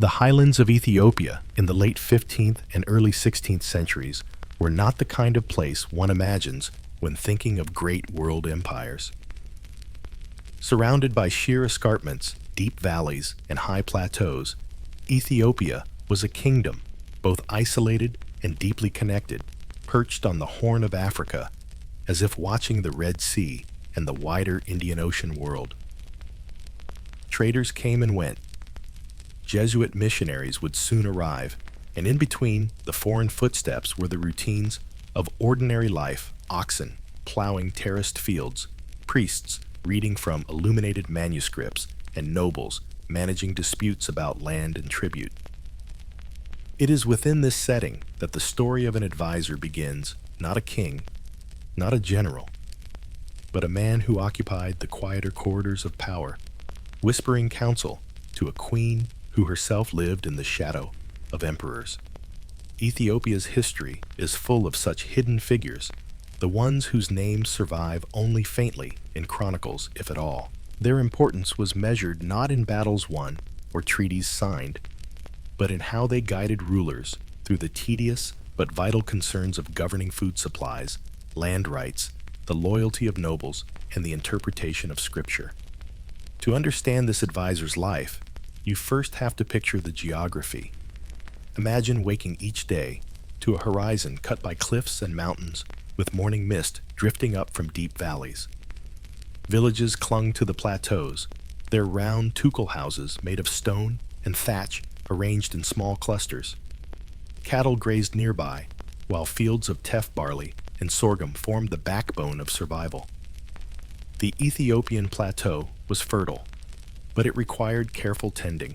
The highlands of Ethiopia in the late 15th and early 16th centuries were not the kind of place one imagines when thinking of great world empires. Surrounded by sheer escarpments, deep valleys, and high plateaus, Ethiopia was a kingdom, both isolated and deeply connected, perched on the Horn of Africa, as if watching the Red Sea and the wider Indian Ocean world. Traders came and went. Jesuit missionaries would soon arrive, and in between the foreign footsteps were the routines of ordinary life: oxen plowing terraced fields, priests reading from illuminated manuscripts, and nobles managing disputes about land and tribute. It is within this setting that the story of an advisor begins, not a king, not a general, but a man who occupied the quieter corridors of power, whispering counsel to a queen who herself lived in the shadow of emperors. Ethiopia's history is full of such hidden figures, the ones whose names survive only faintly in chronicles, if at all. Their importance was measured not in battles won or treaties signed, but in how they guided rulers through the tedious but vital concerns of governing food supplies, land rights, the loyalty of nobles, and the interpretation of scripture. To understand this advisor's life, you first have to picture the geography. Imagine waking each day to a horizon cut by cliffs and mountains, with morning mist drifting up from deep valleys. Villages clung to the plateaus, their round tukul houses made of stone and thatch arranged in small clusters. Cattle grazed nearby, while fields of teff barley and sorghum formed the backbone of survival. The Ethiopian plateau was fertile, but it required careful tending.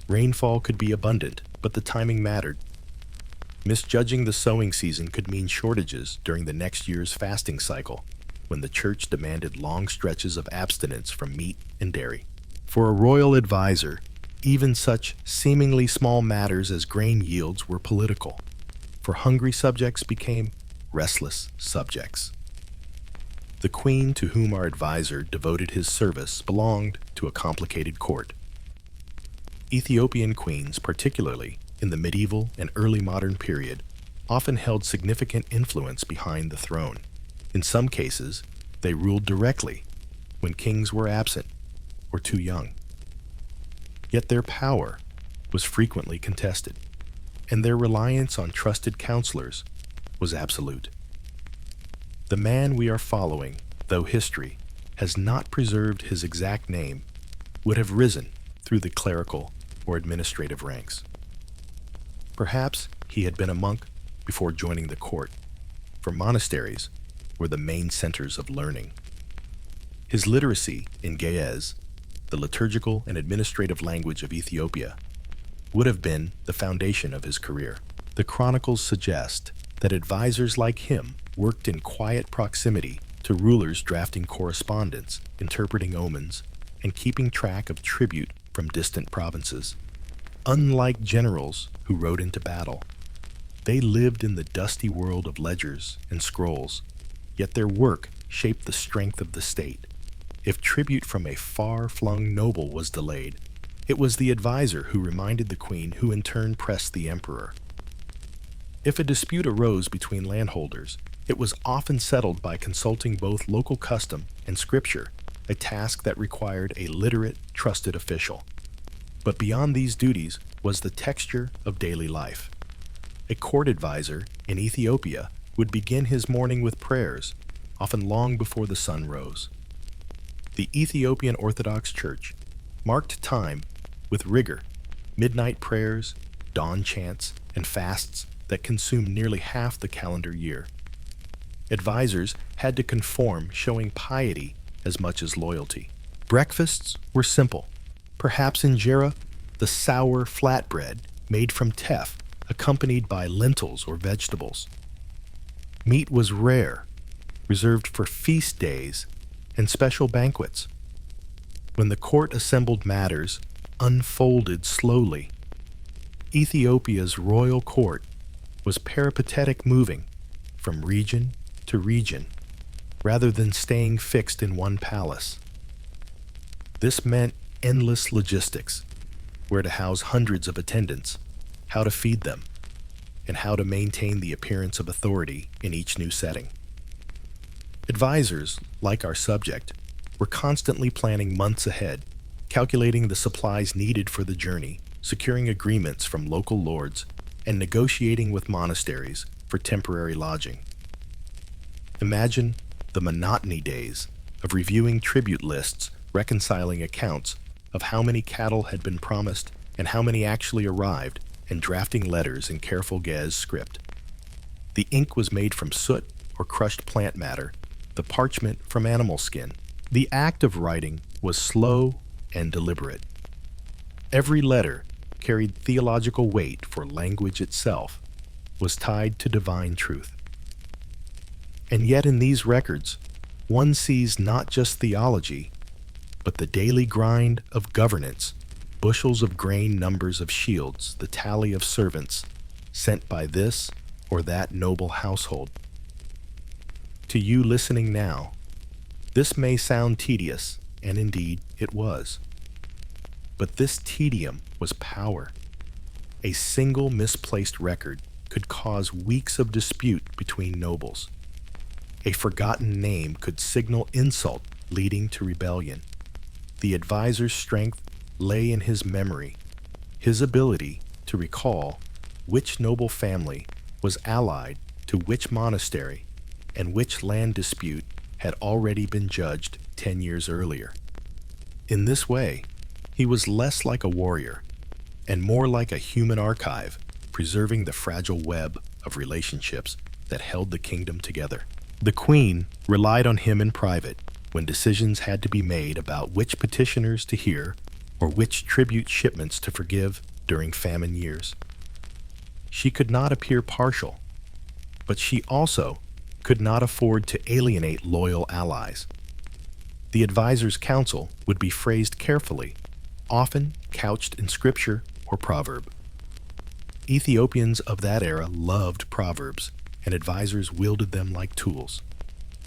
Rainfall could be abundant, but the timing mattered. Misjudging the sowing season could mean shortages during the next year's fasting cycle, when the church demanded long stretches of abstinence from meat and dairy. For a royal advisor, even such seemingly small matters as grain yields were political, for hungry subjects became restless subjects. The queen to whom our advisor devoted his service belonged to a complicated court. Ethiopian queens, particularly in the medieval and early modern period, often held significant influence behind the throne. In some cases, they ruled directly when kings were absent or too young. Yet their power was frequently contested, and their reliance on trusted counselors was absolute. The man we are following, though history has not preserved his exact name, would have risen through the clerical or administrative ranks. Perhaps he had been a monk before joining the court, for monasteries were the main centers of learning. His literacy in Ge'ez, the liturgical and administrative language of Ethiopia, would have been the foundation of his career. The chronicles suggest that advisors like him worked in quiet proximity to rulers, drafting correspondence, interpreting omens, and keeping track of tribute from distant provinces. Unlike generals who rode into battle, they lived in the dusty world of ledgers and scrolls, yet their work shaped the strength of the state. If tribute from a far-flung noble was delayed, it was the advisor who reminded the queen, who in turn pressed the emperor. If a dispute arose between landholders, it was often settled by consulting both local custom and scripture, a task that required a literate, trusted official. But beyond these duties was the texture of daily life. A court advisor in Ethiopia would begin his morning with prayers, often long before the sun rose. The Ethiopian Orthodox Church marked time with rigor: midnight prayers, dawn chants, and fasts that consumed nearly half the calendar year. Advisors had to conform, showing piety as much as loyalty. Breakfasts were simple: perhaps injera, the sour flatbread made from teff, accompanied by lentils or vegetables. Meat was rare, reserved for feast days and special banquets. When the court assembled, matters unfolded slowly. Ethiopia's royal court was peripatetic, moving from region to region, rather than staying fixed in one palace. This meant endless logistics: where to house hundreds of attendants, how to feed them, and how to maintain the appearance of authority in each new setting. Advisors, like our subject, were constantly planning months ahead, calculating the supplies needed for the journey, securing agreements from local lords, and negotiating with monasteries for temporary lodging. Imagine the monotony days of reviewing tribute lists, reconciling accounts of how many cattle had been promised and how many actually arrived, and drafting letters in careful Gez script. The ink was made from soot or crushed plant matter, the parchment from animal skin. The act of writing was slow and deliberate. Every letter carried theological weight, for language itself was tied to divine truth. And yet in these records, one sees not just theology, but the daily grind of governance, bushels of grain, numbers of shields, the tally of servants sent by this or that noble household. To you listening now, this may sound tedious, and indeed it was. But this tedium was power. A single misplaced record could cause weeks of dispute between nobles. A forgotten name could signal insult leading to rebellion. The advisor's strength lay in his memory, his ability to recall which noble family was allied to which monastery and which land dispute had already been judged 10 years earlier. In this way, he was less like a warrior and more like a human archive, preserving the fragile web of relationships that held the kingdom together. The queen relied on him in private when decisions had to be made about which petitioners to hear or which tribute shipments to forgive during famine years. She could not appear partial, but she also could not afford to alienate loyal allies. The advisor's counsel would be phrased carefully, often couched in scripture or proverb. Ethiopians of that era loved proverbs, and advisors wielded them like tools.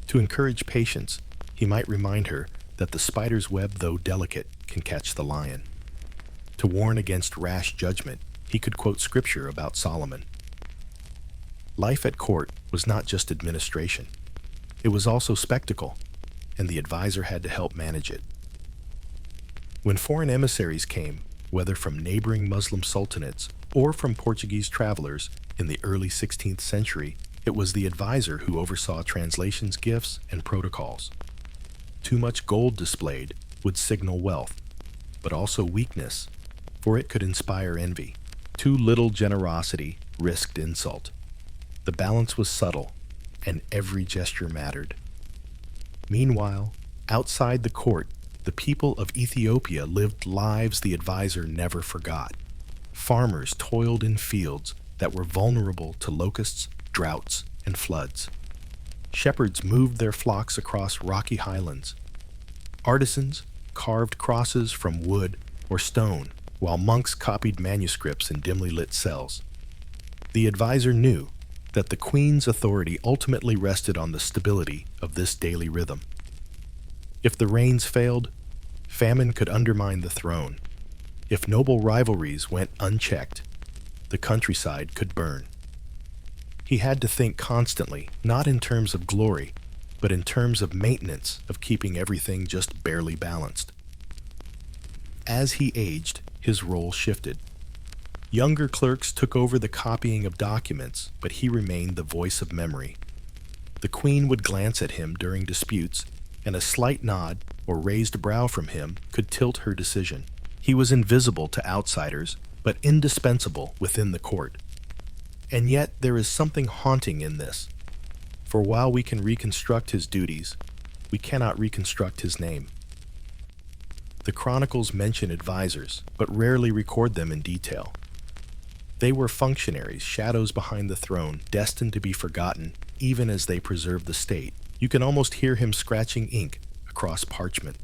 To encourage patience, he might remind her that the spider's web, though delicate, can catch the lion. To warn against rash judgment, he could quote scripture about Solomon. Life at court was not just administration. It was also spectacle, and the advisor had to help manage it. When foreign emissaries came, whether from neighboring Muslim sultanates or from Portuguese travelers in the early 16th century, it was the advisor who oversaw translations, gifts, and protocols. Too much gold displayed would signal wealth, but also weakness, for it could inspire envy. Too little generosity risked insult. The balance was subtle, and every gesture mattered. Meanwhile, outside the court, the people of Ethiopia lived lives the advisor never forgot. Farmers toiled in fields that were vulnerable to locusts, droughts, and floods. Shepherds moved their flocks across rocky highlands. Artisans carved crosses from wood or stone, while monks copied manuscripts in dimly lit cells. The advisor knew that the queen's authority ultimately rested on the stability of this daily rhythm. If the rains failed, famine could undermine the throne. If noble rivalries went unchecked, the countryside could burn. He had to think constantly, not in terms of glory, but in terms of maintenance, of keeping everything just barely balanced. As he aged, his role shifted. Younger clerks took over the copying of documents, but he remained the voice of memory. The queen would glance at him during disputes, and a slight nod or raised brow from him could tilt her decision. He was invisible to outsiders, but indispensable within the court. And yet there is something haunting in this, for while we can reconstruct his duties, we cannot reconstruct his name. The chronicles mention advisors, but rarely record them in detail. They were functionaries, shadows behind the throne, destined to be forgotten, even as they preserved the state. You can almost hear him scratching ink across parchment.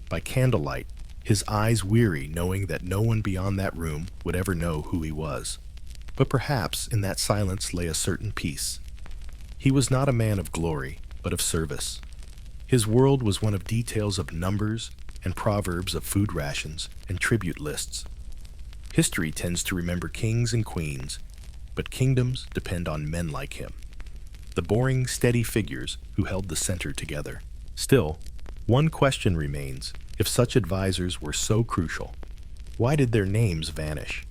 By candlelight, his eyes weary, knowing that no one beyond that room would ever know who he was. But perhaps in that silence lay a certain peace. He was not a man of glory, but of service. His world was one of details of numbers and proverbs of food rations and tribute lists. History tends to remember kings and queens, but kingdoms depend on men like him, the boring, steady figures who held the center together. Still, one question remains: if such advisors were so crucial, why did their names vanish?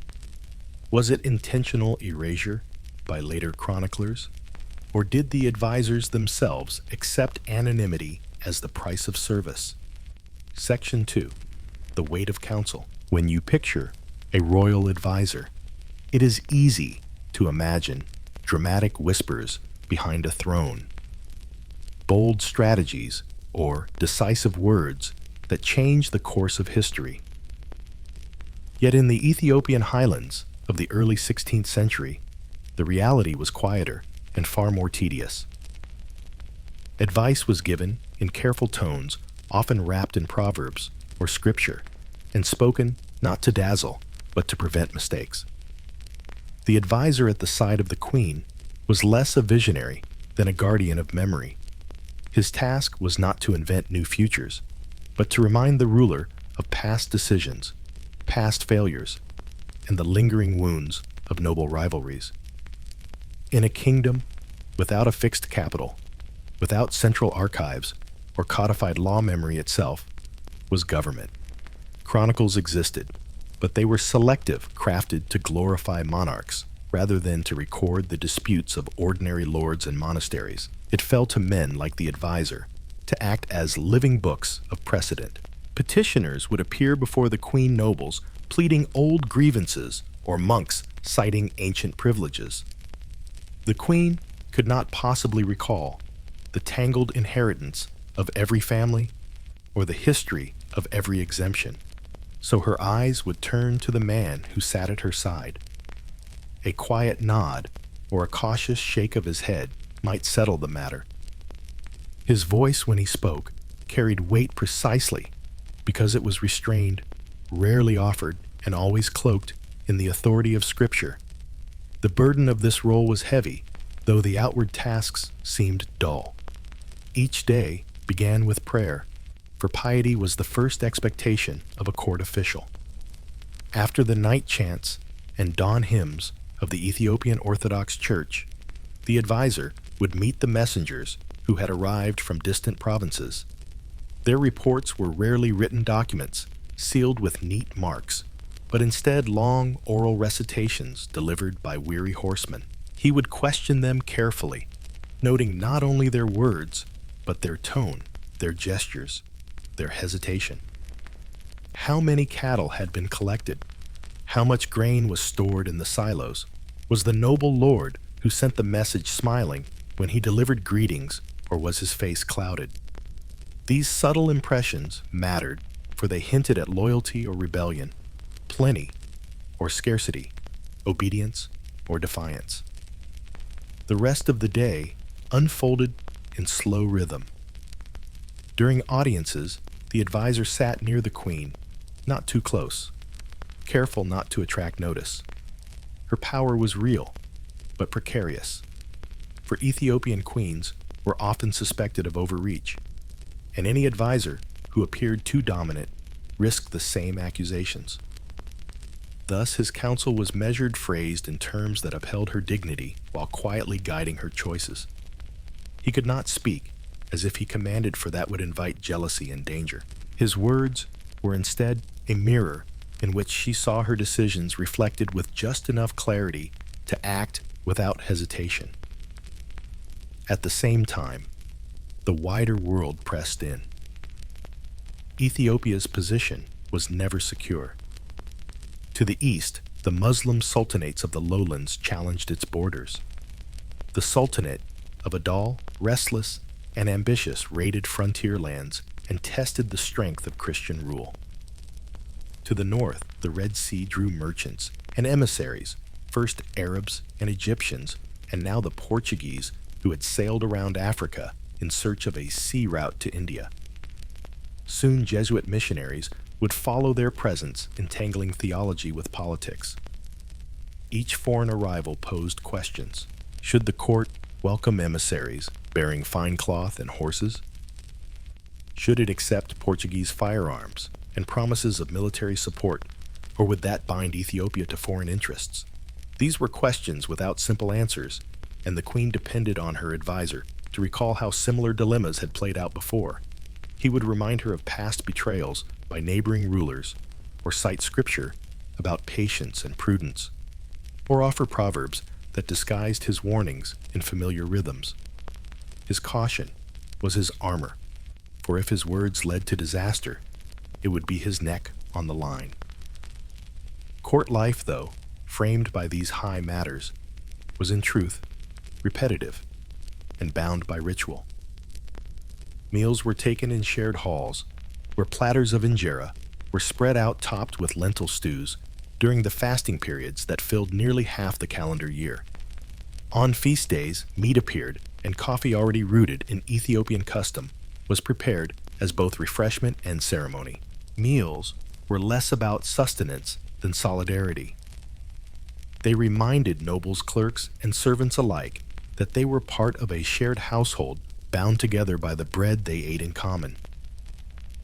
Was it intentional erasure by later chroniclers? Or did the advisors themselves accept anonymity as the price of service? Section 2. The weight of counsel. When you picture a royal advisor, it is easy to imagine dramatic whispers behind a throne, bold strategies, or decisive words that change the course of history. Yet in the Ethiopian highlands of the early 16th century, the reality was quieter and far more tedious. Advice was given in careful tones, often wrapped in proverbs or scripture, and spoken not to dazzle, but to prevent mistakes. The advisor at the side of the queen was less a visionary than a guardian of memory. His task was not to invent new futures, but to remind the ruler of past decisions, past failures, and the lingering wounds of noble rivalries. In a kingdom without a fixed capital, without central archives or codified law, memory itself was government. Chronicles existed, but they were selective, crafted to glorify monarchs rather than to record the disputes of ordinary lords and monasteries. It fell to men like the advisor to act as living books of precedent. Petitioners would appear before the queen nobles pleading old grievances, or monks citing ancient privileges. The queen could not possibly recall the tangled inheritance of every family or the history of every exemption, so her eyes would turn to the man who sat at her side. A quiet nod or a cautious shake of his head might settle the matter. His voice, when he spoke, carried weight precisely because it was restrained, rarely offered, and always cloaked in the authority of Scripture. The burden of this role was heavy, though the outward tasks seemed dull. Each day began with prayer, for piety was the first expectation of a court official. After the night chants and dawn hymns of the Ethiopian Orthodox Church, the advisor would meet the messengers who had arrived from distant provinces. Their reports were rarely written documents, sealed with neat marks, but instead long oral recitations delivered by weary horsemen. He would question them carefully, noting not only their words, but their tone, their gestures, their hesitation. How many cattle had been collected? How much grain was stored in the silos? Was the noble lord who sent the message smiling when he delivered greetings, or was his face clouded? These subtle impressions mattered, for they hinted at loyalty or rebellion, plenty or scarcity, obedience or defiance. The rest of the day unfolded in slow rhythm. During audiences, the advisor sat near the queen, not too close, careful not to attract notice. Her power was real, but precarious, for Ethiopian queens were often suspected of overreach, and any advisor who appeared too dominant risked the same accusations. Thus, his counsel was measured, phrased in terms that upheld her dignity while quietly guiding her choices. He could not speak as if he commanded, for that would invite jealousy and danger. His words were instead a mirror in which she saw her decisions reflected with just enough clarity to act without hesitation. At the same time, the wider world pressed in. Ethiopia's position was never secure. To the east, the Muslim sultanates of the lowlands challenged its borders. The Sultanate of Adal, restless and ambitious, raided frontier lands and tested the strength of Christian rule. To the north, the Red Sea drew merchants and emissaries, first Arabs and Egyptians, and now the Portuguese, who had sailed around Africa in search of a sea route to India. Soon Jesuit missionaries would follow their presence, entangling theology with politics. Each foreign arrival posed questions. Should the court welcome emissaries bearing fine cloth and horses? Should it accept Portuguese firearms and promises of military support Or would that bind Ethiopia to foreign interests? These were questions without simple answers, and the queen depended on her advisor to recall how similar dilemmas had played out before. He would remind her of past betrayals by neighboring rulers, or cite scripture about patience and prudence, or offer proverbs that disguised his warnings in familiar rhythms. His caution was his armor, for if his words led to disaster, it would be his neck on the line. Court life, though, framed by these high matters, was in truth repetitive and bound by ritual. Meals were taken in shared halls, where platters of injera were spread out topped with lentil stews during the fasting periods that filled nearly half the calendar year. On feast days, meat appeared, and coffee already rooted in Ethiopian custom was prepared as both refreshment and ceremony. Meals were less about sustenance than solidarity. They reminded nobles, clerks, and servants alike that they were part of a shared household bound together by the bread they ate in common.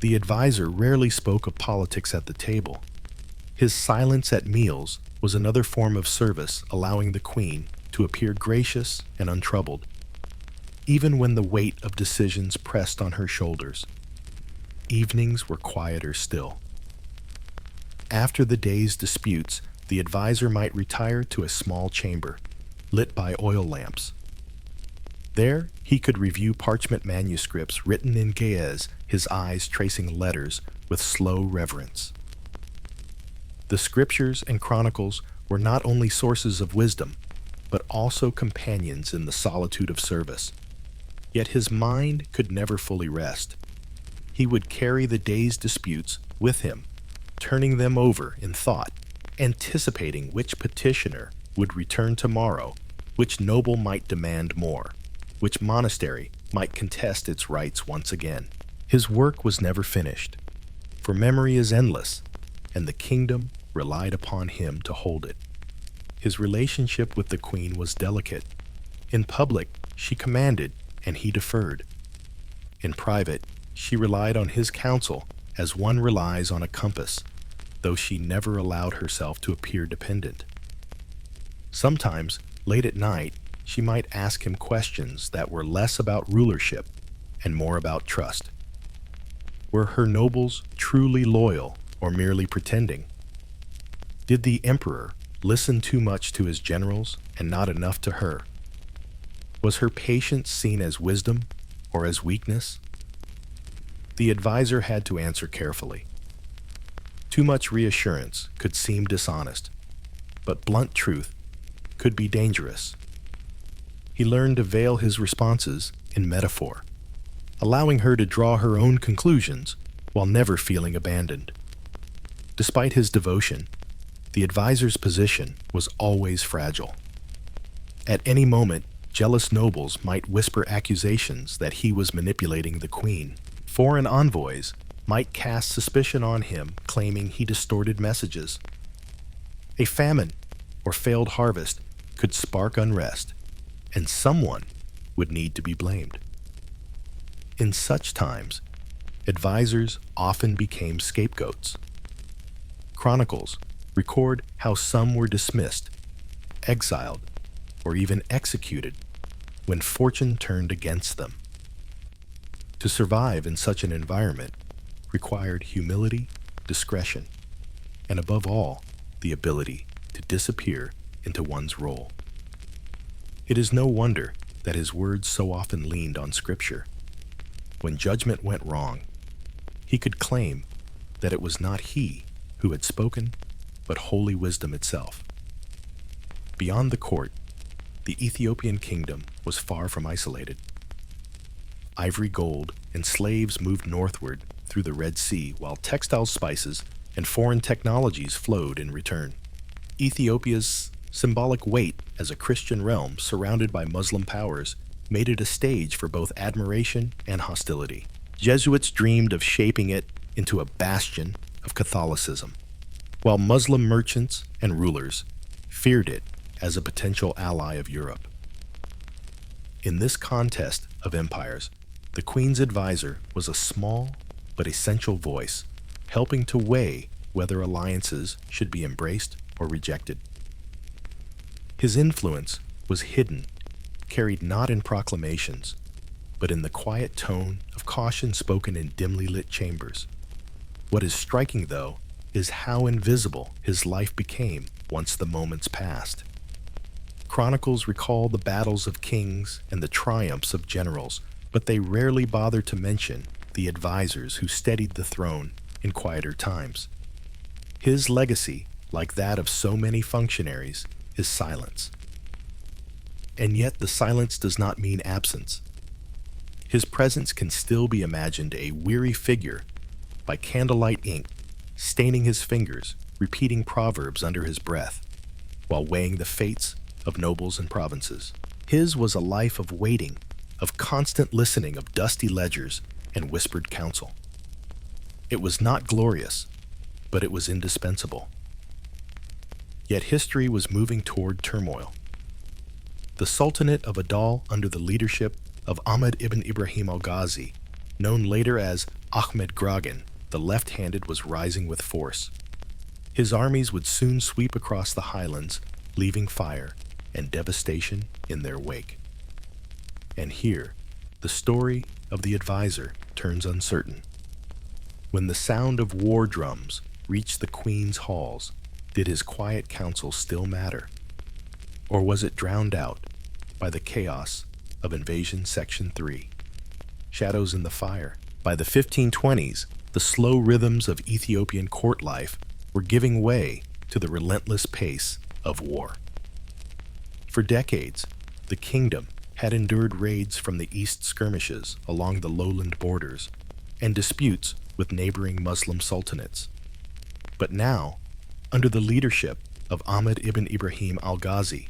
The advisor rarely spoke of politics at the table. His silence at meals was another form of service, allowing the queen to appear gracious and untroubled, even when the weight of decisions pressed on her shoulders. Evenings were quieter still. After the day's disputes, the advisor might retire to a small chamber, lit by oil lamps. There, he could review parchment manuscripts written in Ge'ez, his eyes tracing letters with slow reverence. The scriptures and chronicles were not only sources of wisdom, but also companions in the solitude of service. Yet his mind could never fully rest. He would carry the day's disputes with him, turning them over in thought, anticipating which petitioner would return tomorrow, which noble might demand more, which monastery might contest its rights once again. His work was never finished, for memory is endless, and the kingdom relied upon him to hold it. His relationship with the queen was delicate. In public, she commanded, and he deferred. In private, she relied on his counsel as one relies on a compass, though she never allowed herself to appear dependent. Sometimes, late at night, she might ask him questions that were less about rulership and more about trust. Were her nobles truly loyal or merely pretending? Did the emperor listen too much to his generals and not enough to her? Was her patience seen as wisdom or as weakness? The advisor had to answer carefully. Too much reassurance could seem dishonest, but blunt truth could be dangerous. He learned to veil his responses in metaphor, allowing her to draw her own conclusions while never feeling abandoned. Despite his devotion, the advisor's position was always fragile. At any moment, jealous nobles might whisper accusations that he was manipulating the queen. Foreign envoys might cast suspicion on him, claiming he distorted messages. A famine or failed harvest could spark unrest, and someone would need to be blamed. In such times, advisors often became scapegoats. Chronicles record how some were dismissed, exiled, or even executed when fortune turned against them. To survive in such an environment required humility, discretion, and above all, the ability to disappear into one's role. It is no wonder that his words so often leaned on scripture. When judgment went wrong, he could claim that it was not he who had spoken, but holy wisdom itself. Beyond the court, the Ethiopian kingdom was far from isolated. Ivory gold and slaves moved northward through the Red Sea, while textile spices and foreign technologies flowed in return. Ethiopia's symbolic weight as a Christian realm surrounded by Muslim powers made it a stage for both admiration and hostility. Jesuits dreamed of shaping it into a bastion of Catholicism, while Muslim merchants and rulers feared it as a potential ally of Europe. In this contest of empires, the Queen's advisor was a small but essential voice, helping to weigh whether alliances should be embraced or rejected. His influence was hidden, carried not in proclamations, but in the quiet tone of caution spoken in dimly lit chambers. What is striking, though, is how invisible his life became once the moments passed. Chronicles recall the battles of kings and the triumphs of generals, but they rarely bother to mention the advisors who steadied the throne in quieter times. His legacy, like that of so many functionaries, is silence. And yet the silence does not mean absence. His presence can still be imagined a weary figure by candlelight ink, staining his fingers, repeating proverbs under his breath, while weighing the fates of nobles and provinces. His was a life of waiting, of constant listening of dusty ledgers and whispered counsel. It was not glorious, but it was indispensable. Yet history was moving toward turmoil. The Sultanate of Adal, under the leadership of Ahmed ibn Ibrahim al-Ghazi, known later as Ahmed Gragan, the left-handed, was rising with force. His armies would soon sweep across the highlands, leaving fire and devastation in their wake. And here, the story of the advisor turns uncertain. When the sound of war drums reached the queen's halls, did his quiet counsel still matter? Or was it drowned out by the chaos of Invasion Section 3? Shadows in the Fire. By the 1520s, the slow rhythms of Ethiopian court life were giving way to the relentless pace of war. For decades, the kingdom had endured raids from the east skirmishes along the lowland borders and disputes with neighboring Muslim sultanates. But now, under the leadership of Ahmed ibn Ibrahim al-Ghazi,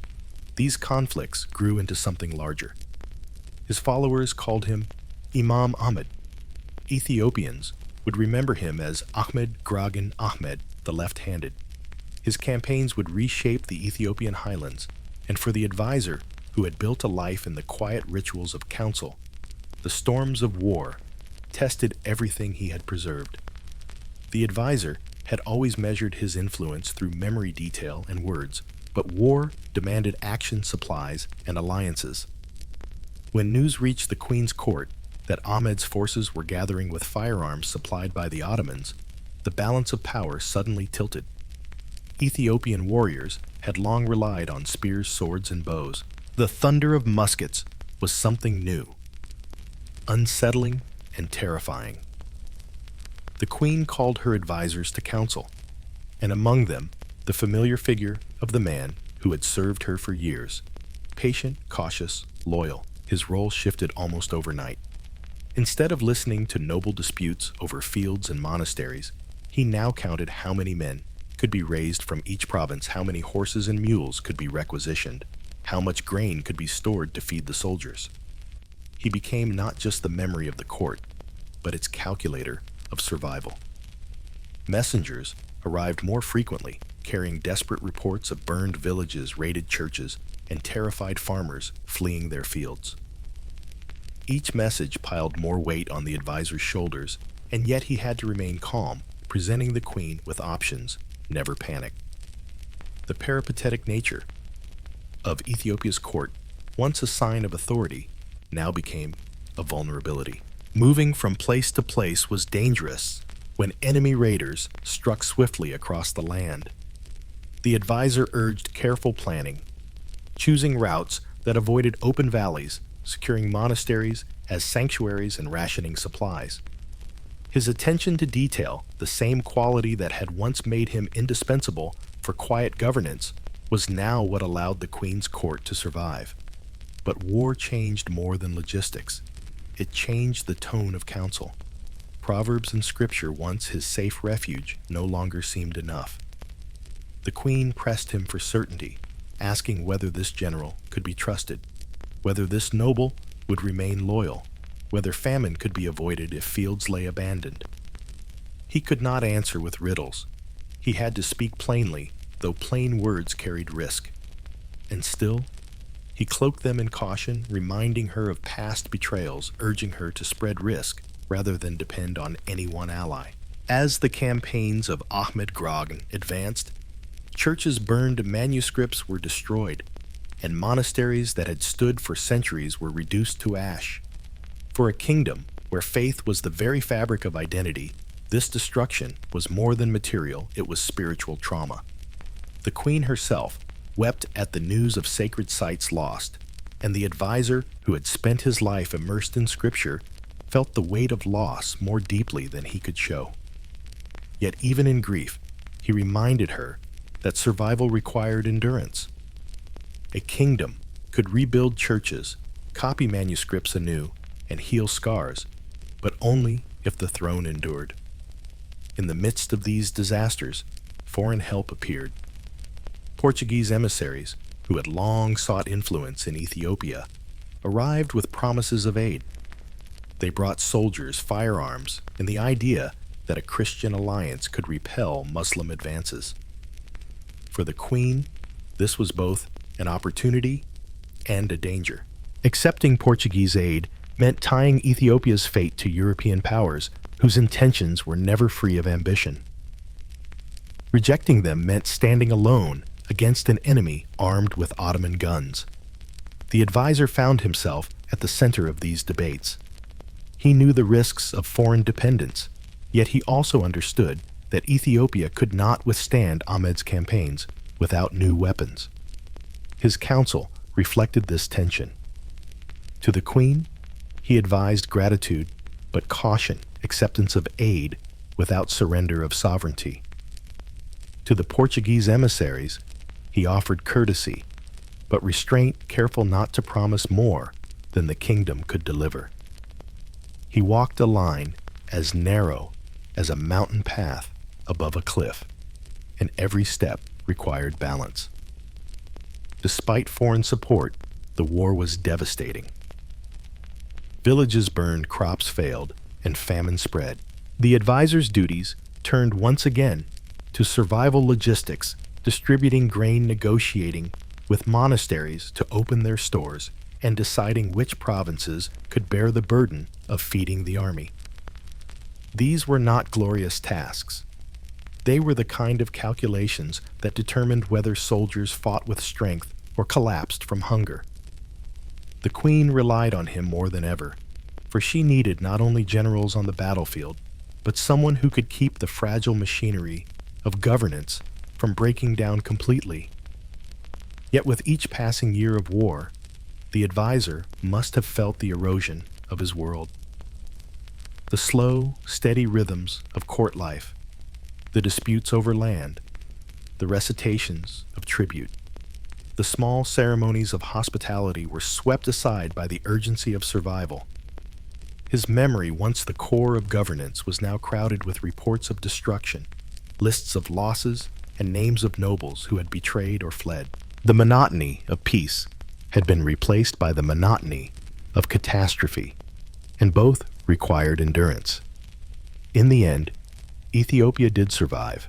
these conflicts grew into something larger. His followers called him Imam Ahmed. Ethiopians would remember him as Ahmed Gragan Ahmed, the left-handed. His campaigns would reshape the Ethiopian highlands, and for the advisor who had built a life in the quiet rituals of counsel, the storms of war tested everything he had preserved. The advisor had always measured his influence through memory detail and words, but war demanded action, supplies, and alliances. When news reached the Queen's court that Ahmed's forces were gathering with firearms supplied by the Ottomans, the balance of power suddenly tilted. Ethiopian warriors had long relied on spears, swords, and bows. The thunder of muskets was something new, unsettling, and terrifying. The Queen called her advisors to council, and among them, the familiar figure of the man who had served her for years. Patient, cautious, loyal, his role shifted almost overnight. Instead of listening to noble disputes over fields and monasteries, he now counted how many men could be raised from each province, how many horses and mules could be requisitioned, how much grain could be stored to feed the soldiers. He became not just the memory of the court, but its calculator of survival. Messengers arrived more frequently, carrying desperate reports of burned villages, raided churches, and terrified farmers fleeing their fields. Each message piled more weight on the advisor's shoulders, and yet he had to remain calm, presenting the Queen with options, never panic. The peripatetic nature of Ethiopia's court, once a sign of authority, now became a vulnerability. Moving from place to place was dangerous when enemy raiders struck swiftly across the land. The advisor urged careful planning, choosing routes that avoided open valleys, securing monasteries as sanctuaries, and rationing supplies. His attention to detail, the same quality that had once made him indispensable for quiet governance, was now what allowed the Queen's court to survive. But war changed more than logistics. It changed the tone of counsel. Proverbs and scripture, once his safe refuge, no longer seemed enough. The Queen pressed him for certainty, asking whether this general could be trusted, whether this noble would remain loyal, whether famine could be avoided if fields lay abandoned. He could not answer with riddles. He had to speak plainly, though plain words carried risk. And still, he cloaked them in caution, reminding her of past betrayals, urging her to spread risk rather than depend on any one ally. As the campaigns of Ahmed Grogn advanced, churches burned, manuscripts were destroyed, and monasteries that had stood for centuries were reduced to ash. For a kingdom where faith was the very fabric of identity, this destruction was more than material, it was spiritual trauma. The queen herself wept at the news of sacred sites lost, and the advisor who had spent his life immersed in scripture felt the weight of loss more deeply than he could show. Yet even in grief, he reminded her that survival required endurance. A kingdom could rebuild churches, copy manuscripts anew, and heal scars, but only if the throne endured. In the midst of these disasters, foreign help appeared. Portuguese emissaries, who had long sought influence in Ethiopia, arrived with promises of aid. They brought soldiers, firearms, and the idea that a Christian alliance could repel Muslim advances. For the queen, this was both an opportunity and a danger. Accepting Portuguese aid meant tying Ethiopia's fate to European powers whose intentions were never free of ambition. Rejecting them meant standing alone against an enemy armed with Ottoman guns. The advisor found himself at the center of these debates. He knew the risks of foreign dependence, yet he also understood that Ethiopia could not withstand Ahmed's campaigns without new weapons. His counsel reflected this tension. To the queen, he advised gratitude, but caution, acceptance of aid without surrender of sovereignty. To the Portuguese emissaries, he offered courtesy, but restraint, careful not to promise more than the kingdom could deliver. He walked a line as narrow as a mountain path above a cliff, and every step required balance. Despite foreign support, the war was devastating. Villages burned, crops failed, and famine spread. The advisor's duties turned once again to survival logistics, distributing grain, negotiating with monasteries to open their stores, and deciding which provinces could bear the burden of feeding the army. These were not glorious tasks. They were the kind of calculations that determined whether soldiers fought with strength or collapsed from hunger. The queen relied on him more than ever, for she needed not only generals on the battlefield, but someone who could keep the fragile machinery of governance from breaking down completely. Yet with each passing year of war, the advisor must have felt the erosion of his world. The slow, steady rhythms of court life, the disputes over land, the recitations of tribute, the small ceremonies of hospitality were swept aside by the urgency of survival. His memory, once the core of governance, was now crowded with reports of destruction, lists of losses, and names of nobles who had betrayed or fled. The monotony of peace had been replaced by the monotony of catastrophe, and both required endurance. In the end, Ethiopia did survive.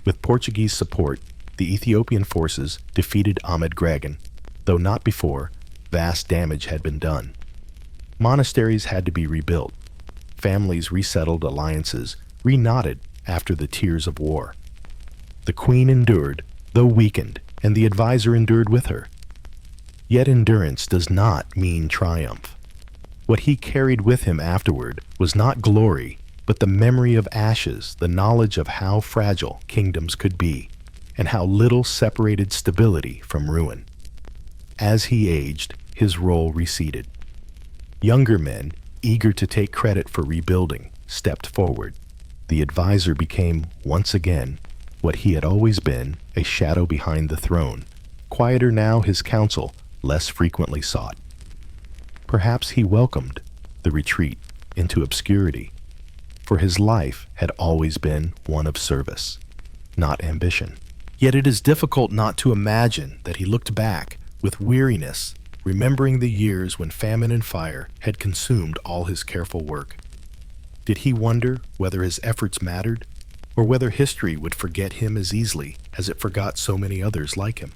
With Portuguese support, the Ethiopian forces defeated Ahmed Grogn, though not before vast damage had been done. Monasteries had to be rebuilt, families resettled, alliances reknotted after the tears of war. The queen endured, though weakened, and the advisor endured with her. Yet endurance does not mean triumph. What he carried with him afterward was not glory, but the memory of ashes, the knowledge of how fragile kingdoms could be, and how little separated stability from ruin. As he aged, his role receded. Younger men, eager to take credit for rebuilding, stepped forward. The advisor became, once again, what he had always been, a shadow behind the throne. Quieter now, his counsel less frequently sought. Perhaps he welcomed the retreat into obscurity, for his life had always been one of service, not ambition. Yet it is difficult not to imagine that he looked back with weariness, remembering the years when famine and fire had consumed all his careful work. Did he wonder whether his efforts mattered, or whether history would forget him as easily as it forgot so many others like him?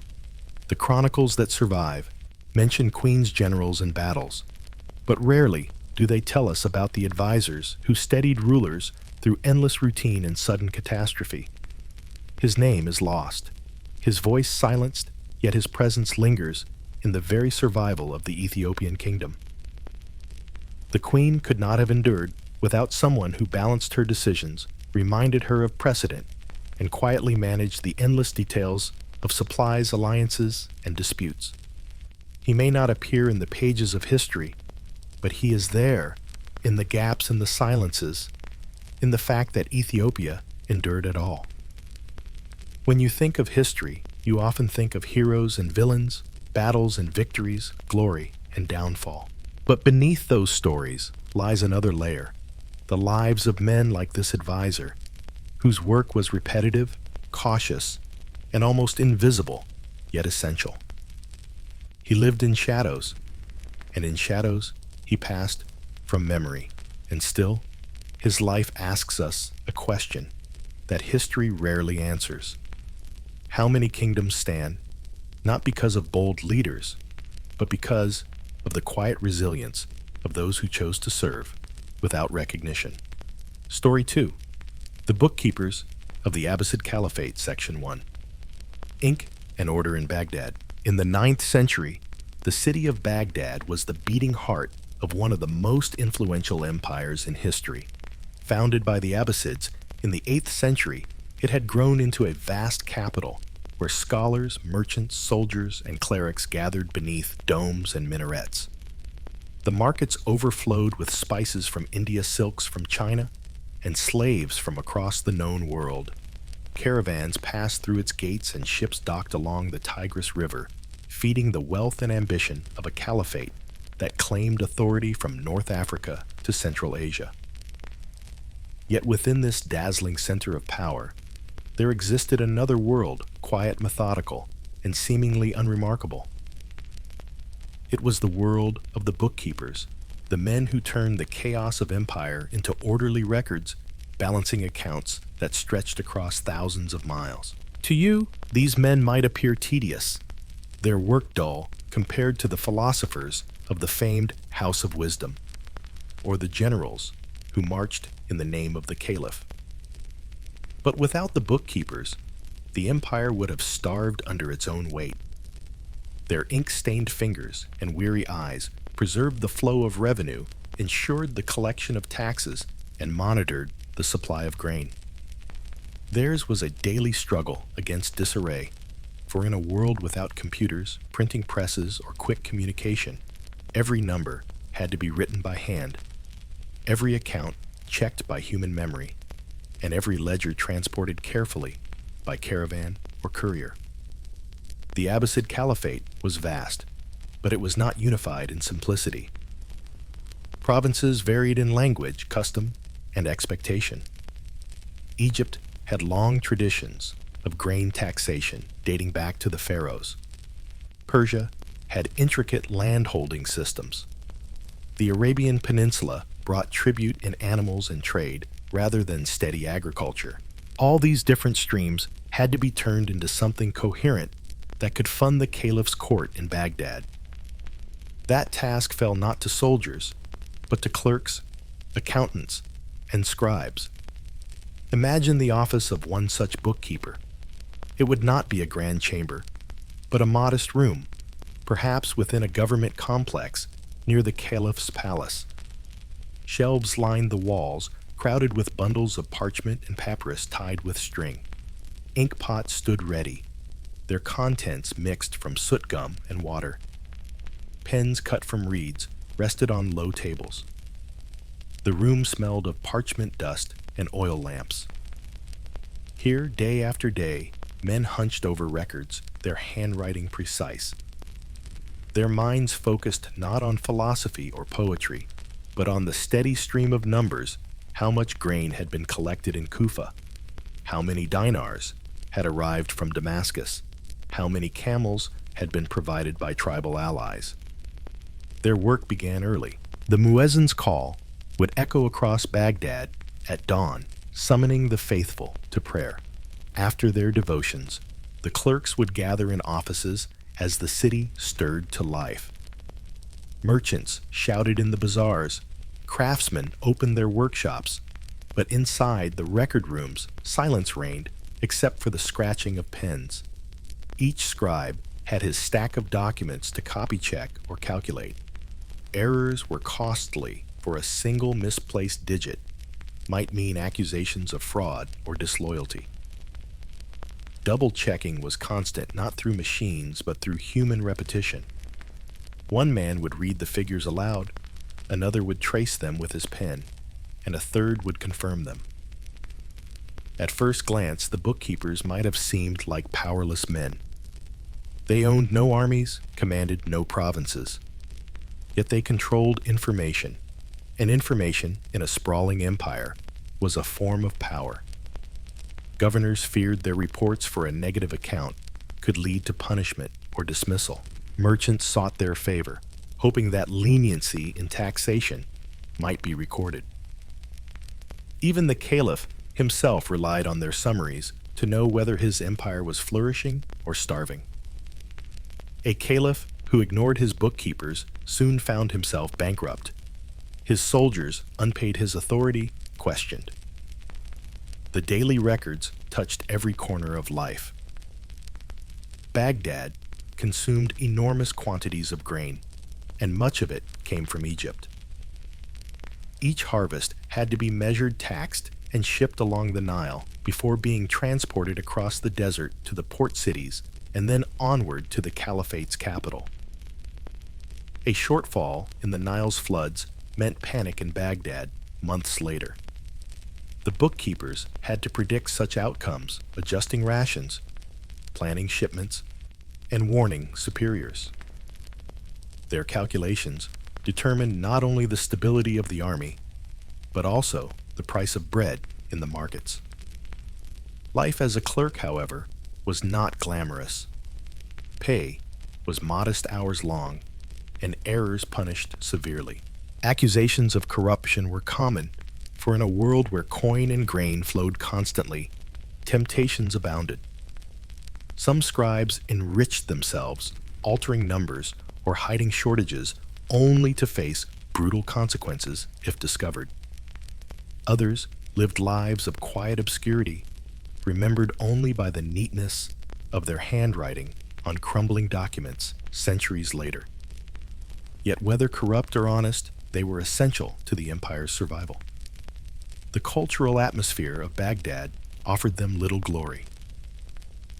The chronicles that survive mention Queen's generals and battles, but rarely do they tell us about the advisors who steadied rulers through endless routine and sudden catastrophe. His name is lost, his voice silenced, yet his presence lingers in the very survival of the Ethiopian kingdom. The queen could not have endured without someone who balanced her decisions, reminded her of precedent, and quietly managed the endless details of supplies, alliances, and disputes. He may not appear in the pages of history, but he is there, in the gaps and the silences, in the fact that Ethiopia endured it all. When you think of history, you often think of heroes and villains, battles and victories, glory and downfall. But beneath those stories lies another layer, the lives of men like this advisor, whose work was repetitive, cautious, and almost invisible, yet essential. He lived in shadows, and in shadows he passed from memory, and still his life asks us a question that history rarely answers. How many kingdoms stand, not because of bold leaders, but because of the quiet resilience of those who chose to serve without recognition? Story 2. The Bookkeepers of the Abbasid Caliphate, Section 1. Ink and Order in Baghdad. In the 9th century, the city of Baghdad was the beating heart of one of the most influential empires in history. Founded by the Abbasids in the 8th century, it had grown into a vast capital where scholars, merchants, soldiers, and clerics gathered beneath domes and minarets. The markets overflowed with spices from India, silks from China, and slaves from across the known world. Caravans passed through its gates and ships docked along the Tigris River, feeding the wealth and ambition of a caliphate that claimed authority from North Africa to Central Asia. Yet within this dazzling center of power, there existed another world, quiet, methodical, and seemingly unremarkable. It was the world of the bookkeepers, the men who turned the chaos of empire into orderly records, balancing accounts that stretched across thousands of miles. To you, these men might appear tedious, their work dull compared to the philosophers of the famed House of Wisdom, or the generals who marched in the name of the caliph. But without the bookkeepers, the empire would have starved under its own weight. Their ink-stained fingers and weary eyes preserved the flow of revenue, ensured the collection of taxes, and monitored the supply of grain. Theirs was a daily struggle against disarray, for in a world without computers, printing presses, or quick communication, every number had to be written by hand, every account checked by human memory, and every ledger transported carefully by caravan or courier. The Abbasid Caliphate was vast, but it was not unified in simplicity. Provinces varied in language, custom, and expectation. Egypt had long traditions of grain taxation dating back to the pharaohs. Persia had intricate land-holding systems. The Arabian Peninsula brought tribute in animals and trade rather than steady agriculture. All these different streams had to be turned into something coherent that could fund the caliph's court in Baghdad. That task fell not to soldiers, but to clerks, accountants, and scribes. Imagine the office of one such bookkeeper. It would not be a grand chamber, but a modest room, perhaps within a government complex near the caliph's palace. Shelves lined the walls, crowded with bundles of parchment and papyrus tied with string. Ink pots stood ready, their contents mixed from soot gum and water. Pens cut from reeds rested on low tables. The room smelled of parchment dust and oil lamps. Here, day after day, men hunched over records, their handwriting precise. Their minds focused not on philosophy or poetry, but on the steady stream of numbers, how much grain had been collected in Kufa, how many dinars had arrived from Damascus, how many camels had been provided by tribal allies. Their work began early. The muezzin's call would echo across Baghdad at dawn, summoning the faithful to prayer. After their devotions, the clerks would gather in offices as the city stirred to life. Merchants shouted in the bazaars, craftsmen opened their workshops, But inside the record rooms, silence reigned, except for the scratching of pens. Each scribe had his stack of documents to copy-check or calculate. Errors were costly, for a single misplaced digit might mean accusations of fraud or disloyalty. Double-checking was constant, not through machines, but through human repetition. One man would read the figures aloud, another would trace them with his pen, and a third would confirm them. At first glance, the bookkeepers might have seemed like powerless men. They owned no armies, commanded no provinces. Yet they controlled information, and information in a sprawling empire was a form of power. Governors feared their reports for a negative account could lead to punishment or dismissal. Merchants sought their favor, hoping that leniency in taxation might be recorded. Even the caliph himself relied on their summaries to know whether his empire was flourishing or starving. A caliph who ignored his bookkeepers soon found himself bankrupt. His soldiers, unpaid his authority, questioned. The daily records touched every corner of life. Baghdad consumed enormous quantities of grain, and much of it came from Egypt. Each harvest had to be measured, taxed, and shipped along the Nile before being transported across the desert to the port cities and then onward to the caliphate's capital. A shortfall in the Nile's floods meant panic in Baghdad months later. The bookkeepers had to predict such outcomes, adjusting rations, planning shipments, and warning superiors. Their calculations determined not only the stability of the army, but also the price of bread in the markets. Life as a clerk, however, was not glamorous. Pay was modest hours long, and errors punished severely. Accusations of corruption were common, for in a world where coin and grain flowed constantly, temptations abounded. Some scribes enriched themselves, altering numbers or hiding shortages only to face brutal consequences if discovered. Others lived lives of quiet obscurity, remembered only by the neatness of their handwriting on crumbling documents centuries later. Yet whether corrupt or honest, they were essential to the empire's survival. The cultural atmosphere of Baghdad offered them little glory.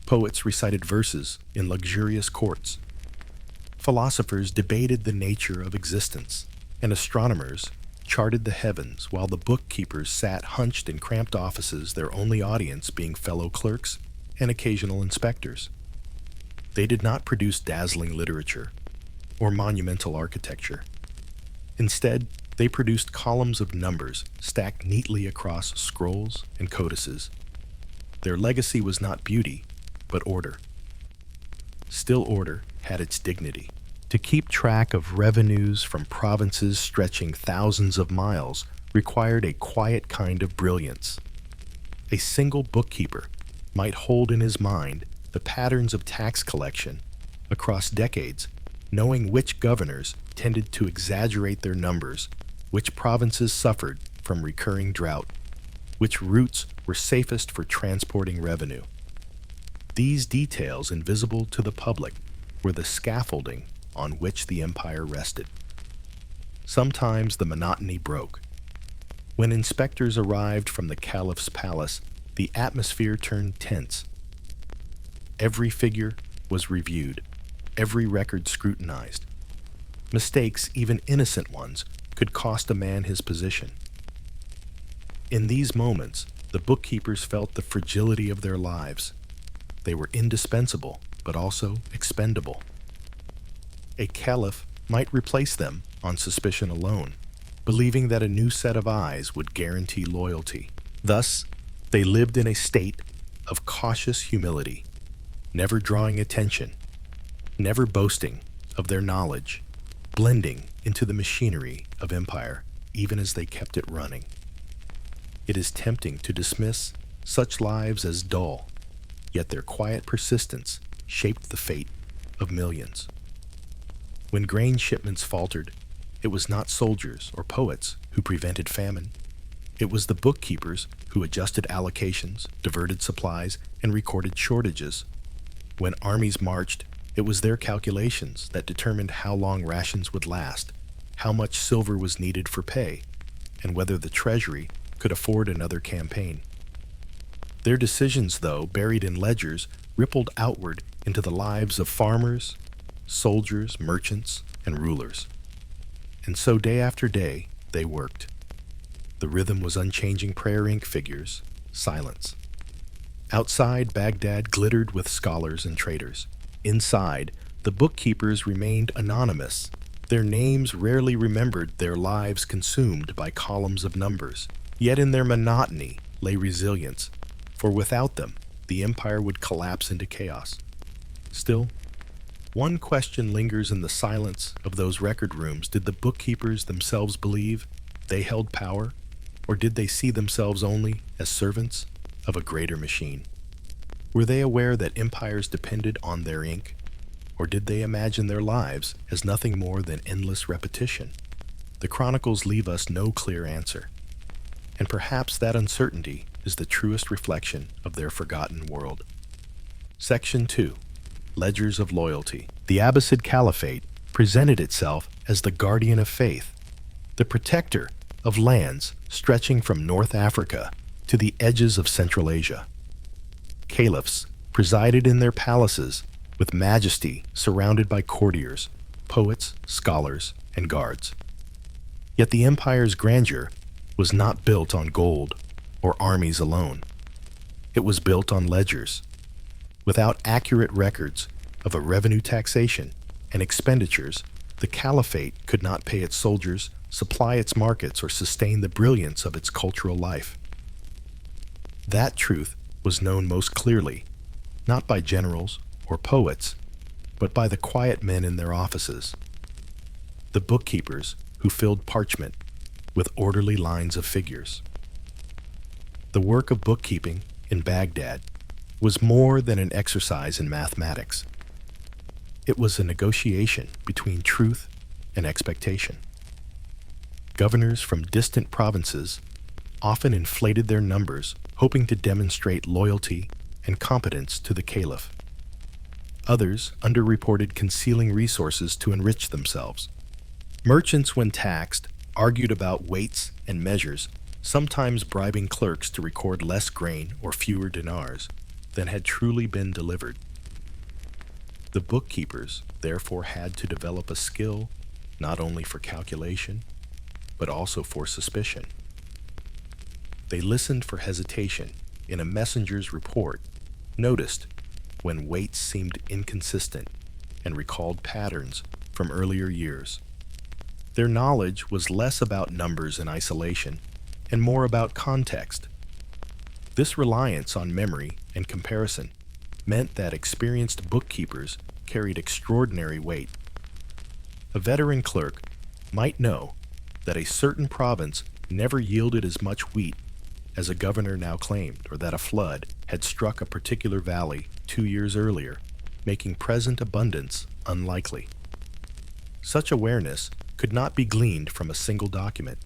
Poets recited verses in luxurious courts. Philosophers debated the nature of existence, and astronomers charted the heavens while the bookkeepers sat hunched in cramped offices, their only audience being fellow clerks and occasional inspectors. They did not produce dazzling literature or monumental architecture. Instead, they produced columns of numbers stacked neatly across scrolls and codices. Their legacy was not beauty, but order. Still order had its dignity. To keep track of revenues from provinces stretching thousands of miles required a quiet kind of brilliance. A single bookkeeper might hold in his mind the patterns of tax collection across decades, knowing which governors tended to exaggerate their numbers, which provinces suffered from recurring drought, which routes were safest for transporting revenue. These details, invisible to the public, were the scaffolding on which the empire rested. Sometimes the monotony broke. When inspectors arrived from the caliph's palace, the atmosphere turned tense. Every figure was reviewed, every record scrutinized. Mistakes, even innocent ones, could cost a man his position. In these moments, the bookkeepers felt the fragility of their lives. They were indispensable, but also expendable. A caliph might replace them on suspicion alone, believing that a new set of eyes would guarantee loyalty. Thus, they lived in a state of cautious humility, never drawing attention, never boasting of their knowledge, blending into the machinery of empire, even as they kept it running. It is tempting to dismiss such lives as dull, yet their quiet persistence shaped the fate of millions. When grain shipments faltered, it was not soldiers or poets who prevented famine. It was the bookkeepers who adjusted allocations, diverted supplies, and recorded shortages. When armies marched, it was their calculations that determined how long rations would last, how much silver was needed for pay, and whether the treasury could afford another campaign. Their decisions, though, buried in ledgers, rippled outward into the lives of farmers, soldiers, merchants, and rulers. And so day after day, they worked. The rhythm was unchanging prayer ink figures, silence. Outside, Baghdad glittered with scholars and traders. Inside, the bookkeepers remained anonymous, their names rarely remembered, their lives consumed by columns of numbers. Yet in their monotony lay resilience, for without them, the empire would collapse into chaos. Still, one question lingers in the silence of those record rooms. Did the bookkeepers themselves believe they held power, or did they see themselves only as servants of a greater machine? Were they aware that empires depended on their ink, or did they imagine their lives as nothing more than endless repetition? The chronicles leave us no clear answer, and perhaps that uncertainty is the truest reflection of their forgotten world. Section 2. Ledgers of Loyalty. The Abbasid Caliphate presented itself as the guardian of faith, the protector of lands stretching from North Africa to the edges of Central Asia. Caliphs presided in their palaces with majesty, surrounded by courtiers, poets, scholars, and guards. Yet the empire's grandeur was not built on gold or armies alone. It was built on ledgers. Without accurate records of a revenue taxation and expenditures, the caliphate could not pay its soldiers, supply its markets, or sustain the brilliance of its cultural life. That truth was known most clearly, not by generals or poets, but by the quiet men in their offices, the bookkeepers who filled parchment with orderly lines of figures. The work of bookkeeping in Baghdad was more than an exercise in mathematics. It was a negotiation between truth and expectation. Governors from distant provinces often inflated their numbers, hoping to demonstrate loyalty and competence to the caliph. Others underreported, concealing resources to enrich themselves. Merchants, when taxed, argued about weights and measures, sometimes bribing clerks to record less grain or fewer dinars than had truly been delivered. The bookkeepers therefore had to develop a skill not only for calculation, but also for suspicion. They listened for hesitation in a messenger's report, noticed when weights seemed inconsistent, and recalled patterns from earlier years. Their knowledge was less about numbers in isolation and more about context. This reliance on memory and comparison meant that experienced bookkeepers carried extraordinary weight. A veteran clerk might know that a certain province never yielded as much wheat as a governor now claimed, or that a flood had struck a particular valley 2 years earlier, making present abundance unlikely. Such awareness could not be gleaned from a single document.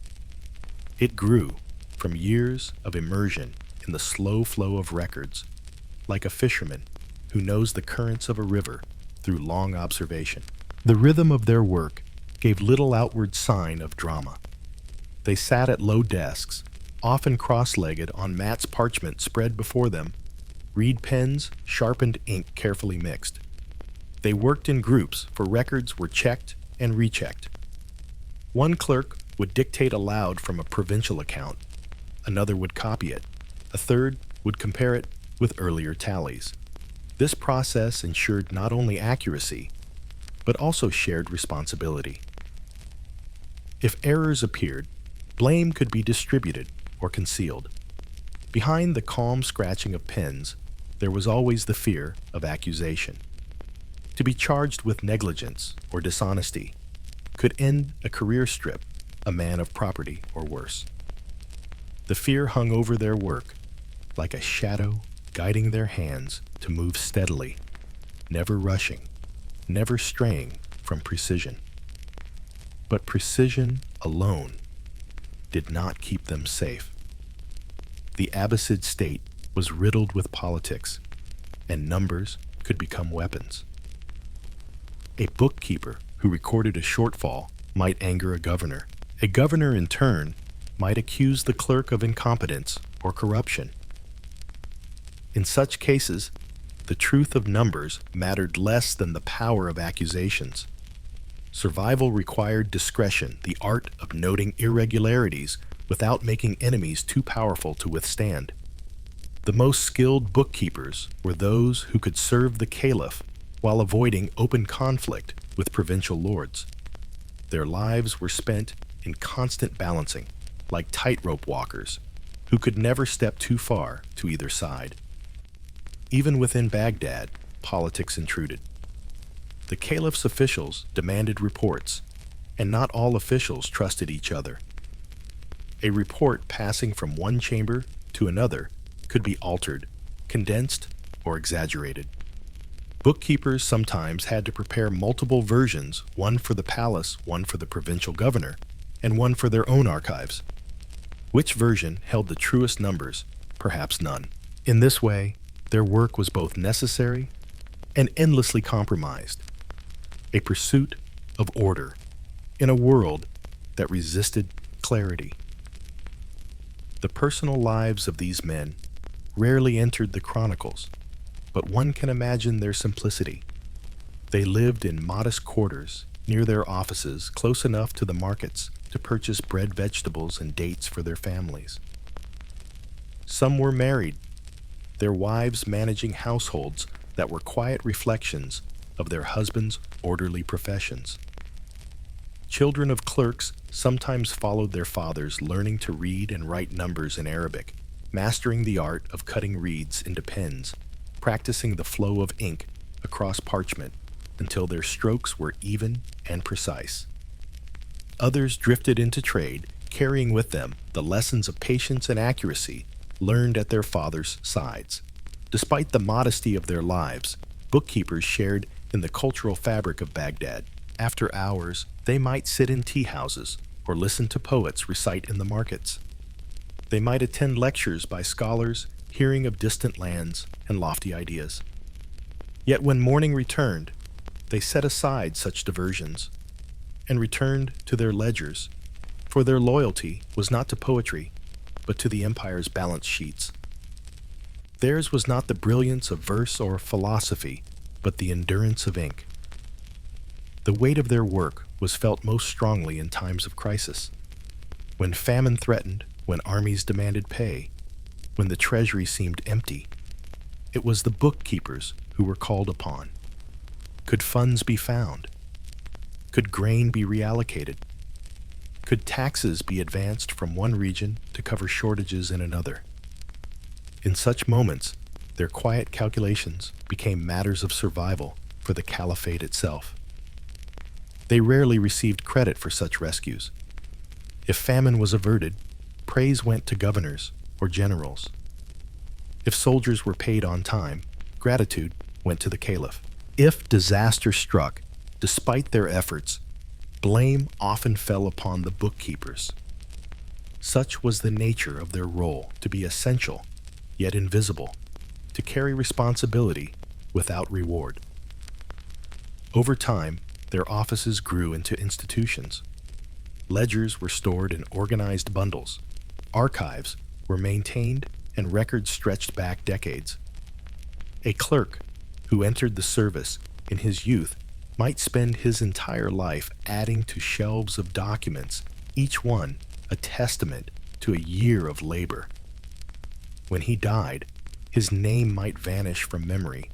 It grew from years of immersion in the slow flow of records, like a fisherman who knows the currents of a river through long observation. The rhythm of their work gave little outward sign of drama. They sat at low desks, often cross-legged on mats parchment spread before them, reed pens, sharpened ink carefully mixed. They worked in groups, for records were checked and rechecked. One clerk would dictate aloud from a provincial account, another would copy it, a third would compare it with earlier tallies. This process ensured not only accuracy, but also shared responsibility. If errors appeared, blame could be distributed or concealed. Behind the calm scratching of pens, there was always the fear of accusation. To be charged with negligence or dishonesty could end a career strip, a man of property, or worse. The fear hung over their work like a shadow, guiding their hands to move steadily, never rushing, never straying from precision. But precision alone did not keep them safe. The Abbasid state was riddled with politics, and numbers could become weapons. A bookkeeper who recorded a shortfall might anger a governor. A governor, in turn, might accuse the clerk of incompetence or corruption. In such cases, the truth of numbers mattered less than the power of accusations. Survival required discretion, the art of noting irregularities without making enemies too powerful to withstand. The most skilled bookkeepers were those who could serve the caliph while avoiding open conflict with provincial lords. Their lives were spent in constant balancing, like tightrope walkers, who could never step too far to either side. Even within Baghdad, politics intruded. The caliph's officials demanded reports, and not all officials trusted each other. A report passing from one chamber to another could be altered, condensed, or exaggerated. Bookkeepers sometimes had to prepare multiple versions, one for the palace, one for the provincial governor, and one for their own archives. Which version held the truest numbers? Perhaps none. In this way, their work was both necessary and endlessly compromised, a pursuit of order in a world that resisted clarity. The personal lives of these men rarely entered the chronicles, but one can imagine their simplicity. They lived in modest quarters near their offices, close enough to the markets to purchase bread, vegetables, and dates for their families. Some were married, their wives managing households that were quiet reflections of their husbands' orderly professions. Children of clerks sometimes followed their fathers, learning to read and write numbers in Arabic, mastering the art of cutting reeds into pens, practicing the flow of ink across parchment until their strokes were even and precise. Others drifted into trade, carrying with them the lessons of patience and accuracy learned at their fathers' sides. Despite the modesty of their lives, bookkeepers shared in the cultural fabric of Baghdad. After hours, they might sit in tea houses or listen to poets recite in the markets. They might attend lectures by scholars, hearing of distant lands and lofty ideas. Yet when morning returned, they set aside such diversions and returned to their ledgers, for their loyalty was not to poetry, but to the empire's balance sheets. Theirs was not the brilliance of verse or philosophy, but the endurance of ink. The weight of their work was felt most strongly in times of crisis, when famine threatened, when armies demanded pay, when the treasury seemed empty. It was the bookkeepers who were called upon. Could funds be found? Could grain be reallocated? Could taxes be advanced from one region to cover shortages in another? In such moments, their quiet calculations became matters of survival for the caliphate itself. They rarely received credit for such rescues. If famine was averted, praise went to governors or generals. If soldiers were paid on time, gratitude went to the caliph. If disaster struck, despite their efforts, blame often fell upon the bookkeepers. Such was the nature of their role, to be essential, yet invisible, to carry responsibility without reward. Over time, their offices grew into institutions. Ledgers were stored in organized bundles. Archives were maintained and records stretched back decades. A clerk who entered the service in his youth might spend his entire life adding to shelves of documents, each one a testament to a year of labor. When he died, his name might vanish from memory,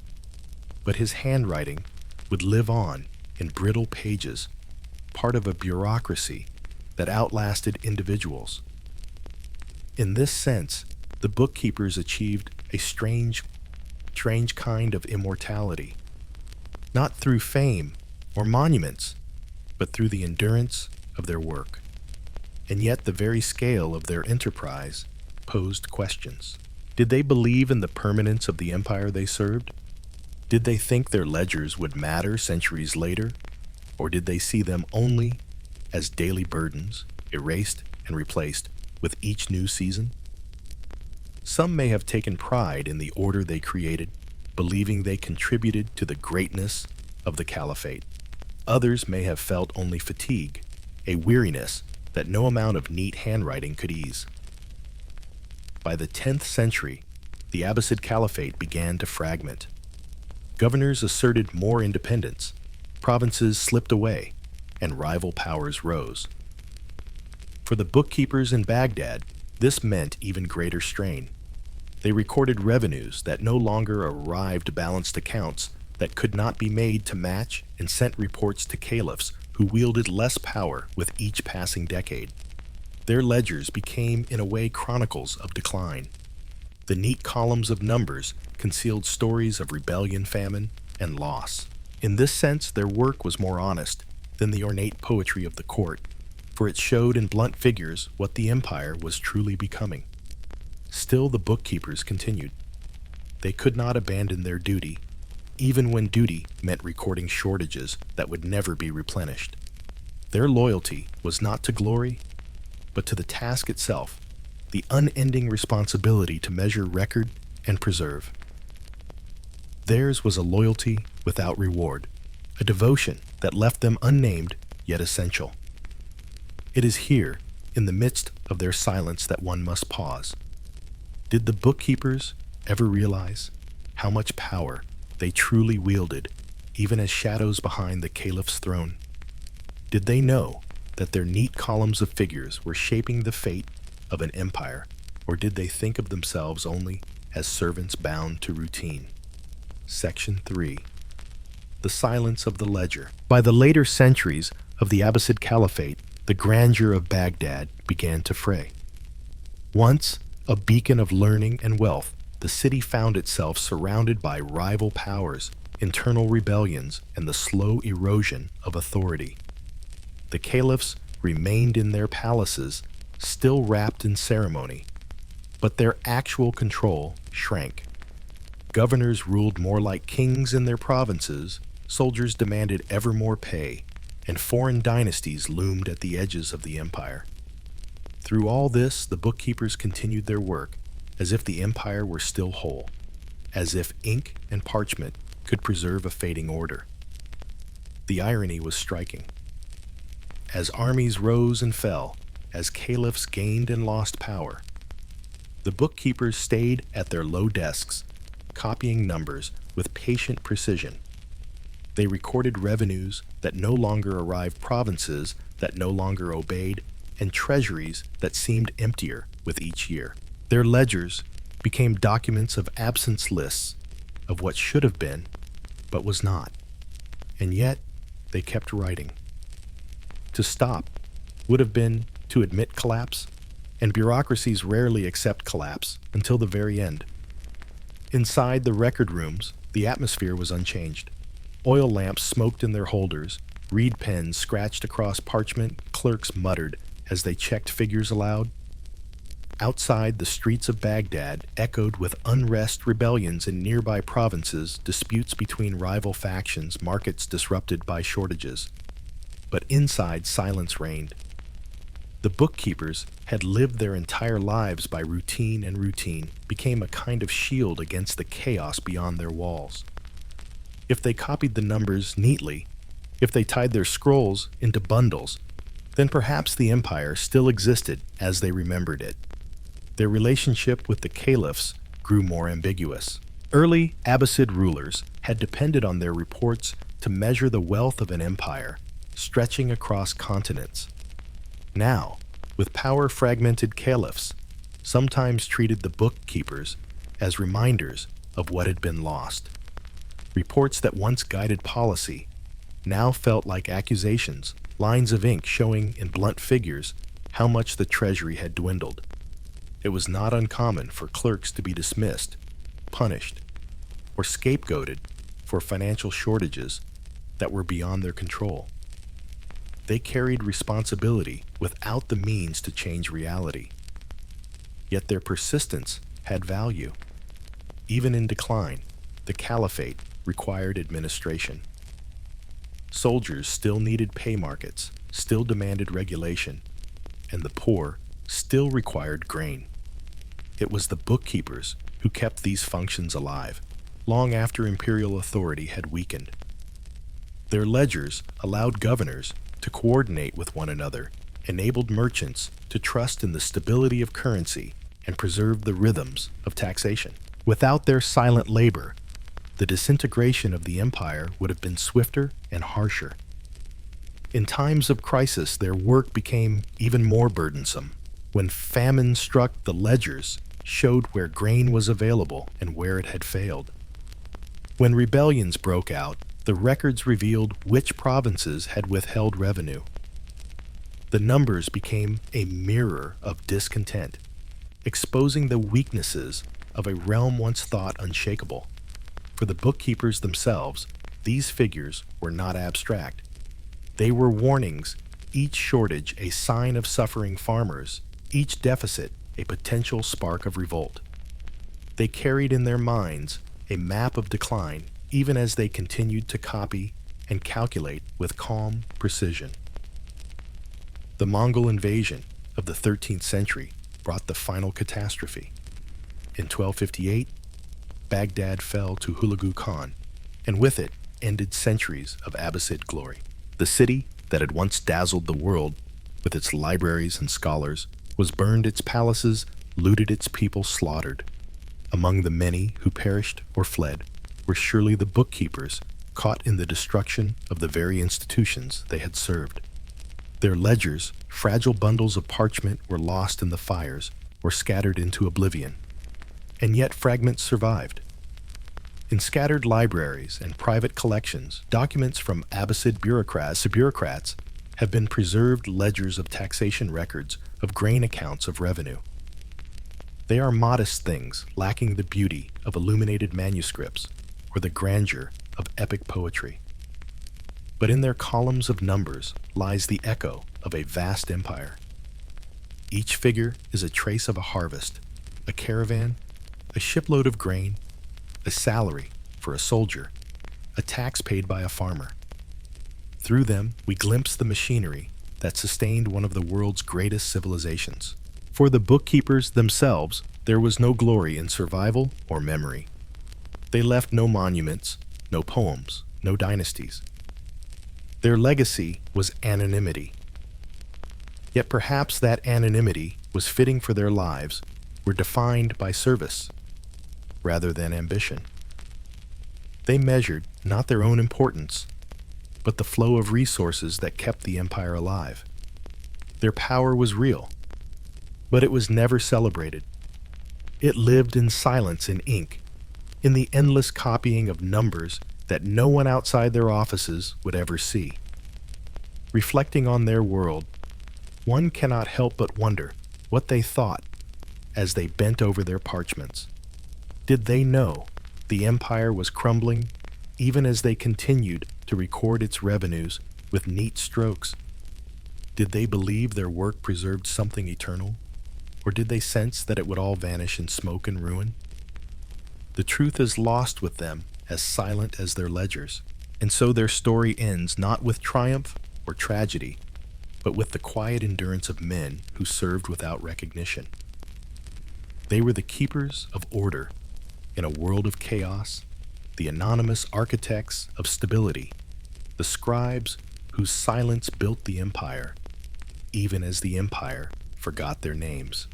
but his handwriting would live on in brittle pages, part of a bureaucracy that outlasted individuals. In this sense, the bookkeepers achieved a strange kind of immortality, not through fame or monuments, but through the endurance of their work. And yet the very scale of their enterprise posed questions. Did they believe in the permanence of the empire they served? Did they think their ledgers would matter centuries later? Or did they see them only as daily burdens, erased and replaced with each new season? Some may have taken pride in the order they created, believing they contributed to the greatness of the caliphate. Others may have felt only fatigue, a weariness that no amount of neat handwriting could ease. By the 10th century, the Abbasid Caliphate began to fragment. Governors asserted more independence, provinces slipped away, and rival powers rose. For the bookkeepers in Baghdad, this meant even greater strain. They recorded revenues that no longer arrived balanced accounts that could not be made to match, and sent reports to caliphs who wielded less power with each passing decade. Their ledgers became, in a way, chronicles of decline. The neat columns of numbers concealed stories of rebellion, famine, and loss. In this sense, their work was more honest than the ornate poetry of the court, for it showed in blunt figures what the empire was truly becoming. Still, the bookkeepers continued. They could not abandon their duty, even when duty meant recording shortages that would never be replenished. Their loyalty was not to glory, but to the task itself, the unending responsibility to measure, record, and preserve. Theirs was a loyalty without reward, a devotion that left them unnamed yet essential. It is here, in the midst of their silence, that one must pause. Did the bookkeepers ever realize how much power they truly wielded, even as shadows behind the caliph's throne? Did they know that their neat columns of figures were shaping the fate of an empire, or did they think of themselves only as servants bound to routine? Section 3. The silence of the ledger. By the later centuries of the Abbasid Caliphate, the grandeur of Baghdad began to fray. Once a beacon of learning and wealth, the city found itself surrounded by rival powers, internal rebellions, and the slow erosion of authority. The caliphs remained in their palaces, still wrapped in ceremony, but their actual control shrank. Governors ruled more like kings in their provinces, soldiers demanded ever more pay, and foreign dynasties loomed at the edges of the empire. Through all this, the bookkeepers continued their work, as if the empire were still whole, as if ink and parchment could preserve a fading order. The irony was striking. As armies rose and fell, as caliphs gained and lost power, the bookkeepers stayed at their low desks, copying numbers with patient precision. They recorded revenues that no longer arrived, provinces that no longer obeyed, and treasuries that seemed emptier with each year. Their ledgers became documents of absence lists of what should have been, but was not. And yet, they kept writing. To stop would have been to admit collapse, and bureaucracies rarely accept collapse until the very end. Inside the record rooms, the atmosphere was unchanged. Oil lamps smoked in their holders, reed pens scratched across parchment, clerks muttered as they checked figures aloud. Outside, the streets of Baghdad echoed with unrest, rebellions in nearby provinces, disputes between rival factions, markets disrupted by shortages. But inside, silence reigned. The bookkeepers had lived their entire lives by routine, and routine became a kind of shield against the chaos beyond their walls. If they copied the numbers neatly, if they tied their scrolls into bundles, then perhaps the empire still existed as they remembered it. Their relationship with the caliphs grew more ambiguous. Early Abbasid rulers had depended on their reports to measure the wealth of an empire, stretching across continents. Now, with power-fragmented caliphs, sometimes treated the bookkeepers as reminders of what had been lost. Reports that once guided policy now felt like accusations, lines of ink showing in blunt figures how much the treasury had dwindled. It was not uncommon for clerks to be dismissed, punished, or scapegoated for financial shortages that were beyond their control. They carried responsibility without the means to change reality. Yet their persistence had value. Even in decline, the caliphate required administration. Soldiers still needed pay markets, still demanded regulation, and the poor still required grain. It was the bookkeepers who kept these functions alive, long after imperial authority had weakened. Their ledgers allowed governors to coordinate with one another, enabled merchants to trust in the stability of currency, and preserved the rhythms of taxation. Without their silent labor, the disintegration of the empire would have been swifter and harsher. In times of crisis, their work became even more burdensome. When famine struck, the ledgers showed where grain was available and where it had failed. When rebellions broke out, the records revealed which provinces had withheld revenue. The numbers became a mirror of discontent, exposing the weaknesses of a realm once thought unshakable. For the bookkeepers themselves, these figures were not abstract. They were warnings, each shortage a sign of suffering farmers, each deficit a potential spark of revolt. They carried in their minds a map of decline, even as they continued to copy and calculate with calm precision. The Mongol invasion of the 13th century brought the final catastrophe. In 1258, Baghdad fell to Hulagu Khan, and with it ended centuries of Abbasid glory. The city that had once dazzled the world with its libraries and scholars was burned, its palaces looted, its people slaughtered. Among the many who perished or fled were surely the bookkeepers caught in the destruction of the very institutions they had served. Their ledgers, fragile bundles of parchment, were lost in the fires or scattered into oblivion. And yet fragments survived. In scattered libraries and private collections, documents from Abbasid bureaucrats have been preserved, ledgers of taxation records, of grain accounts of revenue. They are modest things, lacking the beauty of illuminated manuscripts or the grandeur of epic poetry. But in their columns of numbers lies the echo of a vast empire. Each figure is a trace of a harvest, a caravan, a shipload of grain, a salary for a soldier, a tax paid by a farmer. Through them, we glimpse the machinery that sustained one of the world's greatest civilizations. For the bookkeepers themselves, there was no glory in survival or memory. They left no monuments, no poems, no dynasties. Their legacy was anonymity. Yet perhaps that anonymity was fitting, for their lives were defined by service rather than ambition. They measured not their own importance, but the flow of resources that kept the empire alive. Their power was real, but it was never celebrated. It lived in silence, in ink, in the endless copying of numbers that no one outside their offices would ever see. Reflecting on their world, one cannot help but wonder what they thought as they bent over their parchments. Did they know the empire was crumbling even as they continued to record its revenues with neat strokes? Did they believe their work preserved something eternal? Or did they sense that it would all vanish in smoke and ruin? The truth is lost with them, as silent as their ledgers, and so their story ends not with triumph or tragedy, but with the quiet endurance of men who served without recognition. They were the keepers of order in a world of chaos, the anonymous architects of stability, the scribes whose silence built the empire, even as the empire forgot their names.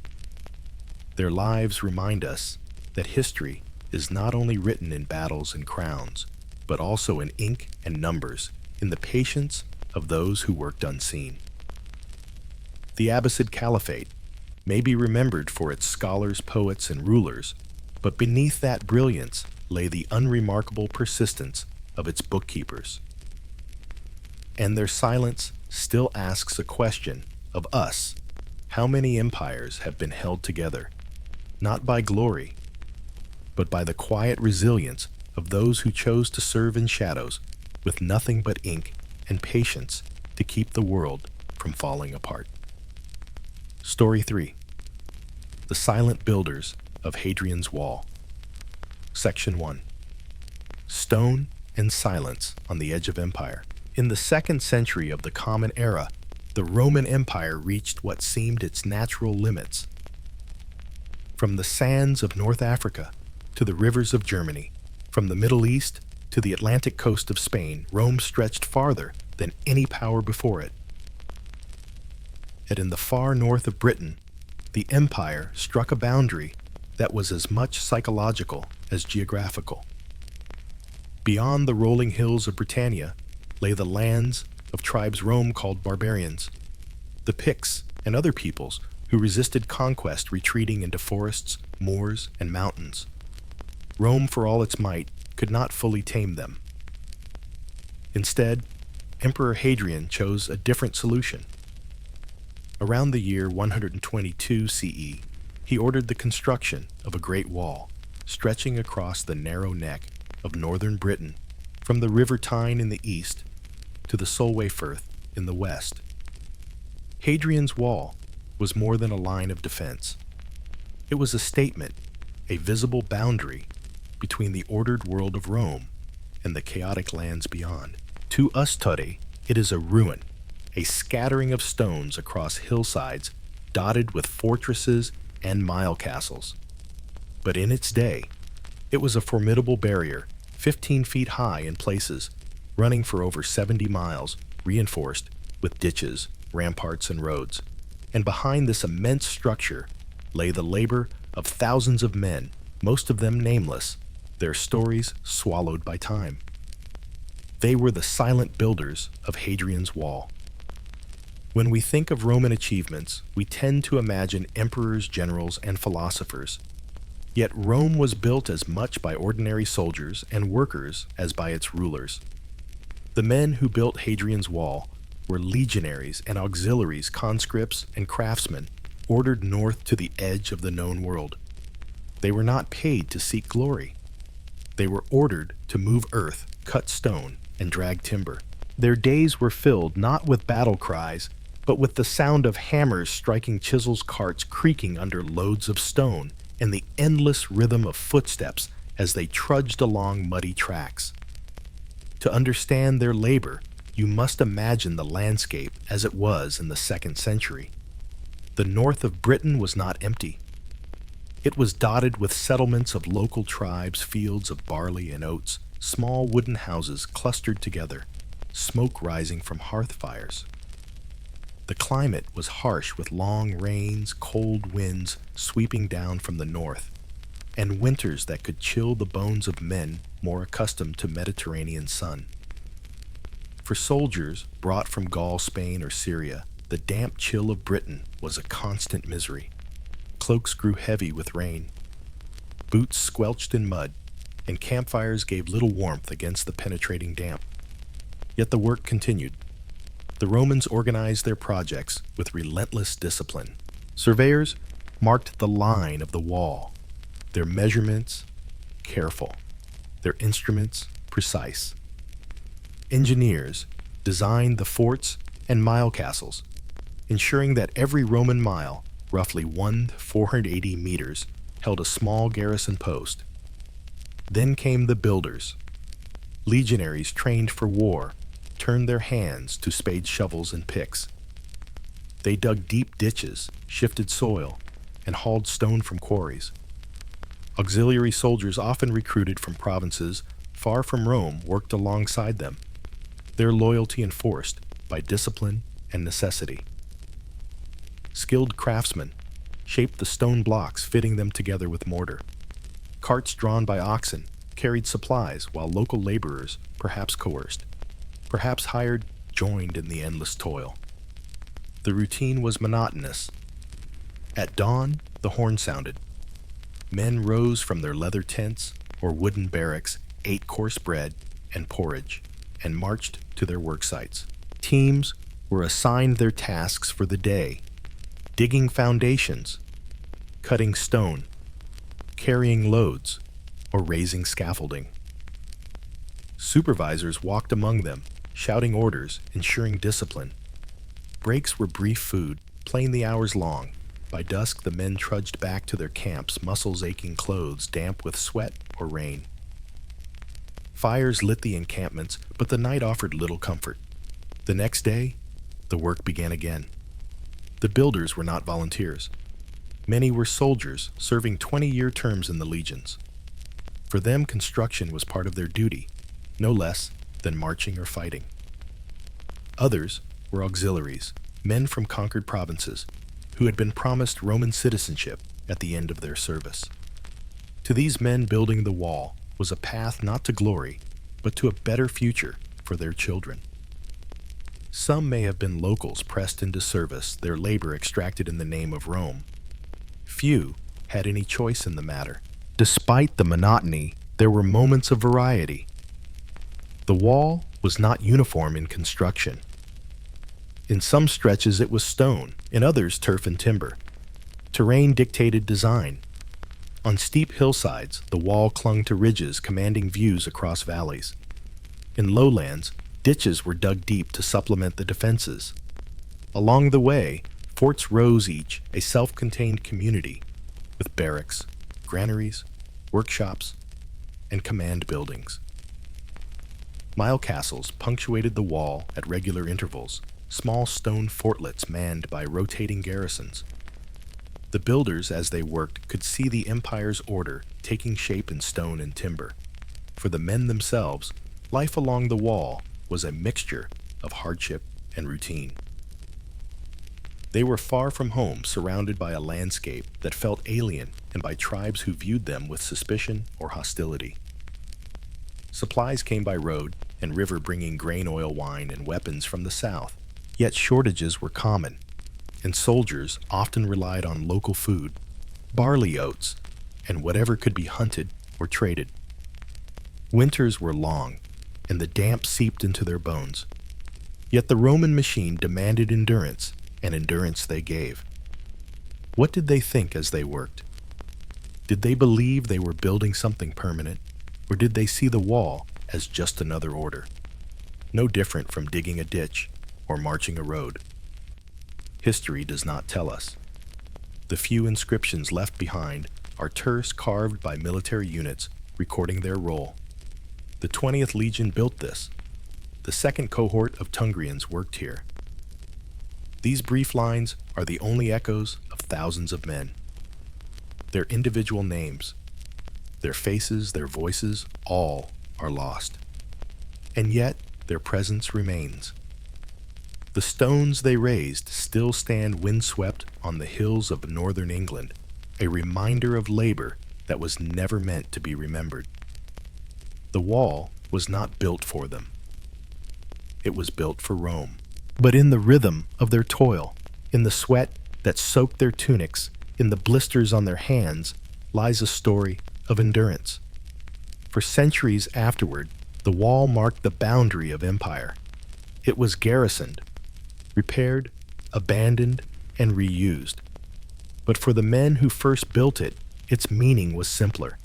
Their lives remind us that history is not only written in battles and crowns, but also in ink and numbers, in the patience of those who worked unseen. The Abbasid Caliphate may be remembered for its scholars, poets, and rulers, but beneath that brilliance lay the unremarkable persistence of its bookkeepers. And their silence still asks a question of us: how many empires have been held together, not by glory, but by the quiet resilience of those who chose to serve in shadows with nothing but ink and patience to keep the world from falling apart. Story 3. The Silent Builders of Hadrian's Wall. Section 1. Stone and silence on the edge of empire. In the 2nd century of the Common Era, the Roman Empire reached what seemed its natural limits. From the sands of North Africa to the rivers of Germany, from the Middle East to the Atlantic coast of Spain, Rome stretched farther than any power before it. And in the far north of Britain, the empire struck a boundary that was as much psychological as geographical. Beyond the rolling hills of Britannia lay the lands of tribes Rome called barbarians, the Picts and other peoples who resisted conquest, retreating into forests, moors, and mountains. Rome, for all its might, could not fully tame them. Instead, Emperor Hadrian chose a different solution. Around the year 122 CE, he ordered the construction of a great wall, stretching across the narrow neck of northern Britain, from the River Tyne in the east to the Solway Firth in the west. Hadrian's wall was more than a line of defense. It was a statement, a visible boundary between the ordered world of Rome and the chaotic lands beyond. To us today, it is a ruin, a scattering of stones across hillsides dotted with fortresses and mile castles. But in its day, it was a formidable barrier, 15 feet high in places, running for over 70 miles, reinforced with ditches, ramparts, and roads. And behind this immense structure lay the labor of thousands of men, most of them nameless, their stories swallowed by time. They were the silent builders of Hadrian's Wall. When we think of Roman achievements, we tend to imagine emperors, generals, and philosophers. Yet Rome was built as much by ordinary soldiers and workers as by its rulers. The men who built Hadrian's Wall were legionaries and auxiliaries, conscripts and craftsmen, ordered north to the edge of the known world. They were not paid to seek glory. They were ordered to move earth, cut stone, and drag timber. Their days were filled not with battle cries, but with the sound of hammers striking chisels, carts creaking under loads of stone, and the endless rhythm of footsteps as they trudged along muddy tracks. To understand their labor, you must imagine the landscape as it was in the 2nd century. The north of Britain was not empty. It was dotted with settlements of local tribes, fields of barley and oats, small wooden houses clustered together, smoke rising from hearth fires. The climate was harsh, with long rains, cold winds sweeping down from the north, and winters that could chill the bones of men more accustomed to Mediterranean sun. For soldiers brought from Gaul, Spain, or Syria, the damp chill of Britain was a constant misery. Cloaks grew heavy with rain. Boots squelched in mud, and campfires gave little warmth against the penetrating damp. Yet the work continued. The Romans organized their projects with relentless discipline. Surveyors marked the line of the wall, their measurements careful, their instruments precise. Engineers designed the forts and mile castles, ensuring that every Roman mile, roughly 480 meters, held a small garrison post. Then came the builders. Legionaries trained for war turned their hands to spades, shovels, and picks. They dug deep ditches, shifted soil, and hauled stone from quarries. Auxiliary soldiers, often recruited from provinces far from Rome, worked alongside them, their loyalty enforced by discipline and necessity. Skilled craftsmen shaped the stone blocks, fitting them together with mortar. Carts drawn by oxen carried supplies, while local laborers, perhaps coerced, perhaps hired, joined in the endless toil. The routine was monotonous. At dawn, the horn sounded. Men rose from their leather tents or wooden barracks, ate coarse bread and porridge, and marched to their work sites. Teams were assigned their tasks for the day: digging foundations, cutting stone, carrying loads, or raising scaffolding. Supervisors walked among them, shouting orders, ensuring discipline. Breaks were brief food, plain the hours long. By dusk, the men trudged back to their camps, muscles aching, clothes damp with sweat or rain. Fires lit the encampments, but the night offered little comfort. The next day, the work began again. The builders were not volunteers. Many were soldiers serving 20-year terms in the legions. For them, construction was part of their duty, no less than marching or fighting. Others were auxiliaries, men from conquered provinces, who had been promised Roman citizenship at the end of their service. To these men, building the wall was a path not to glory, but to a better future for their children. Some may have been locals pressed into service, their labor extracted in the name of Rome. Few had any choice in the matter. Despite the monotony, there were moments of variety. The wall was not uniform in construction. In some stretches it was stone, in others turf and timber. Terrain dictated design. On steep hillsides, the wall clung to ridges commanding views across valleys. In lowlands, ditches were dug deep to supplement the defenses. Along the way, forts rose, each a self-contained community, with barracks, granaries, workshops, and command buildings. Mile castles punctuated the wall at regular intervals, small stone fortlets manned by rotating garrisons. The builders, as they worked, could see the empire's order taking shape in stone and timber. For the men themselves, life along the wall was a mixture of hardship and routine. They were far from home, surrounded by a landscape that felt alien and by tribes who viewed them with suspicion or hostility. Supplies came by road and river, bringing grain, oil, wine, and weapons from the south. Yet shortages were common, and soldiers often relied on local food, barley, oats, and whatever could be hunted or traded. Winters were long, and the damp seeped into their bones. Yet the Roman machine demanded endurance, and endurance they gave. What did they think as they worked? Did they believe they were building something permanent, or did they see the wall as just another order, no different from digging a ditch or marching a road? History does not tell us. The few inscriptions left behind are terse, carved by military units recording their role. The 20th Legion built this. The second cohort of Tungrians worked here. These brief lines are the only echoes of thousands of men. Their individual names, their faces, their voices, all are lost. And yet, their presence remains. The stones they raised still stand windswept on the hills of northern England, a reminder of labor that was never meant to be remembered. The wall was not built for them. It was built for Rome. But in the rhythm of their toil, in the sweat that soaked their tunics, in the blisters on their hands, lies a story of endurance. For centuries afterward, the wall marked the boundary of empire. It was garrisoned, repaired, abandoned, and reused. But for the men who first built it, its meaning was simpler.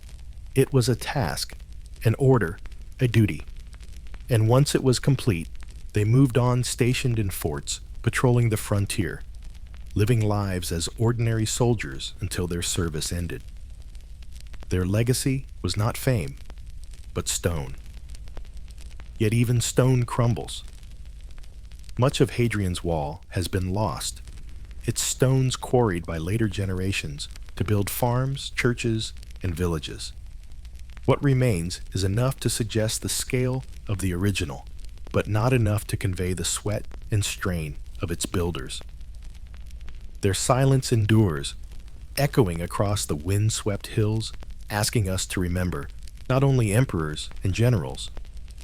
It was a task, an order, a duty. And once it was complete, they moved on, stationed in forts, patrolling the frontier, living lives as ordinary soldiers until their service ended. Their legacy was not fame, but stone. Yet even stone crumbles. Much of Hadrian's Wall has been lost, its stones quarried by later generations to build farms, churches, and villages. What remains is enough to suggest the scale of the original, but not enough to convey the sweat and strain of its builders. Their silence endures, echoing across the wind-swept hills, asking us to remember not only emperors and generals,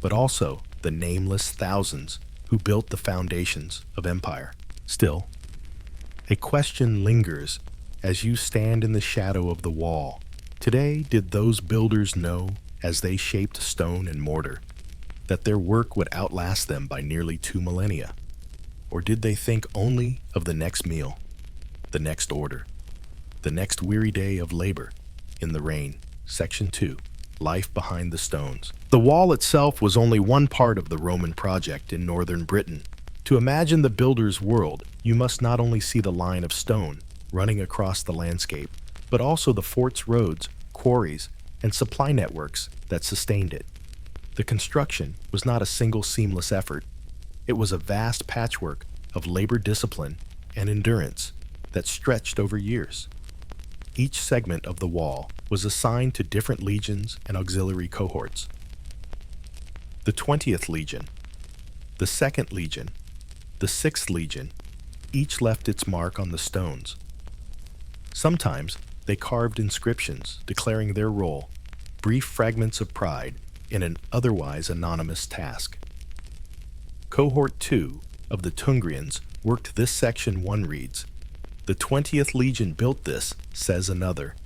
but also the nameless thousands who built the foundations of empire. Still, a question lingers as you stand in the shadow of the wall. Today, did those builders know, as they shaped stone and mortar, that their work would outlast them by nearly 2 millennia? Or did they think only of the next meal, the next order, the next weary day of labor in the rain? Section 2. Life behind the stones. The wall itself was only one part of the Roman project in northern Britain. To imagine the builder's world, you must not only see the line of stone running across the landscape, but also the fort's roads, quarries, and supply networks that sustained it. The construction was not a single seamless effort. It was a vast patchwork of labor discipline and endurance that stretched over years. Each segment of the wall was assigned to different legions and auxiliary cohorts. The 20th Legion, the 2nd Legion, the 6th Legion, each left its mark on the stones. Sometimes they carved inscriptions declaring their role, brief fragments of pride in an otherwise anonymous task. Cohort 2 of the Tungrians worked this section. One reads, "The 20th Legion built this," says another.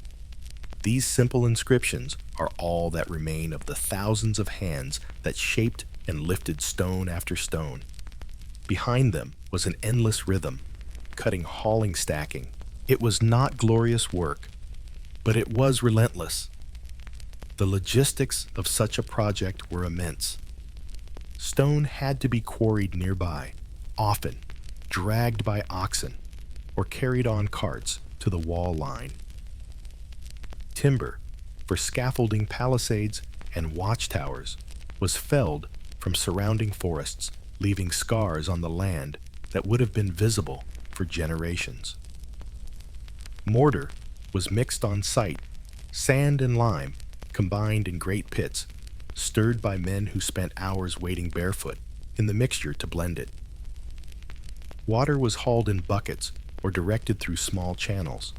These simple inscriptions are all that remain of the thousands of hands that shaped and lifted stone after stone. Behind them was an endless rhythm, cutting, hauling, stacking. It was not glorious work, but it was relentless. The logistics of such a project were immense. Stone had to be quarried nearby, often dragged by oxen or carried on carts to the wall line. Timber for scaffolding palisades and watchtowers was felled from surrounding forests, leaving scars on the land that would have been visible for generations. Mortar was mixed on site, sand and lime combined in great pits, stirred by men who spent hours wading barefoot in the mixture to blend it. Water was hauled in buckets or directed through small channels.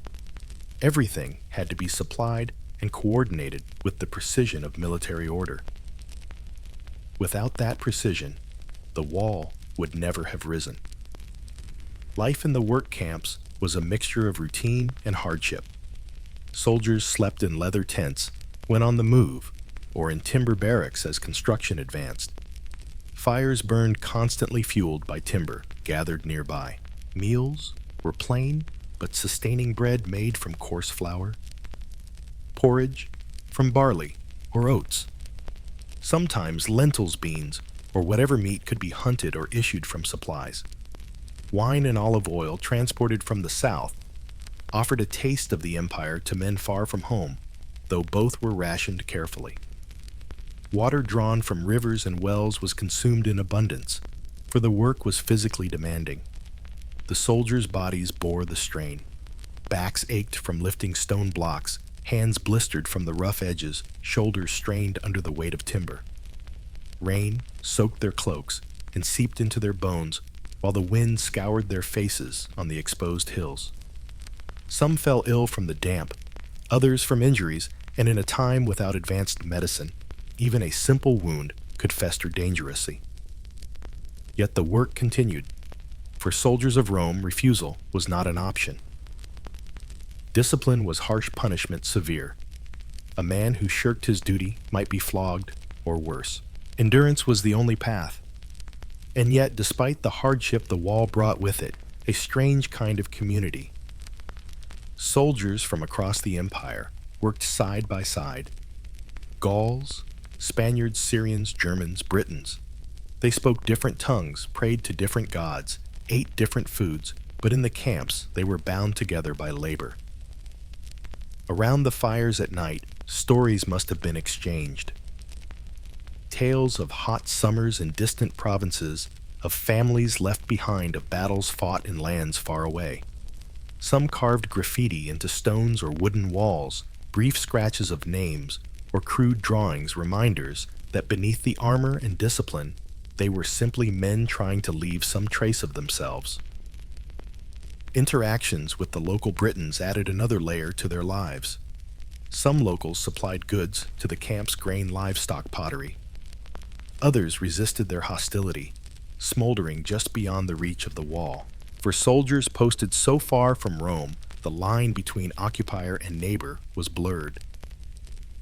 Everything had to be supplied and coordinated with the precision of military order. Without that precision, the wall would never have risen. Life in the work camps was a mixture of routine and hardship. Soldiers slept in leather tents when on the move, or in timber barracks as construction advanced. Fires burned constantly, fueled by timber gathered nearby. Meals were plain but sustaining bread made from coarse flour. Porridge from barley or oats. Sometimes lentils, beans, or whatever meat could be hunted or issued from supplies. Wine and olive oil transported from the south offered a taste of the empire to men far from home, though both were rationed carefully. Water drawn from rivers and wells was consumed in abundance, for the work was physically demanding. The soldiers' bodies bore the strain. Backs ached from lifting stone blocks, hands blistered from the rough edges, shoulders strained under the weight of timber. Rain soaked their cloaks and seeped into their bones, while the wind scoured their faces on the exposed hills. Some fell ill from the damp, others from injuries, and in a time without advanced medicine, even a simple wound could fester dangerously. Yet the work continued. For soldiers of Rome, refusal was not an option. Discipline was harsh punishment, severe. A man who shirked his duty might be flogged or worse. Endurance was the only path. And yet, despite the hardship the wall brought with it, a strange kind of community. Soldiers from across the empire worked side by side. Gauls, Spaniards, Syrians, Germans, Britons. They spoke different tongues, prayed to different gods, ate different foods, but in the camps they were bound together by labor. Around the fires at night, stories must have been exchanged. Tales of hot summers in distant provinces, of families left behind, of battles fought in lands far away. Some carved graffiti into stones or wooden walls, brief scratches of names, or crude drawings, reminders that beneath the armor and discipline, they were simply men trying to leave some trace of themselves. Interactions with the local Britons added another layer to their lives. Some locals supplied goods to the camp's grain livestock pottery. Others resisted their hostility, smoldering just beyond the reach of the wall. For soldiers posted so far from Rome, the line between occupier and neighbor was blurred.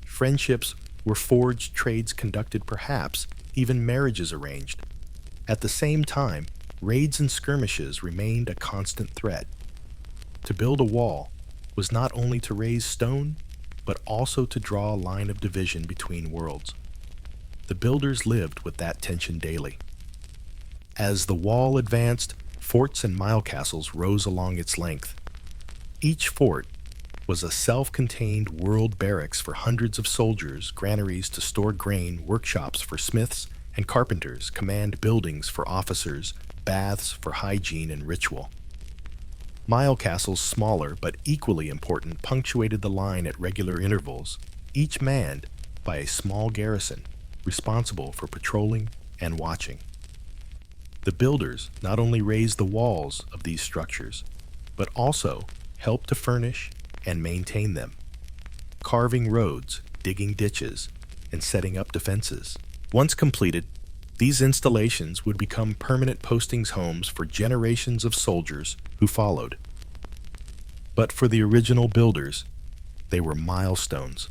Friendships were forged, trades conducted, perhaps even marriages arranged. At the same time, raids and skirmishes remained a constant threat. To build a wall was not only to raise stone, but also to draw a line of division between worlds. The builders lived with that tension daily. As the wall advanced, forts and mile castles rose along its length. Each fort was a self-contained world barracks for hundreds of soldiers, granaries to store grain, workshops for smiths and carpenters, command buildings for officers, baths for hygiene and ritual. Mile castles, smaller but equally important, punctuated the line at regular intervals, each manned by a small garrison responsible for patrolling and watching. The builders not only raised the walls of these structures, but also helped to furnish and maintain them, carving roads, digging ditches, and setting up defenses. Once completed, these installations would become permanent postings homes for generations of soldiers who followed. But for the original builders, they were milestones,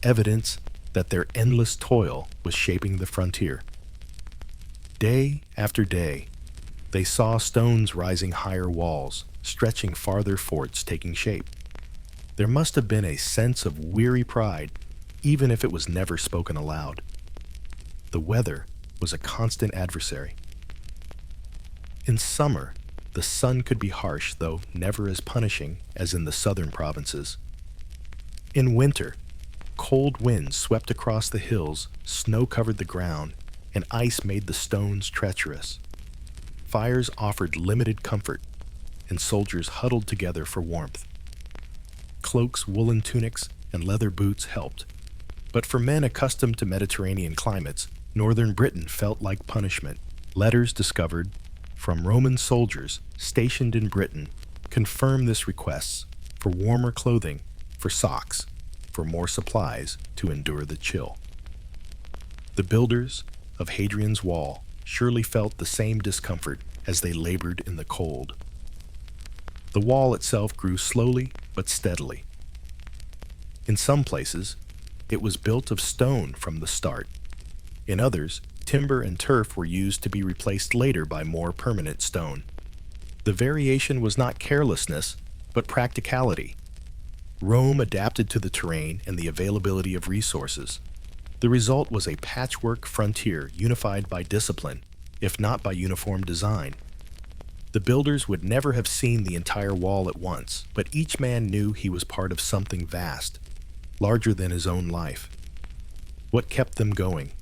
evidence that their endless toil was shaping the frontier. Day after day, they saw stones rising higher walls, stretching farther forts taking shape. There must have been a sense of weary pride, even if it was never spoken aloud. The weather was a constant adversary. In summer, the sun could be harsh, though never as punishing as in the southern provinces. In winter, cold winds swept across the hills, snow covered the ground, and ice made the stones treacherous. Fires offered limited comfort, and soldiers huddled together for warmth. Cloaks, woolen tunics, and leather boots helped. But for men accustomed to Mediterranean climates, northern Britain felt like punishment. Letters discovered from Roman soldiers stationed in Britain confirm this request for warmer clothing, for socks, for more supplies to endure the chill. The builders of Hadrian's Wall surely felt the same discomfort as they labored in the cold. The wall itself grew slowly but steadily. In some places, it was built of stone from the start. In others, timber and turf were used to be replaced later by more permanent stone. The variation was not carelessness, but practicality. Rome adapted to the terrain and the availability of resources. The result was a patchwork frontier unified by discipline, if not by uniform design. The builders would never have seen the entire wall at once, but each man knew he was part of something vast, larger than his own life. What kept them going?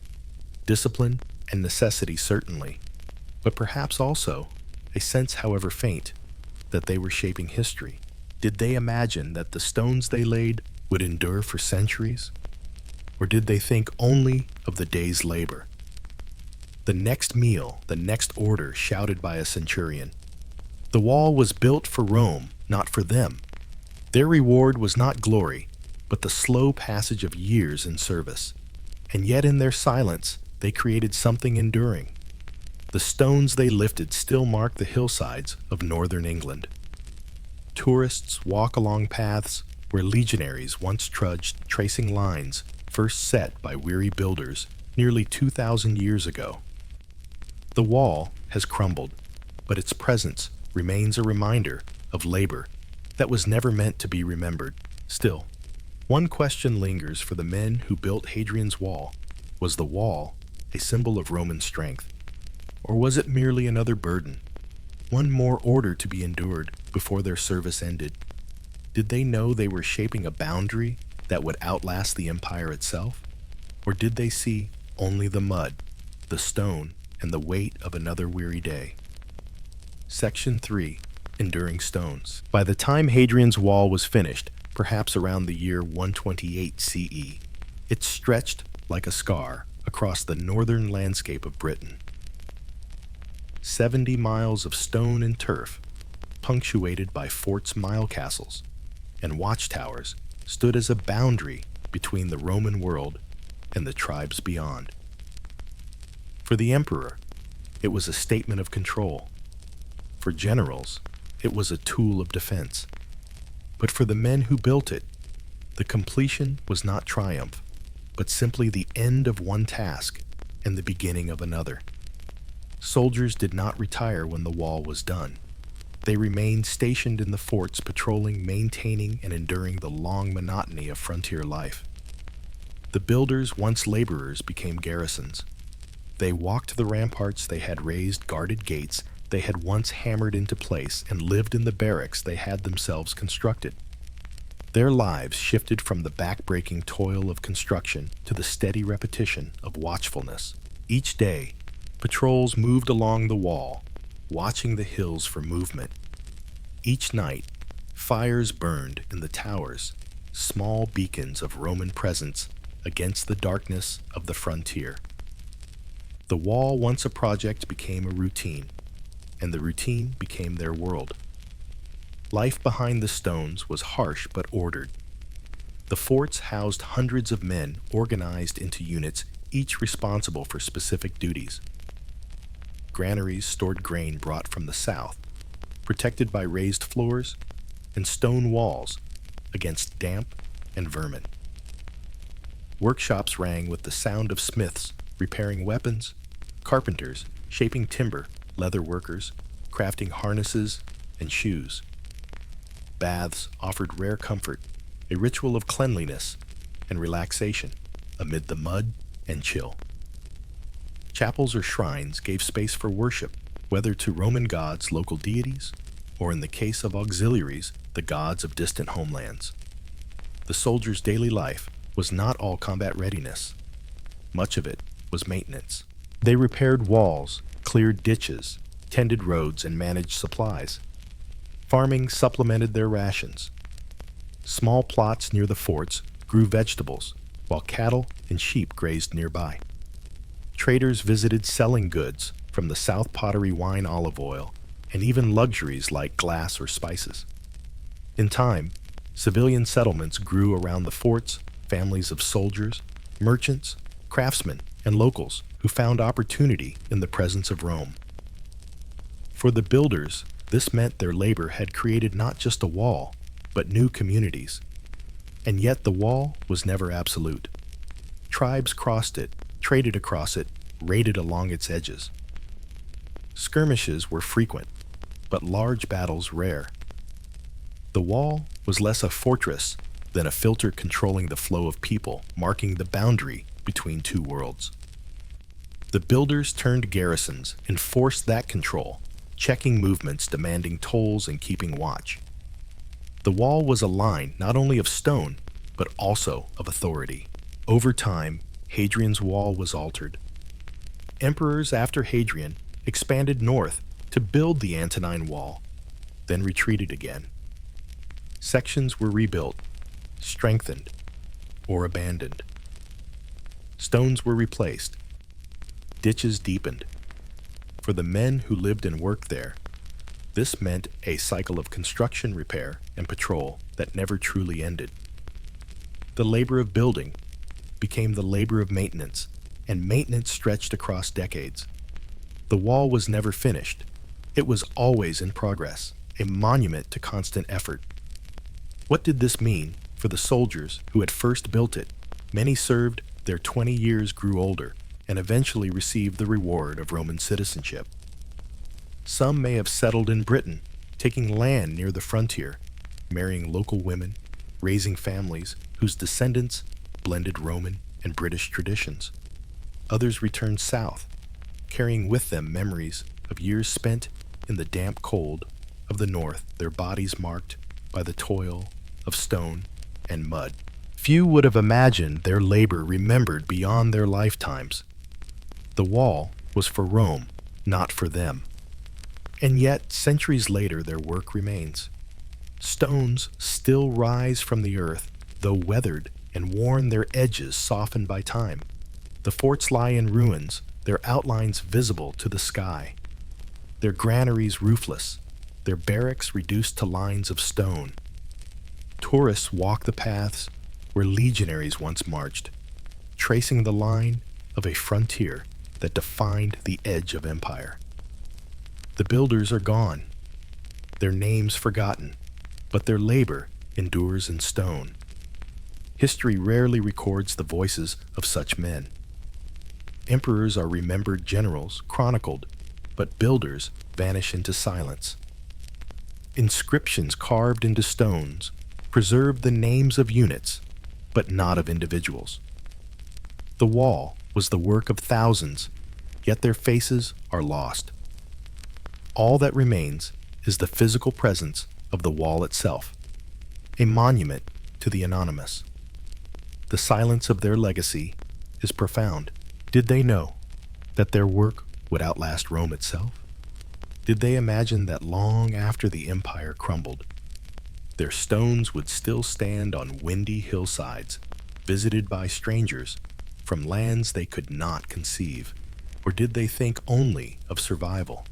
Discipline and necessity, certainly, but perhaps also a sense, however faint, that they were shaping history. Did they imagine that the stones they laid would endure for centuries? Or did they think only of the day's labor? The next meal, the next order, shouted by a centurion. The wall was built for Rome, not for them. Their reward was not glory, but the slow passage of years in service. And yet in their silence, they created something enduring. The stones they lifted still mark the hillsides of northern England. Tourists walk along paths where legionaries once trudged, tracing lines first set by weary builders nearly 2,000 years ago. The wall has crumbled, but its presence remains a reminder of labor that was never meant to be remembered. Still, one question lingers for the men who built Hadrian's Wall. Was the wall a symbol of Roman strength? Or was it merely another burden, one more order to be endured before their service ended? Did they know they were shaping a boundary that would outlast the empire itself? Or did they see only the mud, the stone, and the weight of another weary day? Section 3. Enduring Stones. By the time Hadrian's Wall was finished, perhaps around the year 128 CE, it stretched like a scar across the northern landscape of Britain. 70 miles of stone and turf, punctuated by forts, mile castles, and watchtowers, stood as a boundary between the Roman world and the tribes beyond. For the emperor, it was a statement of control. For generals, it was a tool of defense. But for the men who built it, the completion was not triumph, but simply the end of one task and the beginning of another. Soldiers did not retire when the wall was done. They remained stationed in the forts, patrolling, maintaining, and enduring the long monotony of frontier life. The builders, once laborers, became garrisons. They walked the ramparts they had raised, guarded gates they had once hammered into place, and lived in the barracks they had themselves constructed. Their lives shifted from the back-breaking toil of construction to the steady repetition of watchfulness. Each day, patrols moved along the wall, watching the hills for movement. Each night, fires burned in the towers, small beacons of Roman presence against the darkness of the frontier. The wall, once a project, became a routine, and the routine became their world. Life behind the stones was harsh but ordered. The forts housed hundreds of men organized into units, each responsible for specific duties. Granaries stored grain brought from the south, protected by raised floors and stone walls against damp and vermin. Workshops rang with the sound of smiths repairing weapons, carpenters shaping timber, leather workers crafting harnesses and shoes. Baths offered rare comfort, a ritual of cleanliness and relaxation amid the mud and chill. Chapels or shrines gave space for worship, whether to Roman gods, local deities, or in the case of auxiliaries, the gods of distant homelands. The soldier's daily life was not all combat readiness. Much of it was maintenance. They repaired walls, cleared ditches, tended roads, and managed supplies. Farming supplemented their rations. Small plots near the forts grew vegetables, while cattle and sheep grazed nearby. Traders visited selling goods from the South pottery, wine, olive oil, and even luxuries like glass or spices. In time, civilian settlements grew around the forts, families of soldiers, merchants, craftsmen, and locals who found opportunity in the presence of Rome. For the builders, this meant their labor had created not just a wall, but new communities. And yet the wall was never absolute. Tribes crossed it, traded across it, raided along its edges. Skirmishes were frequent, but large battles rare. The wall was less a fortress than a filter controlling the flow of people, marking the boundary between two worlds. The builders turned garrisons, enforced that control, checking movements, demanding tolls, and keeping watch. The wall was a line not only of stone, but also of authority. Over time, Hadrian's wall was altered. Emperors after Hadrian expanded north to build the Antonine Wall, then retreated again. Sections were rebuilt, strengthened, or abandoned. Stones were replaced, ditches deepened. For the men who lived and worked there, this meant a cycle of construction, repair, and patrol that never truly ended. The labor of building became the labor of maintenance, and maintenance stretched across decades. The wall was never finished. It was always in progress, a monument to constant effort. What did this mean for the soldiers who had first built it? Many served, their 20 years grew older, and eventually received the reward of Roman citizenship. Some may have settled in Britain, taking land near the frontier, marrying local women, raising families whose descendants blended Roman and British traditions. Others returned south, carrying with them memories of years spent in the damp cold of the north, their bodies marked by the toil of stone and mud. Few would have imagined their labor remembered beyond their lifetimes. The wall was for Rome, not for them. And yet, centuries later, their work remains. Stones still rise from the earth, though weathered and worn, their edges softened by time. The forts lie in ruins, their outlines visible to the sky. Their granaries roofless, their barracks reduced to lines of stone. Tourists walk the paths where legionaries once marched, tracing the line of a frontier that defined the edge of empire. The builders are gone, their names forgotten, but their labor endures in stone. History rarely records the voices of such men. Emperors are remembered, generals chronicled, but builders vanish into silence. Inscriptions carved into stones preserve the names of units, but not of individuals. The wall was the work of thousands, yet their faces are lost. All that remains is the physical presence of the wall itself, a monument to the anonymous. The silence of their legacy is profound. Did they know that their work would outlast Rome itself? Did they imagine that long after the empire crumbled, their stones would still stand on windy hillsides, visited by strangers from lands they could not conceive? Or did they think only of survival,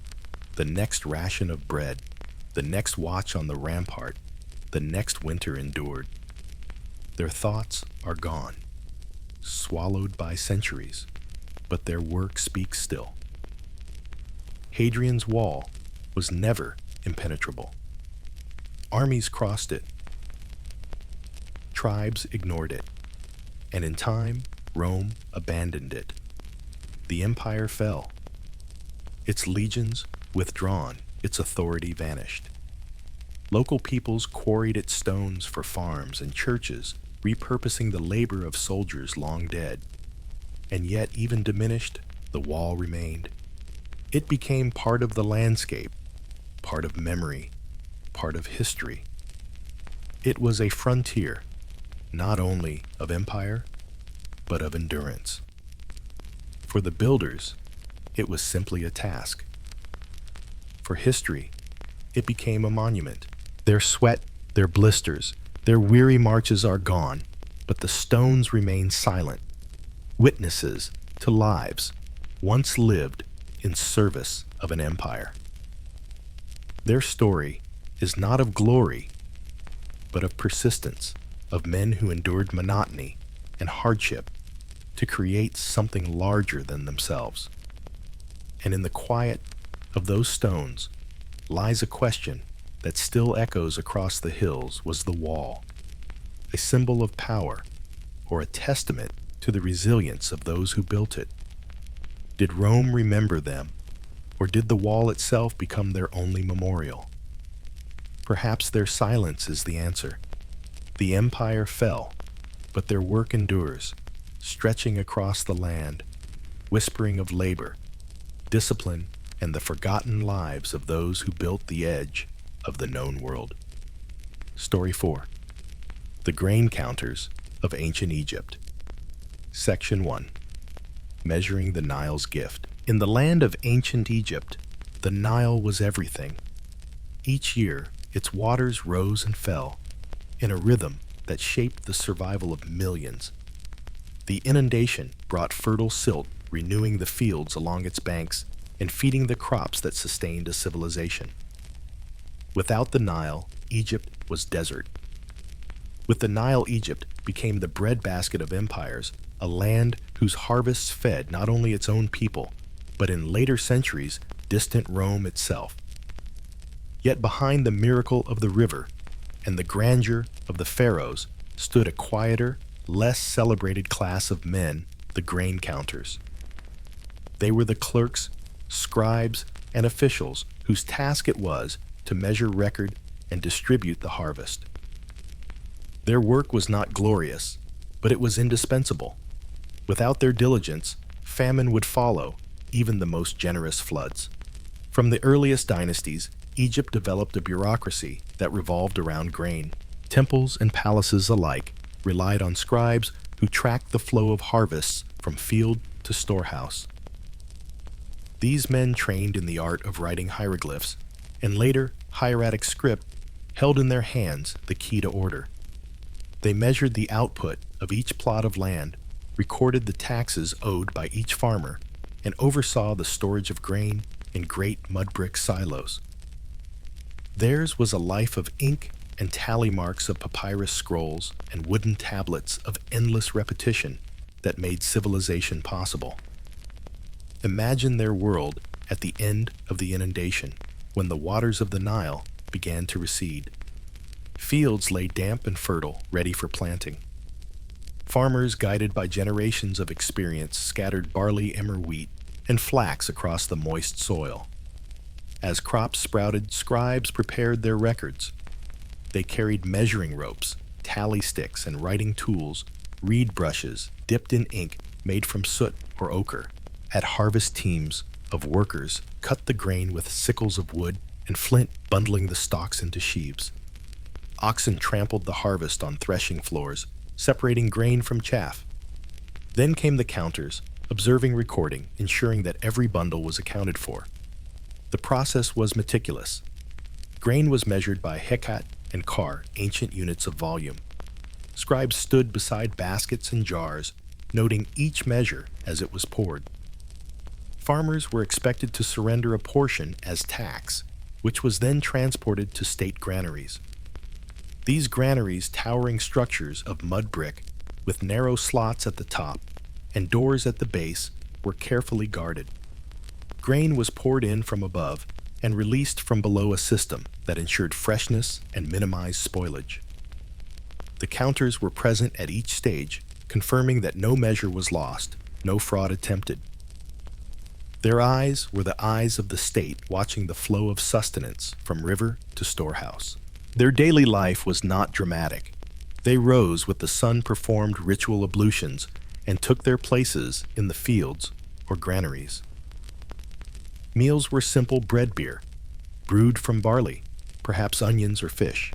the next ration of bread, the next watch on the rampart, the next winter endured? Their thoughts are gone, swallowed by centuries, but their work speaks still. Hadrian's Wall was never impenetrable. Armies crossed it, tribes ignored it, and in time, Rome abandoned it. The empire fell. Its legions withdrawn, its authority vanished. Local peoples quarried its stones for farms and churches, repurposing the labor of soldiers long dead. And yet, even diminished, the wall remained. It became part of the landscape, part of memory, part of history. It was a frontier, not only of empire, but of endurance. For the builders, it was simply a task. For history, it became a monument. Their sweat, their blisters, their weary marches are gone, but the stones remain silent, witnesses to lives once lived in service of an empire. Their story is not of glory, but of persistence, of men who endured monotony and hardship to create something larger than themselves. And in the quiet of those stones lies a question that still echoes across the hills. Was the wall a symbol of power or a testament to the resilience of those who built it? Did Rome remember them, or did the wall itself become their only memorial? Perhaps their silence is the answer. The empire fell, but their work endures, stretching across the land, whispering of labor, discipline, and the forgotten lives of those who built the edge of the known world. Story 4. The Grain Counters of Ancient Egypt. Section 1. Measuring the Nile's Gift. In the land of ancient Egypt, the Nile was everything. Each year, its waters rose and fell in a rhythm that shaped the survival of millions. The inundation brought fertile silt, renewing the fields along its banks and feeding the crops that sustained a civilization. Without the Nile, Egypt was desert. With the Nile, Egypt became the breadbasket of empires, a land whose harvests fed not only its own people, but in later centuries, distant Rome itself. Yet behind the miracle of the river and the grandeur of the pharaohs stood a quieter, less celebrated class of men, the grain counters. They were the clerks, scribes, and officials whose task it was to measure, record, and distribute the harvest. Their work was not glorious, but it was indispensable. Without their diligence, famine would follow, even the most generous floods. From the earliest dynasties, Egypt developed a bureaucracy that revolved around grain. Temples and palaces alike relied on scribes who tracked the flow of harvests from field to storehouse. These men trained in the art of writing hieroglyphs, and later hieratic script held in their hands the key to order. They measured the output of each plot of land, recorded the taxes owed by each farmer, and oversaw the storage of grain in great mud brick silos. Theirs was a life of ink and tally marks of papyrus scrolls and wooden tablets of endless repetition that made civilization possible. Imagine their world at the end of the inundation, when the waters of the Nile began to recede. Fields lay damp and fertile, ready for planting. Farmers, guided by generations of experience, scattered barley, emmer, wheat, and flax across the moist soil. As crops sprouted, scribes prepared their records. They carried measuring ropes, tally sticks, and writing tools, reed brushes dipped in ink made from soot or ochre. At harvest, teams of workers cut the grain with sickles of wood and flint, bundling the stalks into sheaves. Oxen trampled the harvest on threshing floors, separating grain from chaff. Then came the counters, observing, recording, ensuring that every bundle was accounted for. The process was meticulous. Grain was measured by hekat and kar, ancient units of volume. Scribes stood beside baskets and jars, noting each measure as it was poured. Farmers were expected to surrender a portion as tax, which was then transported to state granaries. These granaries, towering structures of mud brick with narrow slots at the top and doors at the base, were carefully guarded. Grain was poured in from above and released from below a system that ensured freshness and minimized spoilage. The counters were present at each stage, confirming that no measure was lost, no fraud attempted. Their eyes were the eyes of the state watching the flow of sustenance from river to storehouse. Their daily life was not dramatic. They rose with the sun, performed ritual ablutions, and took their places in the fields or granaries. Meals were simple bread beer, brewed from barley, perhaps onions or fish.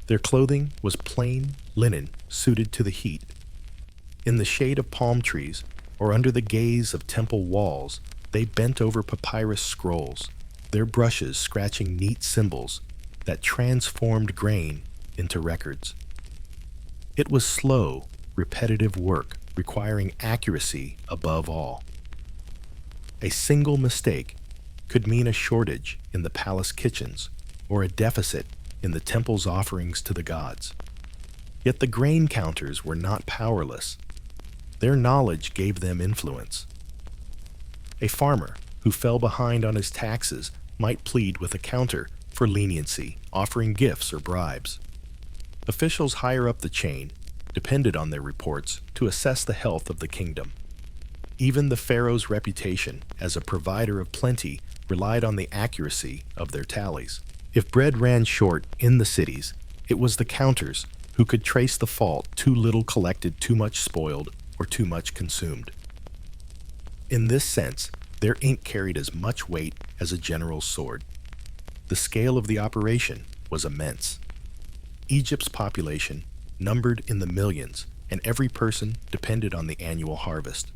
Their clothing was plain linen suited to the heat. In the shade of palm trees or under the gaze of temple walls, they bent over papyrus scrolls, their brushes scratching neat symbols that transformed grain into records. It was slow, repetitive work requiring accuracy above all. A single mistake could mean a shortage in the palace kitchens or a deficit in the temple's offerings to the gods. Yet the grain counters were not powerless. Their knowledge gave them influence. A farmer who fell behind on his taxes might plead with a counter for leniency, offering gifts or bribes. Officials higher up the chain depended on their reports to assess the health of the kingdom. Even the pharaoh's reputation as a provider of plenty relied on the accuracy of their tallies. If bread ran short in the cities, it was the counters who could trace the fault: too little collected, too much spoiled, or too much consumed. In this sense, their ink carried as much weight as a general's sword. The scale of the operation was immense. Egypt's population numbered in the millions, and every person depended on the annual harvest.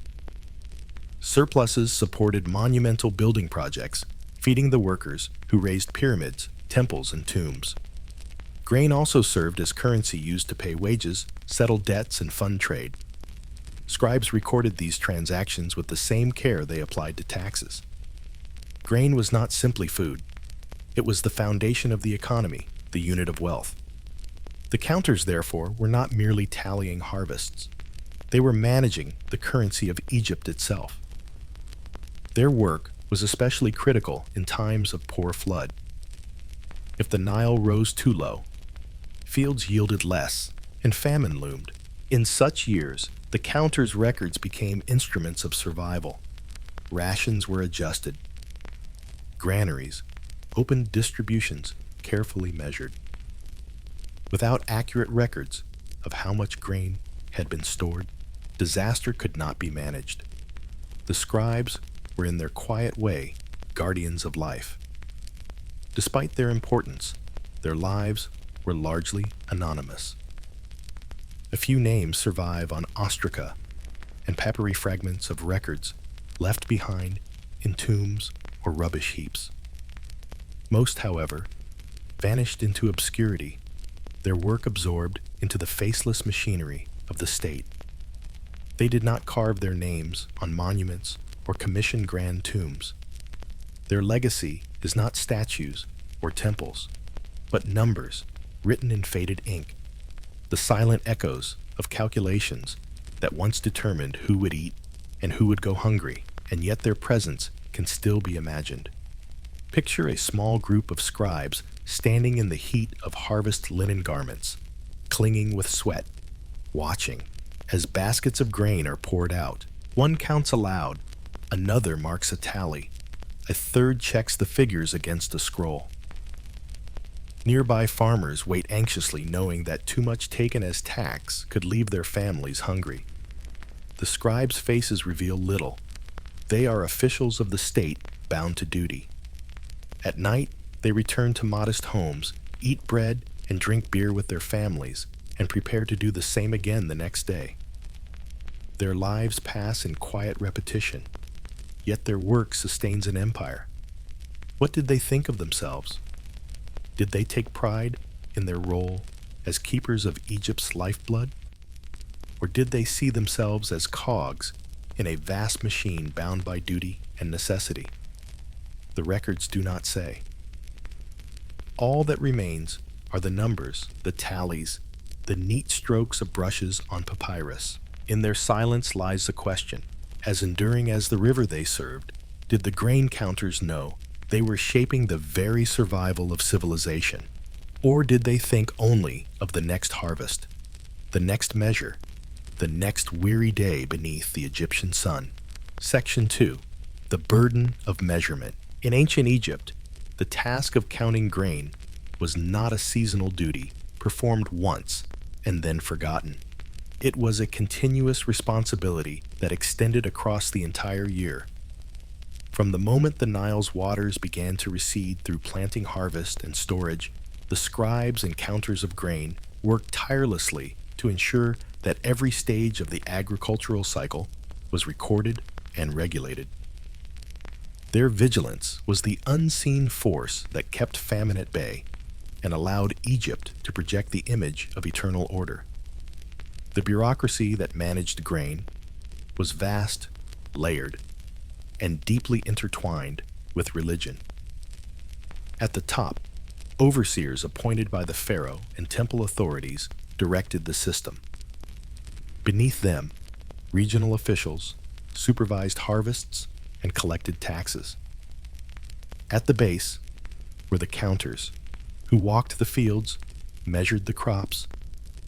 Surpluses supported monumental building projects, feeding the workers who raised pyramids, temples, and tombs. Grain also served as currency used to pay wages, settle debts, and fund trade. Scribes recorded these transactions with the same care they applied to taxes. Grain was not simply food. It was the foundation of the economy, the unit of wealth. The counters, therefore, were not merely tallying harvests. They were managing the currency of Egypt itself. Their work was especially critical in times of poor flood. If the Nile rose too low, fields yielded less, and famine loomed. In such years, the counters' records became instruments of survival. Rations were adjusted. Granaries opened distributions carefully measured. Without accurate records of how much grain had been stored, disaster could not be managed. The scribes were in their quiet way guardians of life. Despite their importance, their lives were largely anonymous. A few names survive on ostraca and papyri, fragments of records left behind in tombs or rubbish heaps. Most, however, vanished into obscurity, their work absorbed into the faceless machinery of the state. They did not carve their names on monuments or commission grand tombs. Their legacy is not statues or temples, but numbers written in faded ink, the silent echoes of calculations that once determined who would eat and who would go hungry, and yet their presence can still be imagined. Picture a small group of scribes standing in the heat of harvest linen garments, clinging with sweat, watching as baskets of grain are poured out. One counts aloud, another marks a tally, a third checks the figures against a scroll. Nearby farmers wait anxiously, knowing that too much taken as tax could leave their families hungry. The scribes' faces reveal little. They are officials of the state bound to duty. At night, they return to modest homes, eat bread and drink beer with their families, and prepare to do the same again the next day. Their lives pass in quiet repetition, yet their work sustains an empire. What did they think of themselves? Did they take pride in their role as keepers of Egypt's lifeblood? Or did they see themselves as cogs in a vast machine bound by duty and necessity? The records do not say. All that remains are the numbers, the tallies, the neat strokes of brushes on papyrus. In their silence lies the question, as enduring as the river they served, did the grain counters know they were shaping the very survival of civilization? Or did they think only of the next harvest, the next measure, the next weary day beneath the Egyptian sun? Section 2. The burden of measurement. In ancient Egypt, the task of counting grain was not a seasonal duty performed once and then forgotten. It was a continuous responsibility that extended across the entire year. From the moment the Nile's waters began to recede through planting, harvest, and storage, the scribes and counters of grain worked tirelessly to ensure that every stage of the agricultural cycle was recorded and regulated. Their vigilance was the unseen force that kept famine at bay and allowed Egypt to project the image of eternal order. The bureaucracy that managed grain was vast, layered, and deeply intertwined with religion. At the top, overseers appointed by the pharaoh and temple authorities directed the system. Beneath them, regional officials supervised harvests and collected taxes. At the base were the counters, who walked the fields, measured the crops,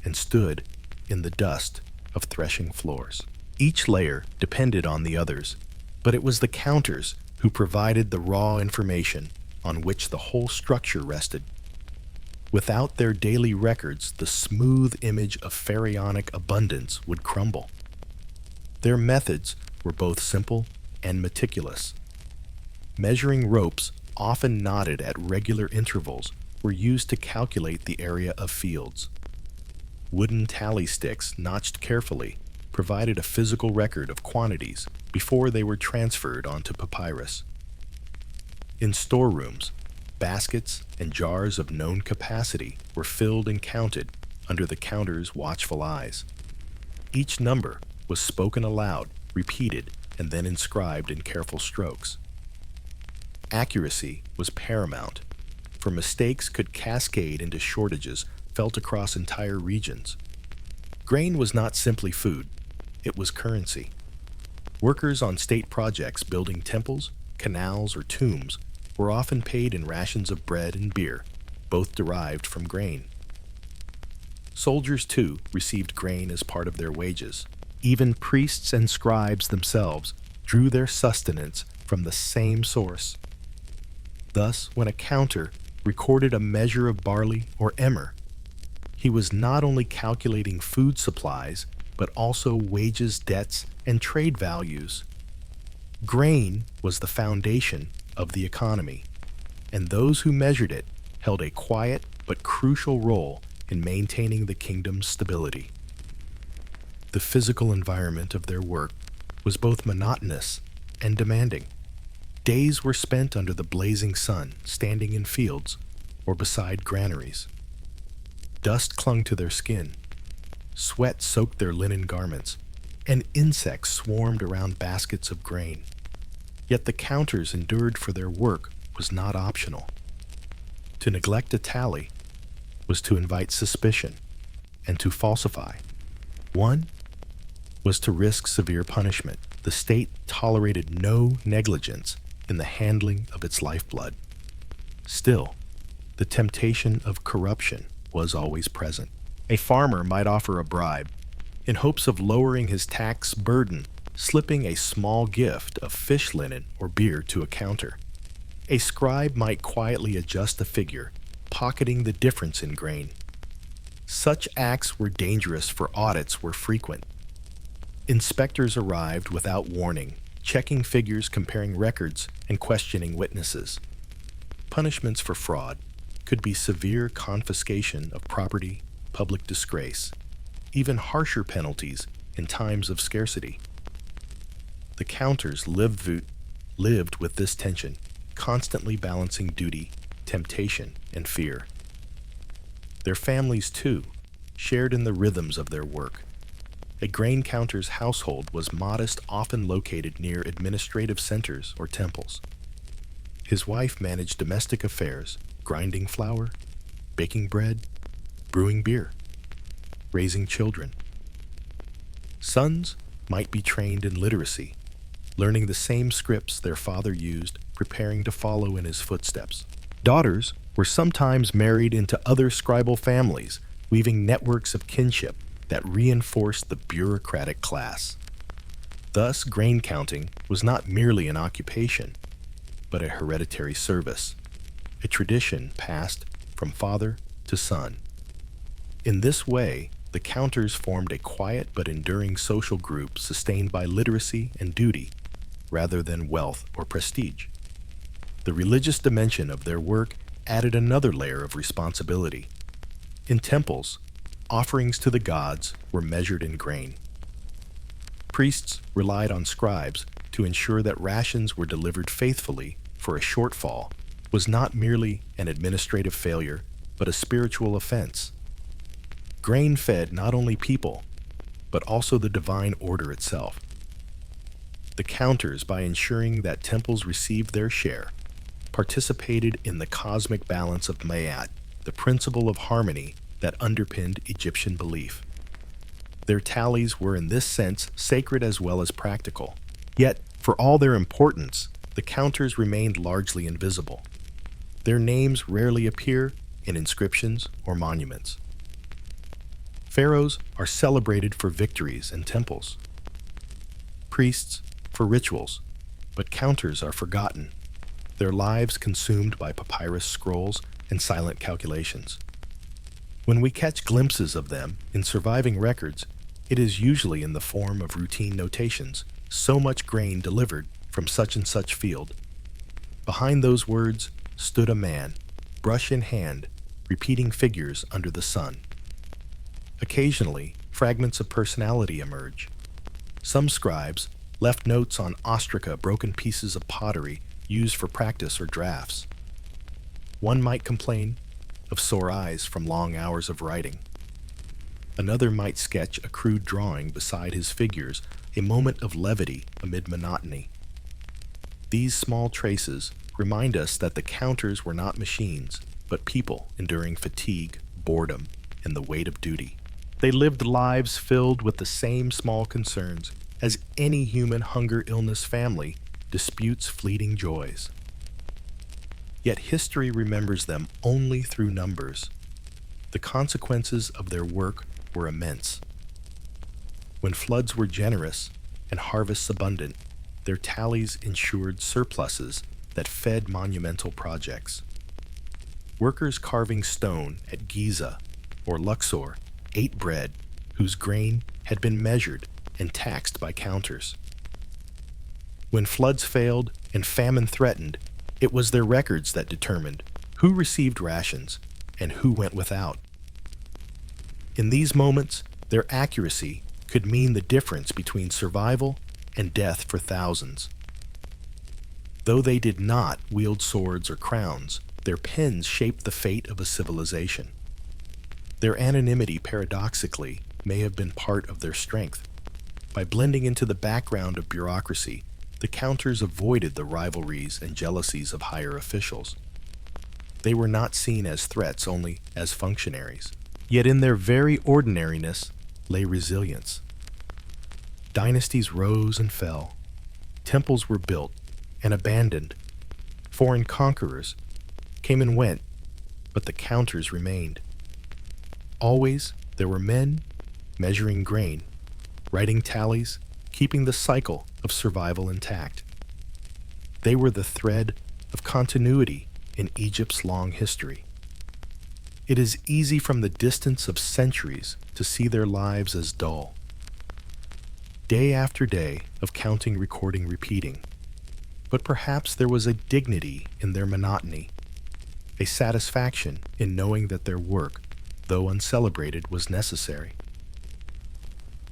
and stood in the dust of threshing floors. Each layer depended on the others, but it was the counters who provided the raw information on which the whole structure rested. Without their daily records, the smooth image of pharaonic abundance would crumble. Their methods were both simple and meticulous. Measuring ropes, often knotted at regular intervals, were used to calculate the area of fields. Wooden tally sticks, notched carefully, provided a physical record of quantities before they were transferred onto papyrus. In storerooms, baskets and jars of known capacity were filled and counted under the counter's watchful eyes. Each number was spoken aloud, repeated, and then inscribed in careful strokes. Accuracy was paramount, for mistakes could cascade into shortages felt across entire regions. Grain was not simply food, it was currency. Workers on state projects building temples, canals, or tombs were often paid in rations of bread and beer, both derived from grain. Soldiers, too, received grain as part of their wages. Even priests and scribes themselves drew their sustenance from the same source. Thus, when a counter recorded a measure of barley or emmer, he was not only calculating food supplies, but also wages, debts, and trade values. Grain was the foundation of the economy, and those who measured it held a quiet but crucial role in maintaining the kingdom's stability. The physical environment of their work was both monotonous and demanding. Days were spent under the blazing sun, standing in fields or beside granaries. Dust clung to their skin, sweat soaked their linen garments, and insects swarmed around baskets of grain. Yet the counters endured, for their work was not optional. To neglect a tally was to invite suspicion, and to falsify one was to risk severe punishment. The state tolerated no negligence in the handling of its lifeblood. Still, the temptation of corruption was always present. A farmer might offer a bribe, in hopes of lowering his tax burden, slipping a small gift of fish linen or beer to a counter. A scribe might quietly adjust a figure, pocketing the difference in grain. Such acts were dangerous, for audits were frequent. Inspectors arrived without warning, checking figures, comparing records, and questioning witnesses. Punishments for fraud could be severe confiscation of property, public disgrace, even harsher penalties in times of scarcity. The counters lived with this tension, constantly balancing duty, temptation, and fear. Their families, too, shared in the rhythms of their work. A grain counter's household was modest, often located near administrative centers or temples. His wife managed domestic affairs, grinding flour, baking bread, brewing beer, raising children. Sons might be trained in literacy, learning the same scripts their father used, preparing to follow in his footsteps. Daughters were sometimes married into other scribal families, weaving networks of kinship that reinforced the bureaucratic class. Thus, grain counting was not merely an occupation, but a hereditary service, a tradition passed from father to son. In this way, the counters formed a quiet but enduring social group sustained by literacy and duty, rather than wealth or prestige. The religious dimension of their work added another layer of responsibility. In temples, offerings to the gods were measured in grain. Priests relied on scribes to ensure that rations were delivered faithfully, for a shortfall was not merely an administrative failure, but a spiritual offense. Grain fed not only people, but also the divine order itself. The counters, by ensuring that temples received their share, participated in the cosmic balance of Ma'at, the principle of harmony that underpinned Egyptian belief. Their tallies were in this sense sacred as well as practical. Yet, for all their importance, the counters remained largely invisible. Their names rarely appear in inscriptions or monuments. Pharaohs are celebrated for victories and temples. Priests for rituals, but counters are forgotten, their lives consumed by papyrus scrolls and silent calculations. When we catch glimpses of them in surviving records, it is usually in the form of routine notations, so much grain delivered from such and such field. Behind those words stood a man, brush in hand, repeating figures under the sun. Occasionally, fragments of personality emerge. Some scribes left notes on ostraca, broken pieces of pottery used for practice or drafts. One might complain of sore eyes from long hours of writing. Another might sketch a crude drawing beside his figures, a moment of levity amid monotony. These small traces remind us that the counters were not machines, but people enduring fatigue, boredom, and the weight of duty. They lived lives filled with the same small concerns as any human hunger-illness family disputes fleeting joys. Yet history remembers them only through numbers. The consequences of their work were immense. When floods were generous and harvests abundant, their tallies ensured surpluses that fed monumental projects. Workers carving stone at Giza or Luxor ate bread whose grain had been measured and taxed by counters. When floods failed and famine threatened, it was their records that determined who received rations and who went without. In these moments, their accuracy could mean the difference between survival and death for thousands. Though they did not wield swords or crowns, their pens shaped the fate of a civilization. Their anonymity, paradoxically, may have been part of their strength. By blending into the background of bureaucracy, the counters avoided the rivalries and jealousies of higher officials. They were not seen as threats, only as functionaries. Yet in their very ordinariness lay resilience. Dynasties rose and fell. Temples were built and abandoned. Foreign conquerors came and went, but the counters remained. Always there were men measuring grain, writing tallies, keeping the cycle of survival intact. They were the thread of continuity in Egypt's long history. It is easy from the distance of centuries to see their lives as dull. Day after day of counting, recording, repeating. But perhaps there was a dignity in their monotony, a satisfaction in knowing that their work, though uncelebrated, was necessary.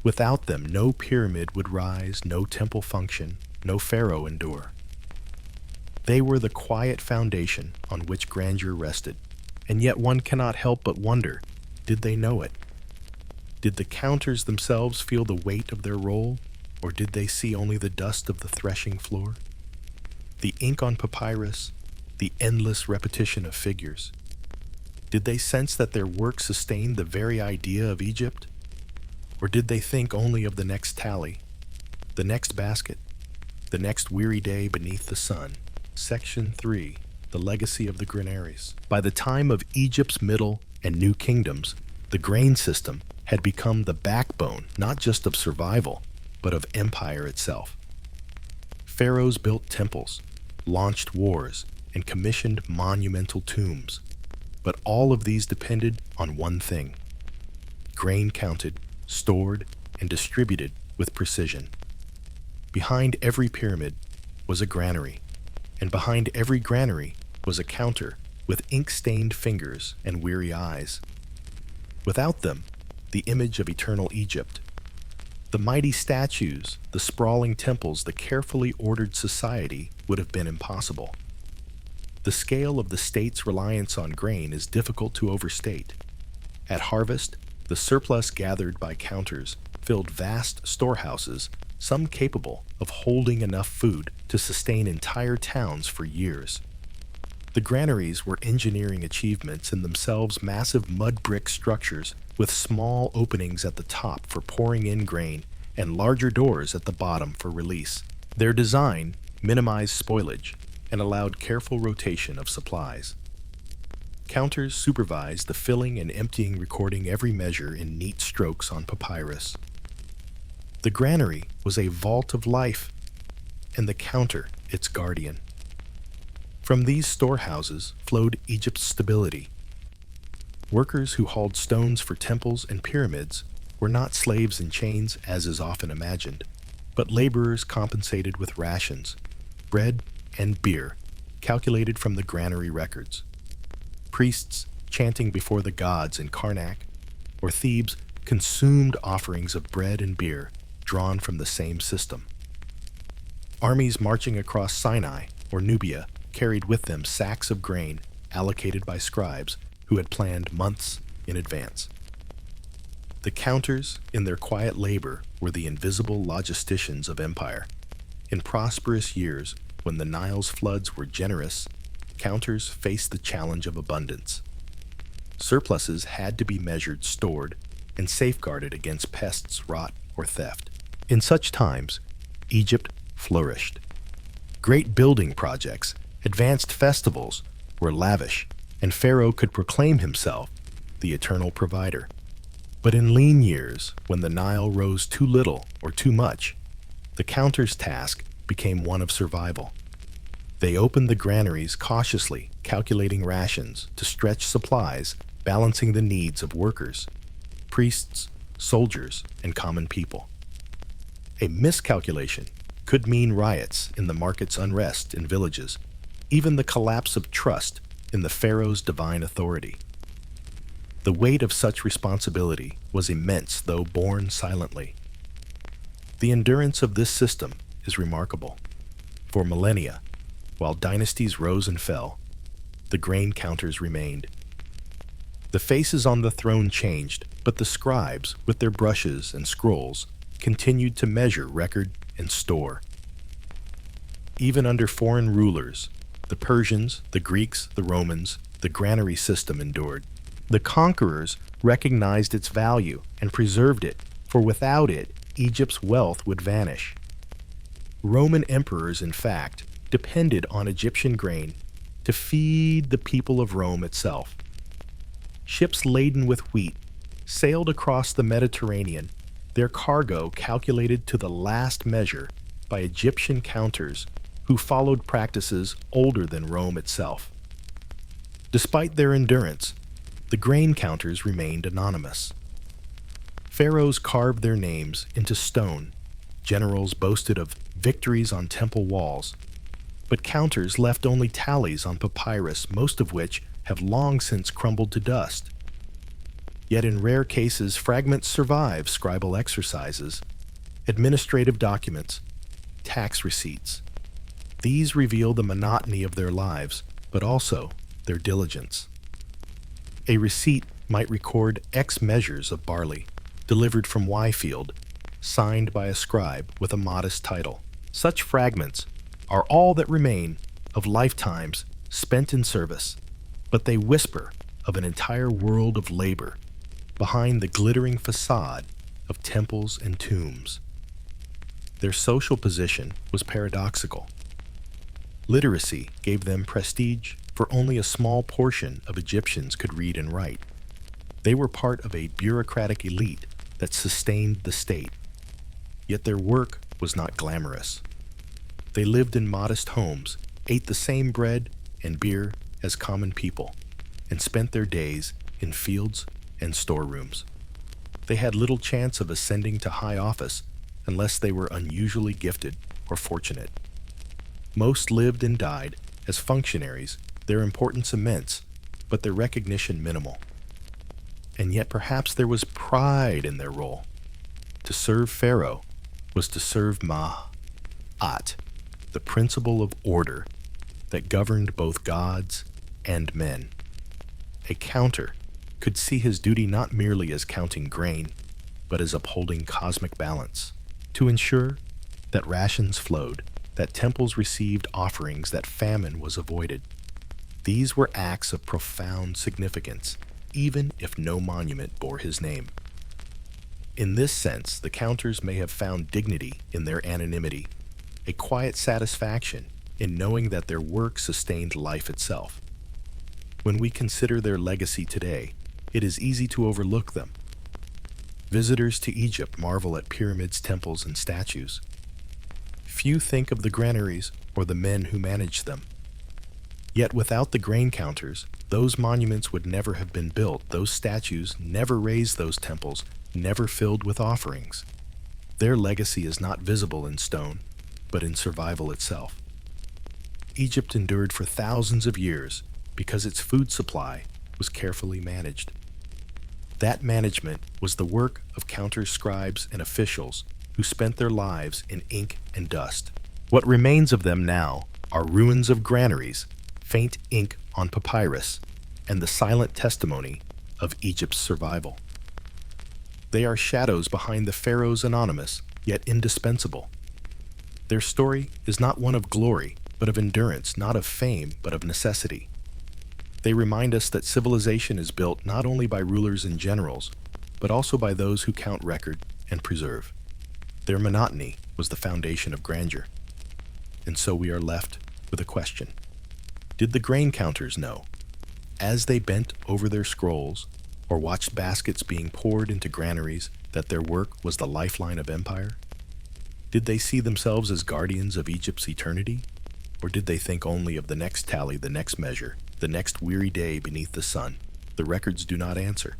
Without them, no pyramid would rise, no temple function, no pharaoh endure. They were the quiet foundation on which grandeur rested, and yet one cannot help but wonder, did they know it? Did the counters themselves feel the weight of their role, or did they see only the dust of the threshing floor? The ink on papyrus, the endless repetition of figures. Did they sense that their work sustained the very idea of Egypt? Or did they think only of the next tally, the next basket, the next weary day beneath the sun? Section 3. The Legacy of the Granaries. By the time of Egypt's Middle and New Kingdoms, the grain system had become the backbone not just of survival, but of empire itself. Pharaohs built temples, launched wars, and commissioned monumental tombs. But all of these depended on one thing: grain counted, stored, and distributed with precision. Behind every pyramid was a granary, and behind every granary was a counter with ink-stained fingers and weary eyes. Without them, the image of eternal Egypt, the mighty statues, the sprawling temples, the carefully ordered society would have been impossible. The scale of the state's reliance on grain is difficult to overstate. At harvest, the surplus gathered by counters filled vast storehouses, some capable of holding enough food to sustain entire towns for years. The granaries were engineering achievements in themselves, massive mud brick structures with small openings at the top for pouring in grain and larger doors at the bottom for release. Their design minimized spoilage and allowed careful rotation of supplies. Counters supervised the filling and emptying, recording every measure in neat strokes on papyrus. The granary was a vault of life, and the counter its guardian. From these storehouses flowed Egypt's stability. Workers who hauled stones for temples and pyramids were not slaves in chains, as is often imagined, but laborers compensated with rations, bread and beer, calculated from the granary records. Priests chanting before the gods in Karnak, or Thebes consumed offerings of bread and beer drawn from the same system. Armies marching across Sinai or Nubia carried with them sacks of grain allocated by scribes who had planned months in advance. The counters, in their quiet labor, were the invisible logisticians of empire. In prosperous years, when the Nile's floods were generous, counters faced the challenge of abundance. Surpluses had to be measured, stored, and safeguarded against pests, rot, or theft. In such times, Egypt flourished. Great building projects, advanced festivals were lavish, and Pharaoh could proclaim himself the eternal provider. But in lean years, when the Nile rose too little or too much, the counter's task became one of survival. They opened the granaries cautiously, calculating rations to stretch supplies, balancing the needs of workers, priests, soldiers, and common people. A miscalculation could mean riots in the market's unrest in villages, even the collapse of trust in the pharaoh's divine authority. The weight of such responsibility was immense, though borne silently. The endurance of this system is remarkable. For millennia, while dynasties rose and fell, the grain counters remained. The faces on the throne changed, but the scribes, with their brushes and scrolls, continued to measure, record, and store. Even under foreign rulers, the Persians, the Greeks, the Romans, the granary system endured. The conquerors recognized its value and preserved it, for without it, Egypt's wealth would vanish. Roman emperors, in fact, depended on Egyptian grain to feed the people of Rome itself. Ships laden with wheat sailed across the Mediterranean, their cargo calculated to the last measure by Egyptian counters who followed practices older than Rome itself. Despite their endurance, the grain counters remained anonymous. Pharaohs carved their names into stone, generals boasted of victories on temple walls, but counters left only tallies on papyrus, most of which have long since crumbled to dust. Yet in rare cases, fragments survive scribal exercises, administrative documents, tax receipts. These reveal the monotony of their lives, but also their diligence. A receipt might record X measures of barley, delivered from Y field, signed by a scribe with a modest title. Such fragments are all that remain of lifetimes spent in service, but they whisper of an entire world of labor behind the glittering facade of temples and tombs. Their social position was paradoxical. Literacy gave them prestige, for only a small portion of Egyptians could read and write. They were part of a bureaucratic elite that sustained the state. Yet their work was not glamorous. They lived in modest homes, ate the same bread and beer as common people, and spent their days in fields and storerooms. They had little chance of ascending to high office unless they were unusually gifted or fortunate. Most lived and died as functionaries, their importance immense, but their recognition minimal. And yet perhaps there was pride in their role. To serve Pharaoh was to serve Ma'at, the principle of order that governed both gods and men. A counter could see his duty not merely as counting grain, but as upholding cosmic balance, to ensure that rations flowed, that temples received offerings, that famine was avoided. These were acts of profound significance, even if no monument bore his name. In this sense, the counters may have found dignity in their anonymity, a quiet satisfaction in knowing that their work sustained life itself. When we consider their legacy today, it is easy to overlook them. Visitors to Egypt marvel at pyramids, temples, and statues. Few think of the granaries or the men who managed them. Yet without the grain counters, those monuments would never have been built, those statues never raised, those temples never filled with offerings. Their legacy is not visible in stone, but in survival itself. Egypt endured for thousands of years because its food supply was carefully managed. That management was the work of counter scribes and officials who spent their lives in ink and dust. What remains of them now are ruins of granaries, faint ink on papyrus, and the silent testimony of Egypt's survival. They are shadows behind the pharaohs anonymous, yet indispensable. Their story is not one of glory, but of endurance, not of fame, but of necessity. They remind us that civilization is built not only by rulers and generals, but also by those who count record and preserve. Their monotony was the foundation of grandeur. And so we are left with a question. Did the grain counters know, as they bent over their scrolls or watched baskets being poured into granaries, that their work was the lifeline of empire? Did they see themselves as guardians of Egypt's eternity? Or did they think only of the next tally, the next measure, the next weary day beneath the sun? The records do not answer.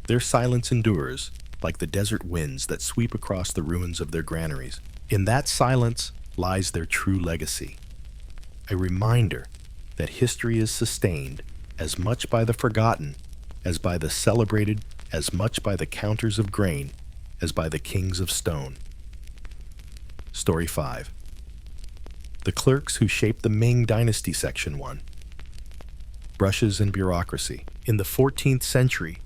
Their silence endures, like the desert winds that sweep across the ruins of their granaries. In that silence lies their true legacy, a reminder that history is sustained as much by the forgotten as by the celebrated, as much by the counters of grain as by the kings of stone. Story 5. The clerks who shaped the Ming Dynasty. Section 1. Brushes and bureaucracy. In the 14th century,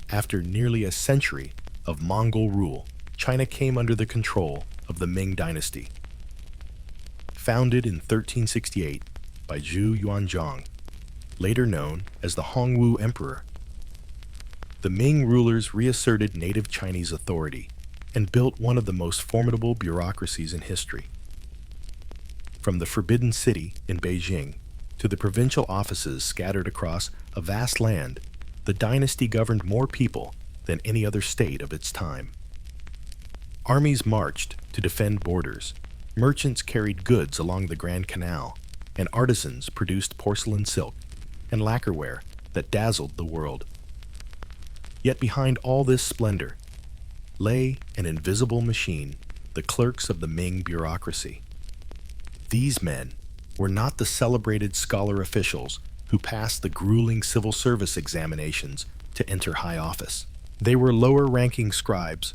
after nearly a century of Mongol rule, China came under the control of the Ming Dynasty. Founded in 1368 by Zhu Yuanzhang, later known as the Hongwu Emperor, the Ming rulers reasserted native Chinese authority and built one of the most formidable bureaucracies in history. From the Forbidden City in Beijing to the provincial offices scattered across a vast land, the dynasty governed more people than any other state of its time. Armies marched to defend borders, merchants carried goods along the Grand Canal, and artisans produced porcelain silk and lacquerware that dazzled the world. Yet behind all this splendor lay an invisible machine, the clerks of the Ming bureaucracy. These men were not the celebrated scholar officials who passed the grueling civil service examinations to enter high office. They were lower-ranking scribes,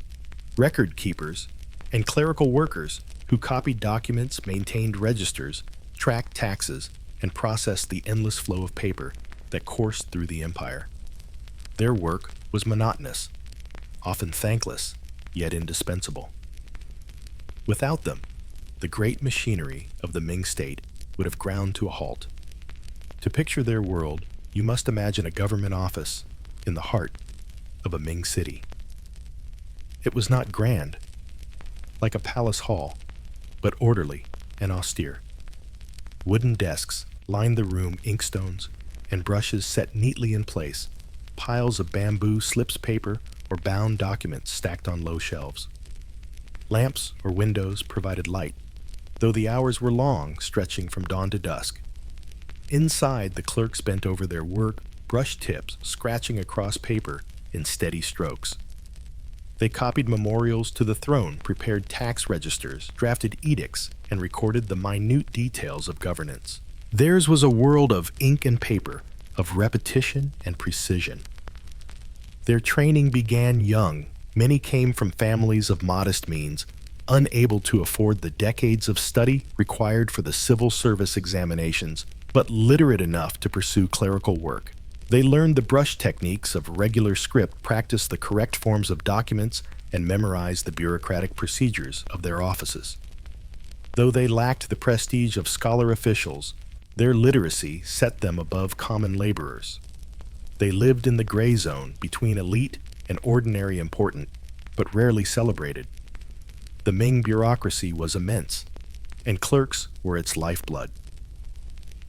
record keepers, and clerical workers who copied documents, maintained registers, tracked taxes, and processed the endless flow of paper that coursed through the empire. Their work was monotonous, often thankless, yet indispensable. Without them, the great machinery of the Ming state would have ground to a halt. To picture their world, you must imagine a government office in the heart of a Ming city. It was not grand, like a palace hall, but orderly and austere. Wooden desks lined the room, inkstones and brushes set neatly in place, piles of bamboo slips paper or bound documents stacked on low shelves. Lamps or windows provided light, though the hours were long, stretching from dawn to dusk. Inside, the clerks bent over their work, brush tips scratching across paper in steady strokes. They copied memorials to the throne, prepared tax registers, drafted edicts, and recorded the minute details of governance. Theirs was a world of ink and paper, of repetition and precision. Their training began young. Many came from families of modest means, unable to afford the decades of study required for the civil service examinations, but literate enough to pursue clerical work. They learned the brush techniques of regular script, practiced the correct forms of documents, and memorized the bureaucratic procedures of their offices. Though they lacked the prestige of scholar officials, their literacy set them above common laborers. They lived in the gray zone between elite and ordinary important, but rarely celebrated. The Ming bureaucracy was immense, and clerks were its lifeblood.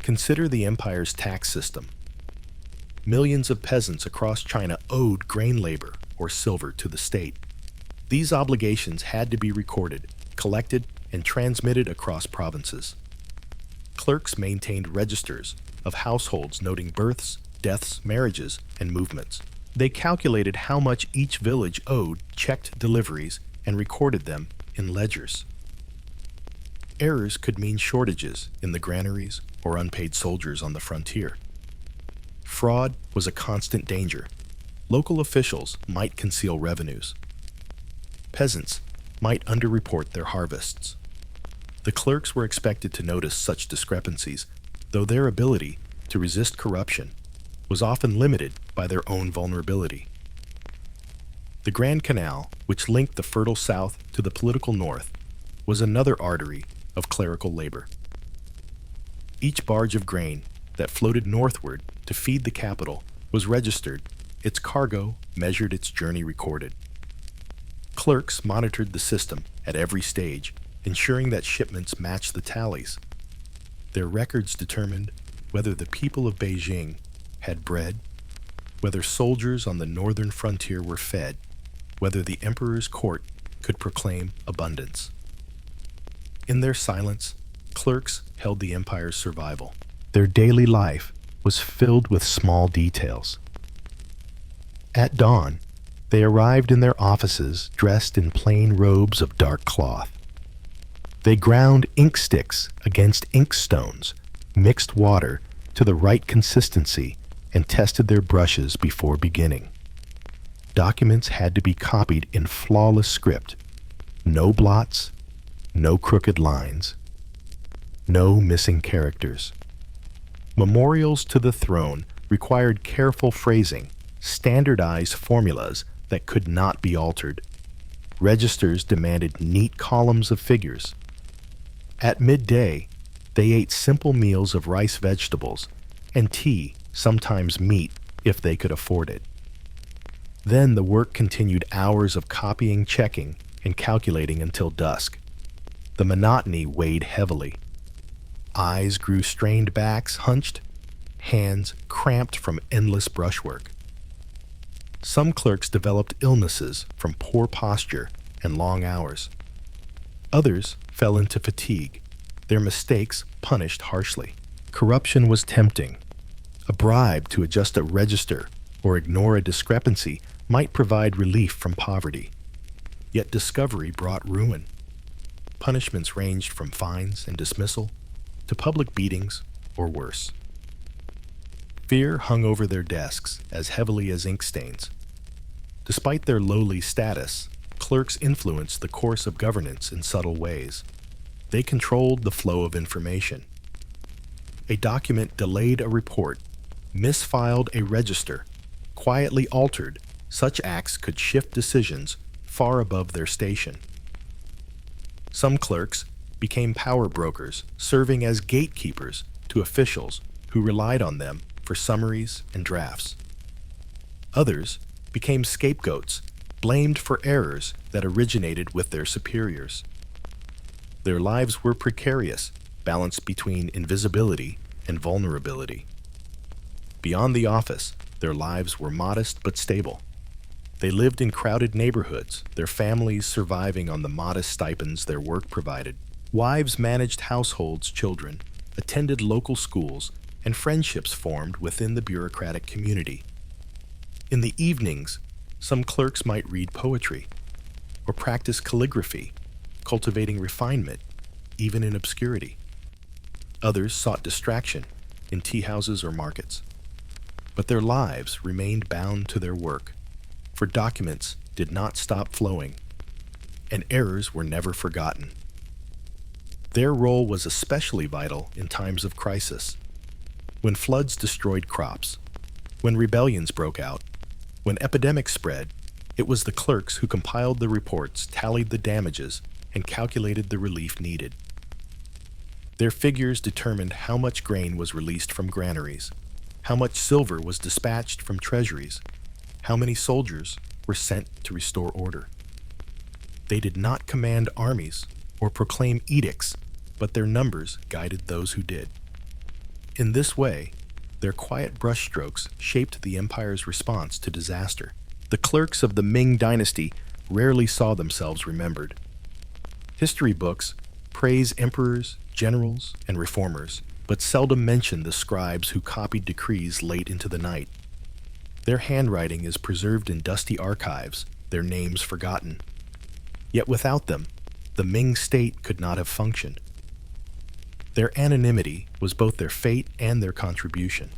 Consider the empire's tax system. Millions of peasants across China owed grain labor or silver to the state. These obligations had to be recorded, collected, and transmitted across provinces. Clerks maintained registers of households noting births, deaths, marriages, and movements. They calculated how much each village owed, checked deliveries, and recorded them in ledgers. Errors could mean shortages in the granaries or unpaid soldiers on the frontier. Fraud was a constant danger. Local officials might conceal revenues. Peasants might underreport their harvests. The clerks were expected to notice such discrepancies, though their ability to resist corruption was often limited by their own vulnerability. The Grand Canal, which linked the fertile south to the political north, was another artery of clerical labor. Each barge of grain that floated northward to feed the capital was registered, its cargo measured, its journey recorded. Clerks monitored the system at every stage, ensuring that shipments matched the tallies. Their records determined whether the people of Beijing had bread, whether soldiers on the northern frontier were fed, whether the emperor's court could proclaim abundance. In their silence, clerks held the empire's survival. Their daily life was filled with small details. At dawn, they arrived in their offices dressed in plain robes of dark cloth. They ground ink sticks against ink stones, mixed water to the right consistency, and tested their brushes before beginning. Documents had to be copied in flawless script. No blots, no crooked lines, no missing characters. Memorials to the throne required careful phrasing, standardized formulas that could not be altered. Registers demanded neat columns of figures. At midday, they ate simple meals of rice, vegetables, and tea, sometimes meat, if they could afford it. Then the work continued, hours of copying, checking, and calculating until dusk. The monotony weighed heavily. Eyes grew strained, backs hunched, hands cramped from endless brushwork. Some clerks developed illnesses from poor posture and long hours. Others fell into fatigue, their mistakes punished harshly. Corruption was tempting. A bribe to adjust a register or ignore a discrepancy might provide relief from poverty. Yet discovery brought ruin. Punishments ranged from fines and dismissal to public beatings or worse. Fear hung over their desks as heavily as ink stains. Despite their lowly status, clerks influenced the course of governance in subtle ways. They controlled the flow of information. A document delayed a report, misfiled a register, quietly altered. Such acts could shift decisions far above their station. Some clerks became power brokers, serving as gatekeepers to officials who relied on them for summaries and drafts. Others became scapegoats, blamed for errors that originated with their superiors. Their lives were precarious, balanced between invisibility and vulnerability. Beyond the office, their lives were modest but stable. They lived in crowded neighborhoods, their families surviving on the modest stipends their work provided. Wives managed households, children, attended local schools, and friendships formed within the bureaucratic community. In the evenings, some clerks might read poetry or practice calligraphy, cultivating refinement, even in obscurity. Others sought distraction in tea houses or markets. But their lives remained bound to their work, for documents did not stop flowing, and errors were never forgotten. Their role was especially vital in times of crisis, when floods destroyed crops, when rebellions broke out, when epidemics spread. It was the clerks who compiled the reports, tallied the damages, and calculated the relief needed. Their figures determined how much grain was released from granaries, how much silver was dispatched from treasuries, how many soldiers were sent to restore order. They did not command armies or proclaim edicts, but their numbers guided those who did. In this way, their quiet brushstrokes shaped the empire's response to disaster. The clerks of the Ming dynasty rarely saw themselves remembered. History books praise emperors, generals, and reformers, but seldom mention the scribes who copied decrees late into the night. Their handwriting is preserved in dusty archives, their names forgotten. Yet without them, the Ming state could not have functioned. Their anonymity was both their fate and their contribution.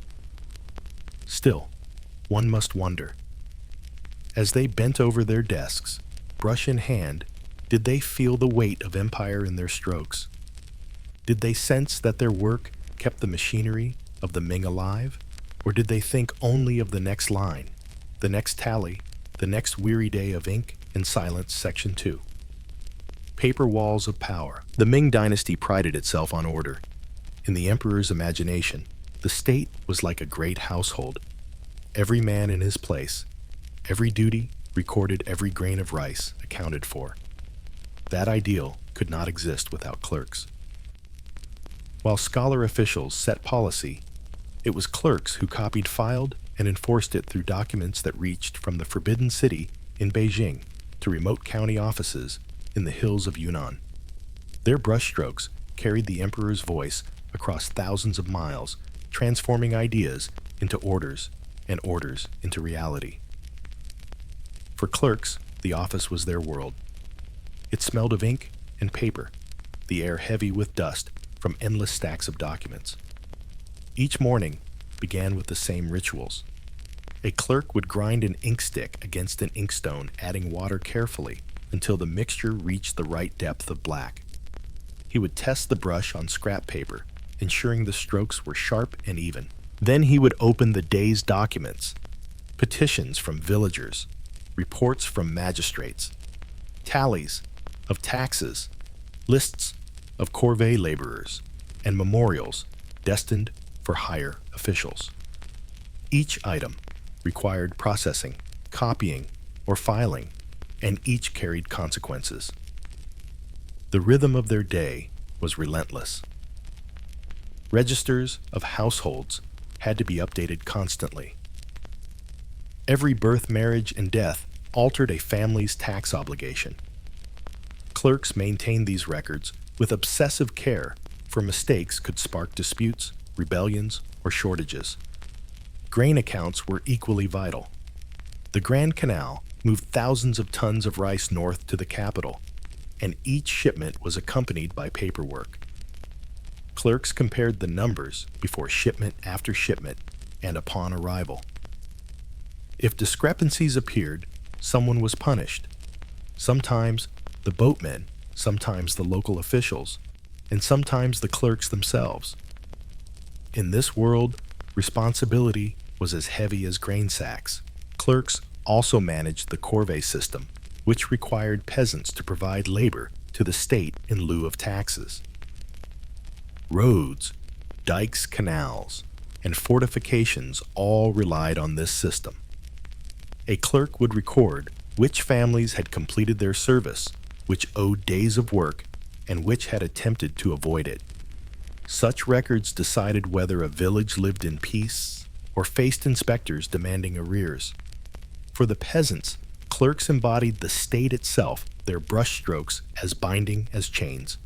Still, one must wonder. As they bent over their desks, brush in hand, did they feel the weight of empire in their strokes? Did they sense that their work kept the machinery of the Ming alive? Or did they think only of the next line, the next tally, the next weary day of ink and silence? Section 2. Paper walls of power. The Ming dynasty prided itself on order. In the emperor's imagination, the state was like a great household. Every man in his place, every duty recorded, every grain of rice accounted for. That ideal could not exist without clerks. While scholar officials set policy, it was clerks who copied, filed, and enforced it through documents that reached from the Forbidden City in Beijing to remote county offices in the hills of Yunnan. Their brushstrokes carried the emperor's voice across thousands of miles, transforming ideas into orders and orders into reality. For clerks, the office was their world. It smelled of ink and paper, the air heavy with dust from endless stacks of documents. Each morning began with the same rituals. A clerk would grind an ink stick against an inkstone, adding water carefully until the mixture reached the right depth of black. He would test the brush on scrap paper, ensuring the strokes were sharp and even. Then he would open the day's documents, petitions from villagers, reports from magistrates, tallies of taxes, lists of corvée laborers, and memorials destined for higher officials. Each item required processing, copying, or filing, and each carried consequences. The rhythm of their day was relentless. Registers of households had to be updated constantly. Every birth, marriage, and death altered a family's tax obligation. Clerks maintained these records with obsessive care, for mistakes could spark disputes, rebellions, or shortages. Grain accounts were equally vital. The Grand Canal moved thousands of tons of rice north to the capital, and each shipment was accompanied by paperwork. Clerks compared the numbers before shipment after shipment and upon arrival. If discrepancies appeared, someone was punished. Sometimes the boatmen, sometimes the local officials, and sometimes the clerks themselves. In this world, responsibility was as heavy as grain sacks. Clerks also managed the corvée system, which required peasants to provide labor to the state in lieu of taxes. Roads, dikes, canals, and fortifications all relied on this system. A clerk would record which families had completed their service, which owed days of work, and which had attempted to avoid it. Such records decided whether a village lived in peace or faced inspectors demanding arrears. For the peasants, clerks embodied the state itself, their brushstrokes as binding as chains.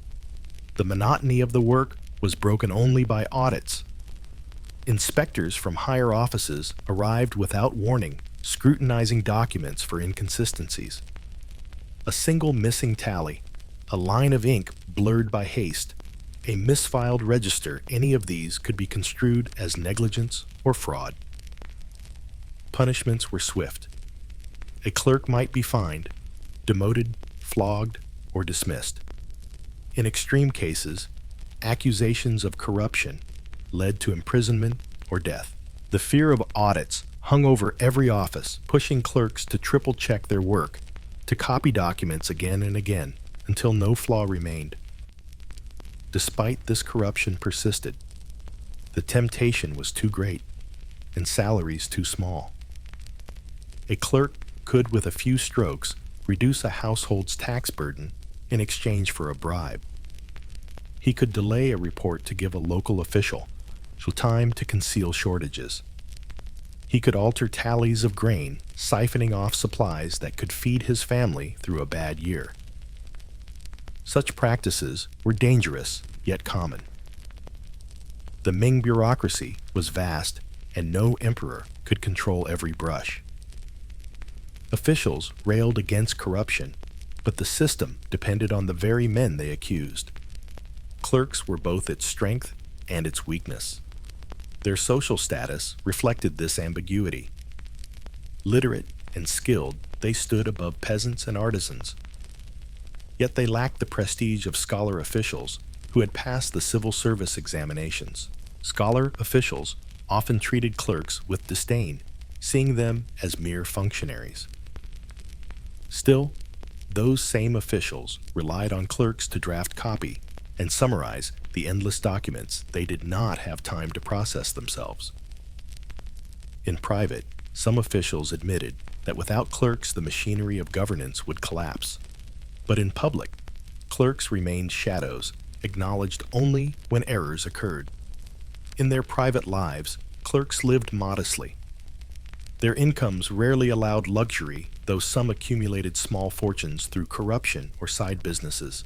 The monotony of the work was broken only by audits. Inspectors from higher offices arrived without warning, scrutinizing documents for inconsistencies. A single missing tally, a line of ink blurred by haste, a misfiled register, any of these could be construed as negligence or fraud. Punishments were swift. A clerk might be fined, demoted, flogged, or dismissed. In extreme cases, accusations of corruption led to imprisonment or death. The fear of audits hung over every office, pushing clerks to triple-check their work, to copy documents again and again until no flaw remained. Despite this, corruption persisted. The temptation was too great, and salaries too small. A clerk could, with a few strokes, reduce a household's tax burden in exchange for a bribe. He could delay a report to give a local official time to conceal shortages. He could alter tallies of grain, siphoning off supplies that could feed his family through a bad year. Such practices were dangerous, yet common. The Ming bureaucracy was vast, and no emperor could control every brush. Officials railed against corruption, but the system depended on the very men they accused. Clerks were both its strength and its weakness. Their social status reflected this ambiguity. Literate and skilled, they stood above peasants and artisans. Yet they lacked the prestige of scholar officials who had passed the civil service examinations. Scholar officials often treated clerks with disdain, seeing them as mere functionaries. Still, those same officials relied on clerks to draft copy and summarize the endless documents they did not have time to process themselves. In private, some officials admitted that without clerks the machinery of governance would collapse. But in public, clerks remained shadows, acknowledged only when errors occurred. In their private lives, clerks lived modestly. Their incomes rarely allowed luxury, though some accumulated small fortunes through corruption or side businesses.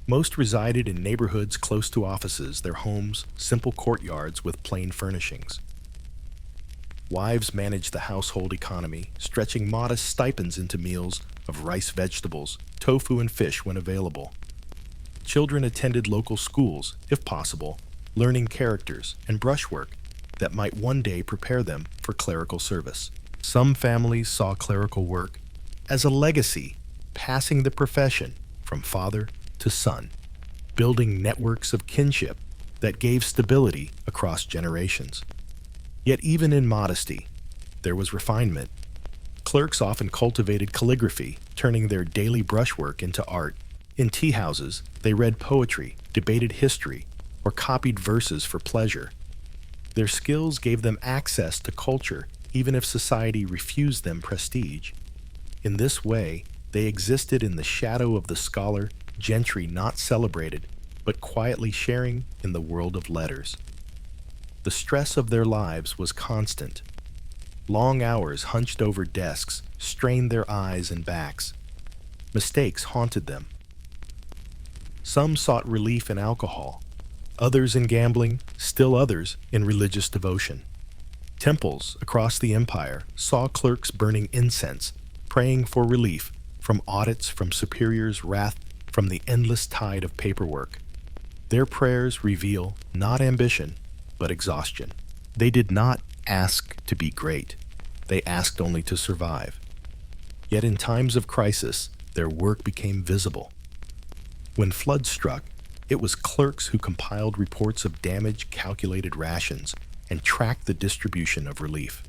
Most resided in neighborhoods close to offices, their homes simple courtyards with plain furnishings. Wives managed the household economy, stretching modest stipends into meals of rice, vegetables, tofu, and fish when available. Children attended local schools, if possible, learning characters and brushwork that might one day prepare them for clerical service. Some families saw clerical work as a legacy, passing the profession from father to son, building networks of kinship that gave stability across generations. Yet even in modesty, there was refinement. Clerks often cultivated calligraphy, turning their daily brushwork into art. In tea houses, they read poetry, debated history, or copied verses for pleasure. Their skills gave them access to culture, even if society refused them prestige. In this way, they existed in the shadow of the scholar, gentry not celebrated, but quietly sharing in the world of letters. The stress of their lives was constant. Long hours hunched over desks strained their eyes and backs. Mistakes haunted them. Some sought relief in alcohol, others in gambling, still others in religious devotion. Temples across the empire saw clerks burning incense, praying for relief from audits, from superiors' wrath, from the endless tide of paperwork. Their prayers reveal not ambition, but exhaustion. They did not ask to be great. They asked only to survive. Yet in times of crisis, their work became visible. When floods struck, It was clerks who compiled reports of damage, calculated rations, and tracked the distribution of relief.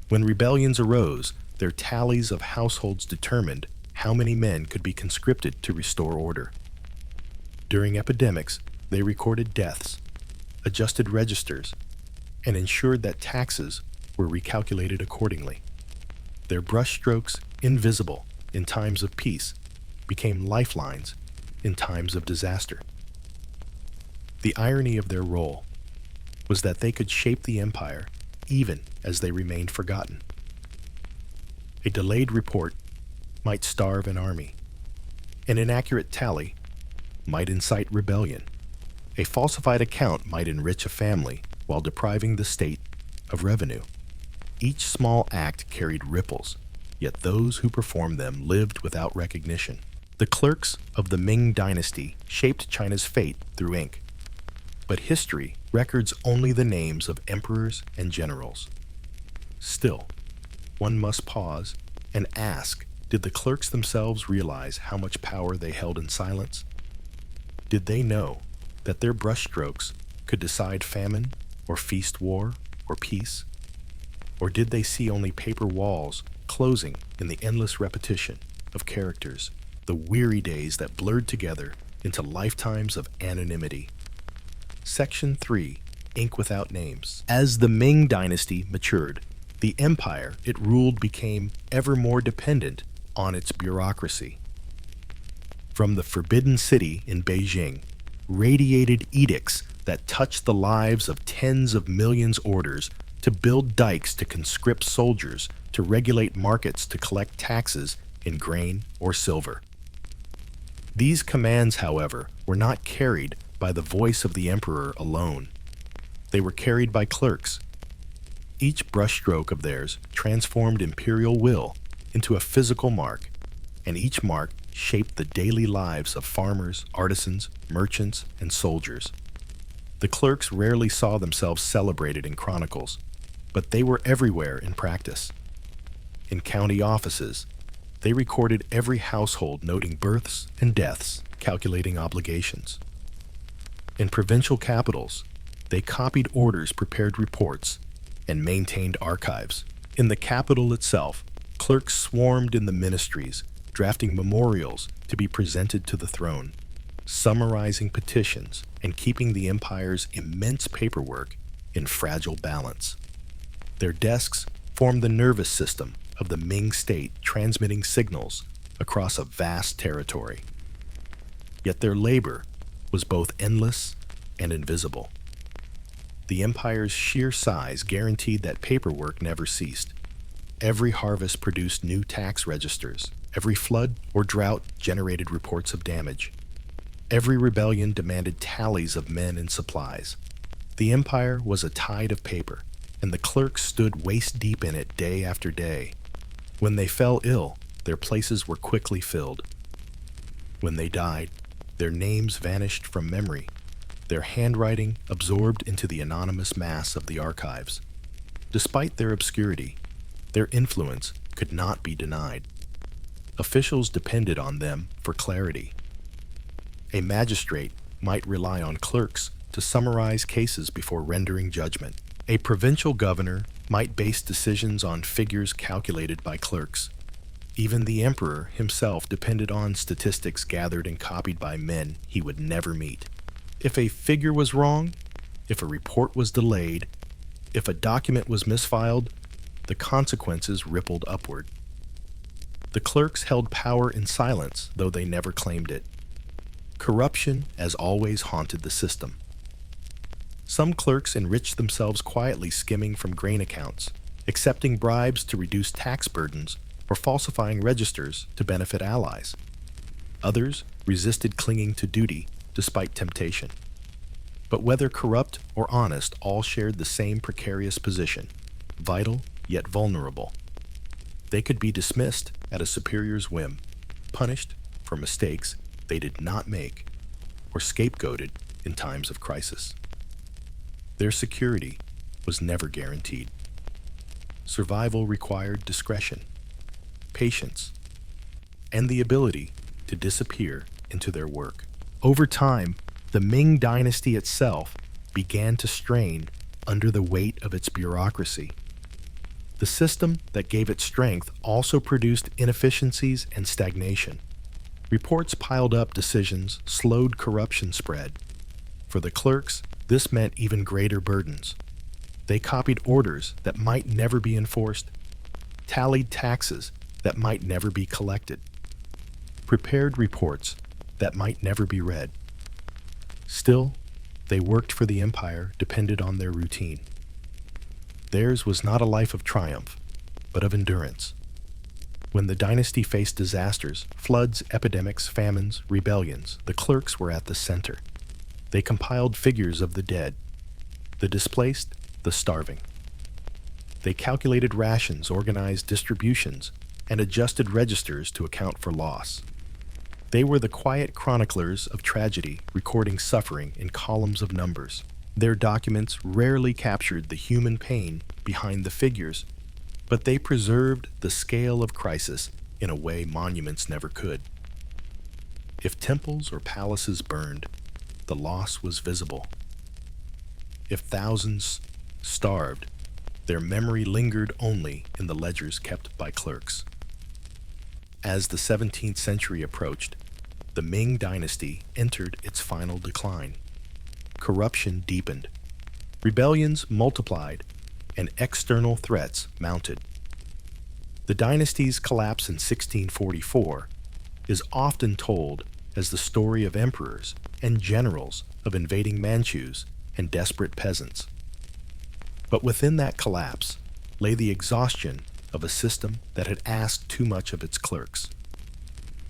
When rebellions arose, their tallies of households determined how many men could be conscripted to restore order. During epidemics, they recorded deaths, adjusted registers, and ensured that taxes were recalculated accordingly. Their brushstrokes, invisible in times of peace, became lifelines in times of disaster. The irony of their role was that they could shape the empire even as they remained forgotten. A delayed report might starve an army. An inaccurate tally might incite rebellion. A falsified account might enrich a family while depriving the state of revenue. Each small act carried ripples, yet those who performed them lived without recognition. The clerks of the Ming dynasty shaped China's fate through ink. But history records only the names of emperors and generals. Still, one must pause and ask, did the clerks themselves realize how much power they held in silence? Did they know that their brushstrokes could decide famine or feast war or peace? Or did they see only paper walls closing in the endless repetition of characters, the weary days that blurred together into lifetimes of anonymity? Section 3. Ink Without Names. As the Ming dynasty matured, the empire it ruled became ever more dependent on its bureaucracy. From the Forbidden City in Beijing, radiated edicts that touched the lives of tens of millions orders to build dikes to conscript soldiers, to regulate markets to collect taxes in grain or silver. These commands, however, were not carried by the voice of the emperor alone. They were carried by clerks. Each brushstroke of theirs transformed imperial will into a physical mark, and each mark shaped the daily lives of farmers, artisans, merchants, and soldiers. The clerks rarely saw themselves celebrated in chronicles, but they were everywhere in practice. In county offices, they recorded every household, noting births and deaths, calculating obligations. In provincial capitals, they copied orders, prepared reports, and maintained archives. In the capital itself, clerks swarmed in the ministries, drafting memorials to be presented to the throne, summarizing petitions, and keeping the empire's immense paperwork in fragile balance. Their desks formed the nervous system of the Ming state, transmitting signals across a vast territory. Yet their labor was both endless and invisible. The empire's sheer size guaranteed that paperwork never ceased. Every harvest produced new tax registers. Every flood or drought generated reports of damage. Every rebellion demanded tallies of men and supplies. The empire was a tide of paper, and the clerks stood waist-deep in it day after day. When they fell ill, their places were quickly filled. When they died, their names vanished from memory, their handwriting absorbed into the anonymous mass of the archives. Despite their obscurity, their influence could not be denied. Officials depended on them for clarity. A magistrate might rely on clerks to summarize cases before rendering judgment. A provincial governor might base decisions on figures calculated by clerks. Even the emperor himself depended on statistics gathered and copied by men he would never meet. If a figure was wrong, if a report was delayed, if a document was misfiled, the consequences rippled upward. The clerks held power in silence, though they never claimed it. Corruption, as always, haunted the system. Some clerks enriched themselves quietly, skimming from grain accounts, accepting bribes to reduce tax burdens, or falsifying registers to benefit allies. Others resisted clinging to duty despite temptation. But whether corrupt or honest, all shared the same precarious position, vital yet vulnerable. They could be dismissed at a superior's whim, punished for mistakes they did not make, or scapegoated in times of crisis. Their security was never guaranteed. Survival required discretion, patience, and the ability to disappear into their work. Over time, the Ming dynasty itself began to strain under the weight of its bureaucracy. The system that gave it strength also produced inefficiencies and stagnation. Reports piled up decisions, slowed corruption spread. For the clerks, this meant even greater burdens. They copied orders that might never be enforced, tallied taxes that might never be collected, prepared reports that might never be read. Still, they worked for the empire depended on their routine. Theirs was not a life of triumph, but of endurance. When the dynasty faced disasters, floods, epidemics, famines, rebellions, the clerks were at the center. They compiled figures of the dead, the displaced, the starving. They calculated rations, organized distributions, and adjusted registers to account for loss. They were the quiet chroniclers of tragedy, recording suffering in columns of numbers. Their documents rarely captured the human pain behind the figures, but they preserved the scale of crisis in a way monuments never could. If temples or palaces burned, the loss was visible. If thousands starved, their memory lingered only in the ledgers kept by clerks. As the 17th century approached, the Ming dynasty entered its final decline. Corruption deepened, rebellions multiplied, and external threats mounted. The dynasty's collapse in 1644 is often told as the story of emperors and generals of invading Manchus and desperate peasants. But within that collapse lay the exhaustion of a system that had asked too much of its clerks.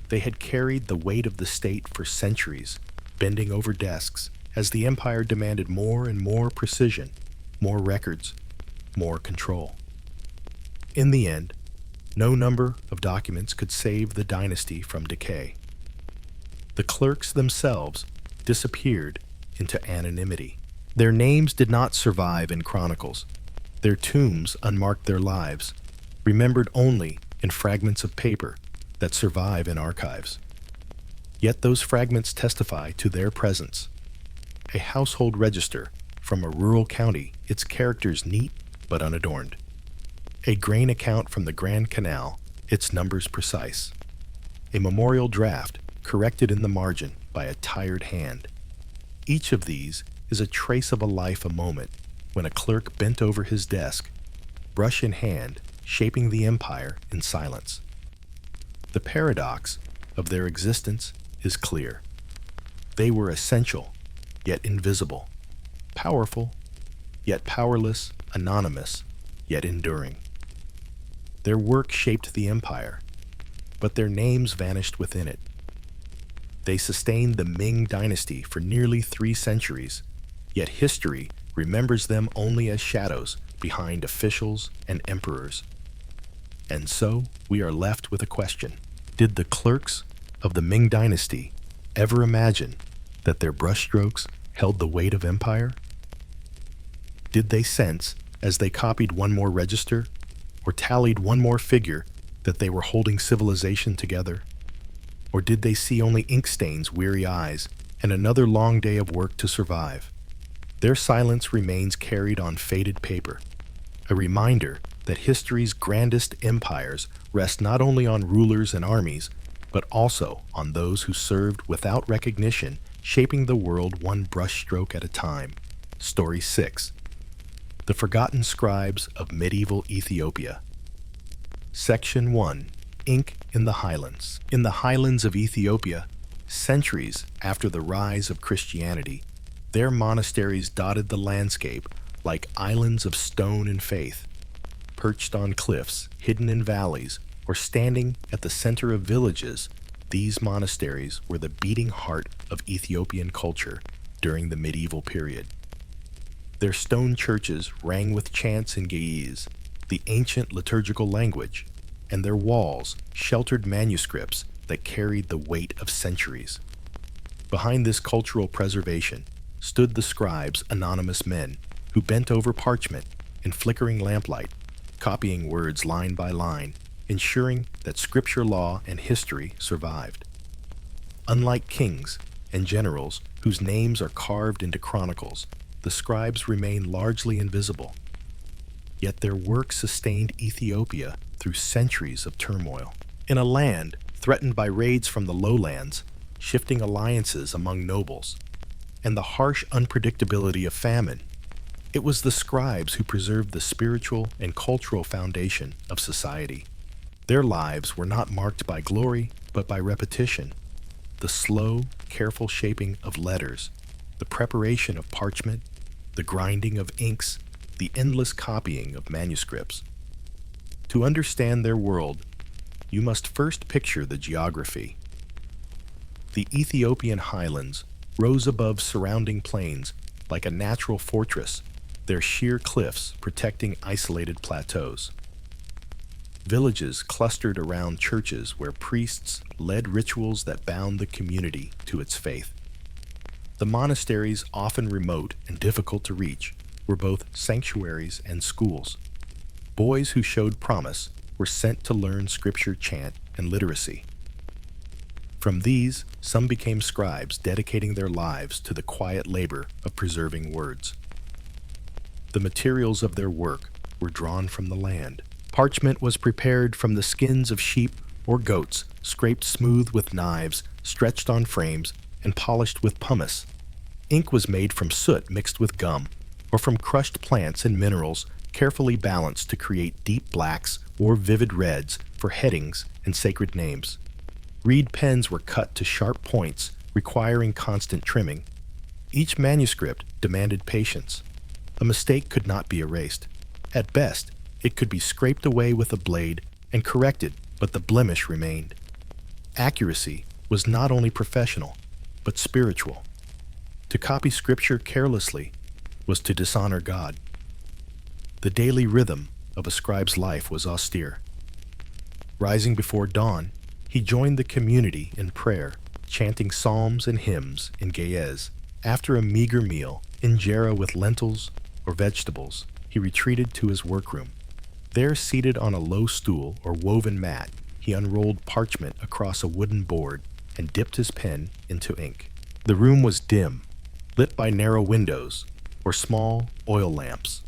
They had carried the weight of the state for centuries, bending over desks as the empire demanded more and more precision, more records, more control. In the end, no number of documents could save the dynasty from decay. The clerks themselves disappeared into anonymity. Their names did not survive in chronicles. Their tombs unmarked their lives, remembered only in fragments of paper that survive in archives. Yet those fragments testify to their presence. A household register from a rural county, its characters neat but unadorned. A grain account from the Grand Canal, its numbers precise. A memorial draft corrected in the margin by a tired hand. Each of these is a trace of a life, a moment when a clerk bent over his desk, brush in hand, shaping the empire in silence. The paradox of their existence is clear. They were essential, yet invisible, powerful, yet powerless, anonymous, yet enduring. Their work shaped the empire, but their names vanished within it. They sustained the Ming dynasty for nearly 3 centuries, yet history remembers them only as shadows behind officials and emperors. And so we are left with a question. Did the clerks of the Ming dynasty ever imagine that their brushstrokes held the weight of empire? Did they sense, as they copied one more register or tallied one more figure, that they were holding civilization together? Or did they see only ink stains, weary eyes, and another long day of work to survive? Their silence remains carried on faded paper, a reminder that history's grandest empires rest not only on rulers and armies, but also on those who served without recognition, shaping the world one brushstroke at a time. Story 6. The Forgotten Scribes of Medieval Ethiopia. Section 1. Ink in the Highlands. In the highlands of Ethiopia, centuries after the rise of Christianity, their monasteries dotted the landscape like islands of stone and faith. Perched on cliffs, hidden in valleys, or standing at the center of villages, these monasteries were the beating heart of Ethiopian culture during the medieval period. Their stone churches rang with chants in Ge'ez, the ancient liturgical language, and their walls sheltered manuscripts that carried the weight of centuries. Behind this cultural preservation stood the scribes, anonymous men who bent over parchment in flickering lamplight, copying words line by line, ensuring that scripture, law, and history survived. Unlike kings, and generals whose names are carved into chronicles, the scribes remain largely invisible. Yet their work sustained Ethiopia through centuries of turmoil. In a land threatened by raids from the lowlands, shifting alliances among nobles, and the harsh unpredictability of famine, it was the scribes who preserved the spiritual and cultural foundation of society. Their lives were not marked by glory, but by repetition. The slow, careful shaping of letters, the preparation of parchment, the grinding of inks, the endless copying of manuscripts. To understand their world, you must first picture the geography. The Ethiopian highlands rose above surrounding plains like a natural fortress, their sheer cliffs protecting isolated plateaus. Villages clustered around churches where priests led rituals that bound the community to its faith. The monasteries, often remote and difficult to reach, were both sanctuaries and schools. Boys who showed promise were sent to learn scripture, chant, and literacy. From these, some became scribes, dedicating their lives to the quiet labor of preserving words. The materials of their work were drawn from the land. Parchment was prepared from the skins of sheep or goats, scraped smooth with knives, stretched on frames, and polished with pumice. Ink was made from soot mixed with gum, or from crushed plants and minerals carefully balanced to create deep blacks or vivid reds for headings and sacred names. Reed pens were cut to sharp points, requiring constant trimming. Each manuscript demanded patience. A mistake could not be erased. At best, it could be scraped away with a blade and corrected, but the blemish remained. Accuracy was not only professional, but spiritual. To copy scripture carelessly was to dishonor God. The daily rhythm of a scribe's life was austere. Rising before dawn, he joined the community in prayer, chanting psalms and hymns in Ge'ez. After a meager meal, injera with lentils or vegetables, he retreated to his workroom. There, seated on a low stool or woven mat, he unrolled parchment across a wooden board and dipped his pen into ink. The room was dim, lit by narrow windows or small oil lamps.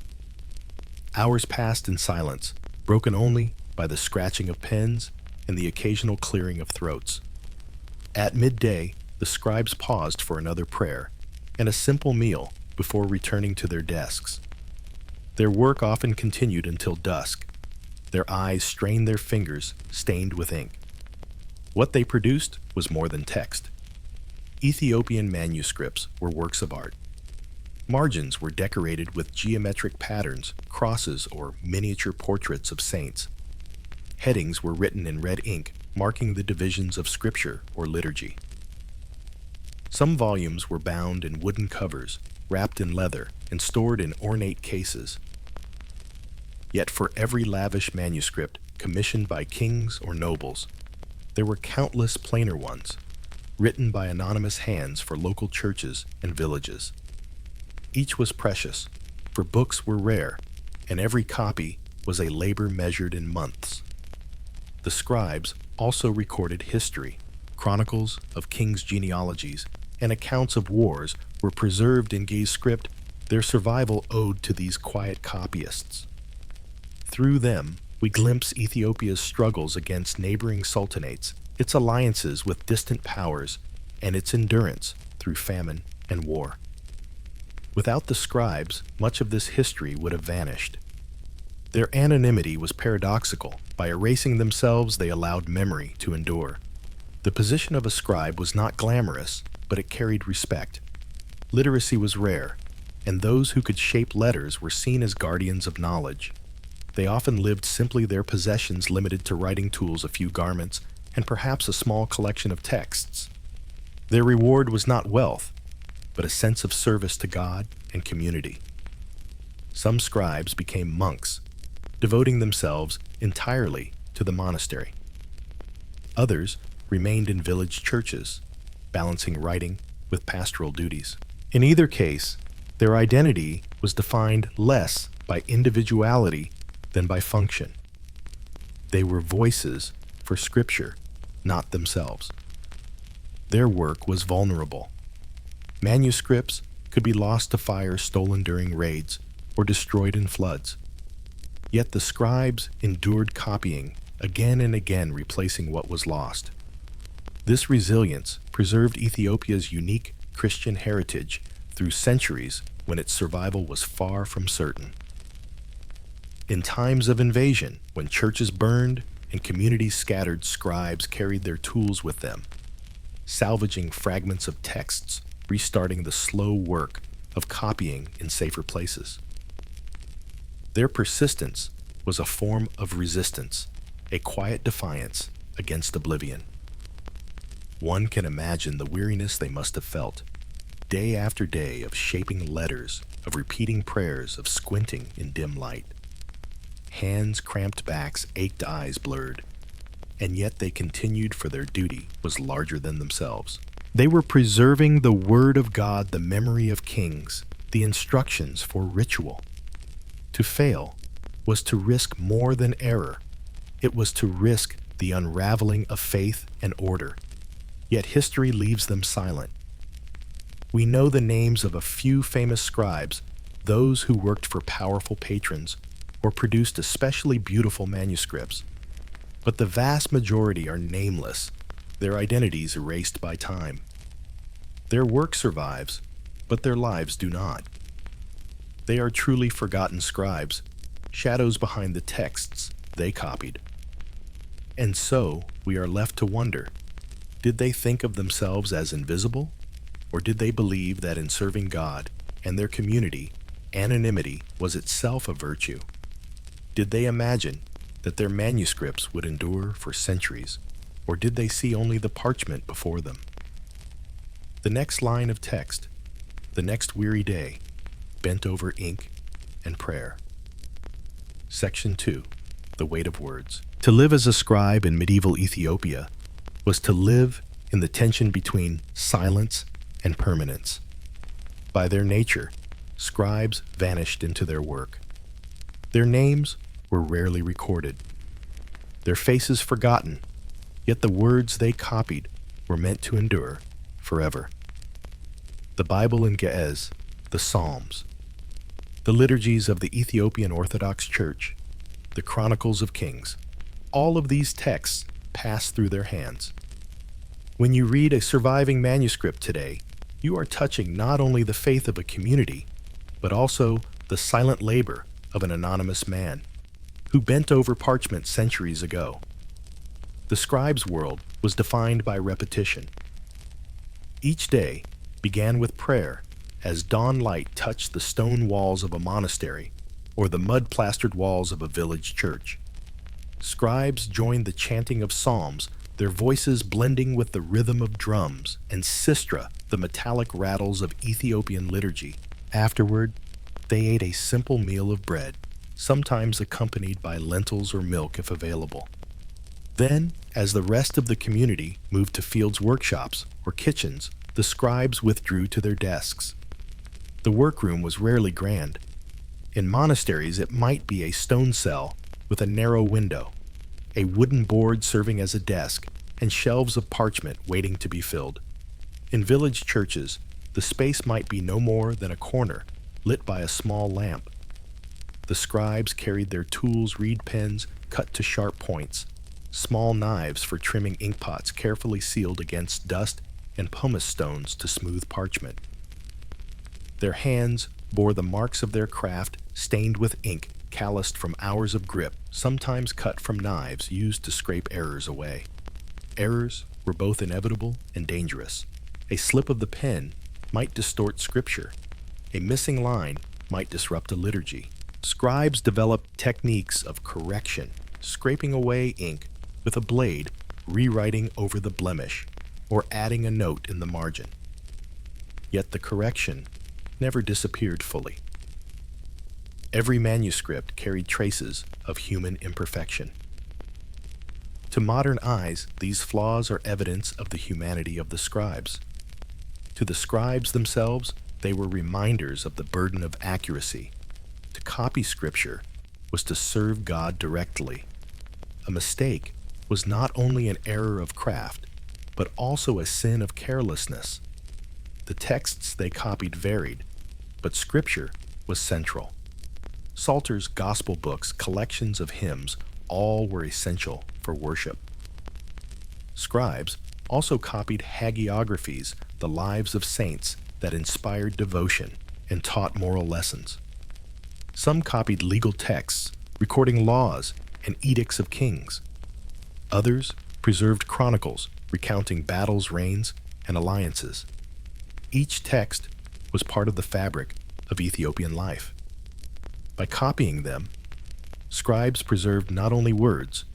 Hours passed in silence, broken only by the scratching of pens and the occasional clearing of throats. At midday, the scribes paused for another prayer and a simple meal before returning to their desks. Their work often continued until dusk. Their eyes strained their fingers, stained with ink. What they produced was more than text. Ethiopian manuscripts were works of art. Margins were decorated with geometric patterns, crosses, or miniature portraits of saints. Headings were written in red ink, marking the divisions of scripture or liturgy. Some volumes were bound in wooden covers, wrapped in leather, and stored in ornate cases. Yet for every lavish manuscript commissioned by kings or nobles, there were countless plainer ones, written by anonymous hands for local churches and villages. Each was precious, for books were rare, and every copy was a labor measured in months. The scribes also recorded history. Chronicles of kings' genealogies and accounts of wars were preserved in Ge'ez script, their survival owed to these quiet copyists. Through them, we glimpse Ethiopia's struggles against neighboring sultanates, its alliances with distant powers, and its endurance through famine and war. Without the scribes, much of this history would have vanished. Their anonymity was paradoxical. By erasing themselves, they allowed memory to endure. The position of a scribe was not glamorous, but it carried respect. Literacy was rare, and those who could shape letters were seen as guardians of knowledge. They often lived simply, their possessions limited to writing tools, a few garments, and perhaps a small collection of texts. Their reward was not wealth, but a sense of service to God and community. Some scribes became monks, devoting themselves entirely to the monastery. Others remained in village churches, balancing writing with pastoral duties. In either case, their identity was defined less by individuality than by function. They were voices for Scripture, not themselves. Their work was vulnerable. Manuscripts could be lost to fire, stolen during raids, or destroyed in floods. Yet the scribes endured copying, again and again replacing what was lost. This resilience preserved Ethiopia's unique Christian heritage through centuries when its survival was far from certain. In times of invasion, when churches burned and communities scattered, scribes carried their tools with them, salvaging fragments of texts, restarting the slow work of copying in safer places. Their persistence was a form of resistance, a quiet defiance against oblivion. One can imagine the weariness they must have felt, day after day of shaping letters, of repeating prayers, of squinting in dim light. Hands cramped, backs ached, eyes blurred, and yet they continued, for their duty was larger than themselves. They were preserving the Word of God, the memory of kings, the instructions for ritual. To fail was to risk more than error. It was to risk the unraveling of faith and order. Yet history leaves them silent. We know the names of a few famous scribes, those who worked for powerful patrons or produced especially beautiful manuscripts. But the vast majority are nameless, their identities erased by time. Their work survives, but their lives do not. They are truly forgotten scribes, shadows behind the texts they copied. And so we are left to wonder, did they think of themselves as invisible? Or did they believe that in serving God and their community, anonymity was itself a virtue? Did they imagine that their manuscripts would endure for centuries? Or did they see only the parchment before them? The next line of text, the next weary day, bent over ink and prayer. Section 2. The weight of words. To live as a scribe in medieval Ethiopia was to live in the tension between silence and permanence. By their nature, scribes vanished into their work. Their names were rarely recorded, their faces forgotten, yet the words they copied were meant to endure forever. The Bible in Ge'ez, the Psalms, the liturgies of the Ethiopian Orthodox Church, the Chronicles of Kings, all of these texts pass through their hands. When you read a surviving manuscript today, you are touching not only the faith of a community, but also the silent labor of an anonymous man who bent over parchment centuries ago. The scribe's world was defined by repetition. Each day began with prayer as dawn light touched the stone walls of a monastery or the mud-plastered walls of a village church. Scribes joined the chanting of psalms, their voices blending with the rhythm of drums and sistra, the metallic rattles of Ethiopian liturgy. Afterward, they ate a simple meal of bread, sometimes accompanied by lentils or milk if available. Then, as the rest of the community moved to fields, workshops, or kitchens, the scribes withdrew to their desks. The workroom was rarely grand. In monasteries, it might be a stone cell with a narrow window, a wooden board serving as a desk, and shelves of parchment waiting to be filled. In village churches, the space might be no more than a corner, lit by a small lamp. The scribes carried their tools, reed pens cut to sharp points, small knives for trimming inkpots carefully sealed against dust, and pumice stones to smooth parchment. Their hands bore the marks of their craft, stained with ink, calloused from hours of grip, sometimes cut from knives used to scrape errors away. Errors were both inevitable and dangerous. A slip of the pen might distort scripture. A missing line might disrupt a liturgy. Scribes developed techniques of correction, scraping away ink with a blade, rewriting over the blemish, or adding a note in the margin. Yet the correction never disappeared fully. Every manuscript carried traces of human imperfection. To modern eyes, these flaws are evidence of the humanity of the scribes. To the scribes themselves, they were reminders of the burden of accuracy. To copy scripture was to serve God directly. A mistake was not only an error of craft, but also a sin of carelessness. The texts they copied varied, but scripture was central. Psalter's gospel books, collections of hymns, all were essential for worship. Scribes also copied hagiographies, the lives of saints that inspired devotion and taught moral lessons. Some copied legal texts, recording laws and edicts of kings. Others preserved chronicles, recounting battles, reigns, and alliances. Each text was part of the fabric of Ethiopian life. By copying them, scribes preserved not only words,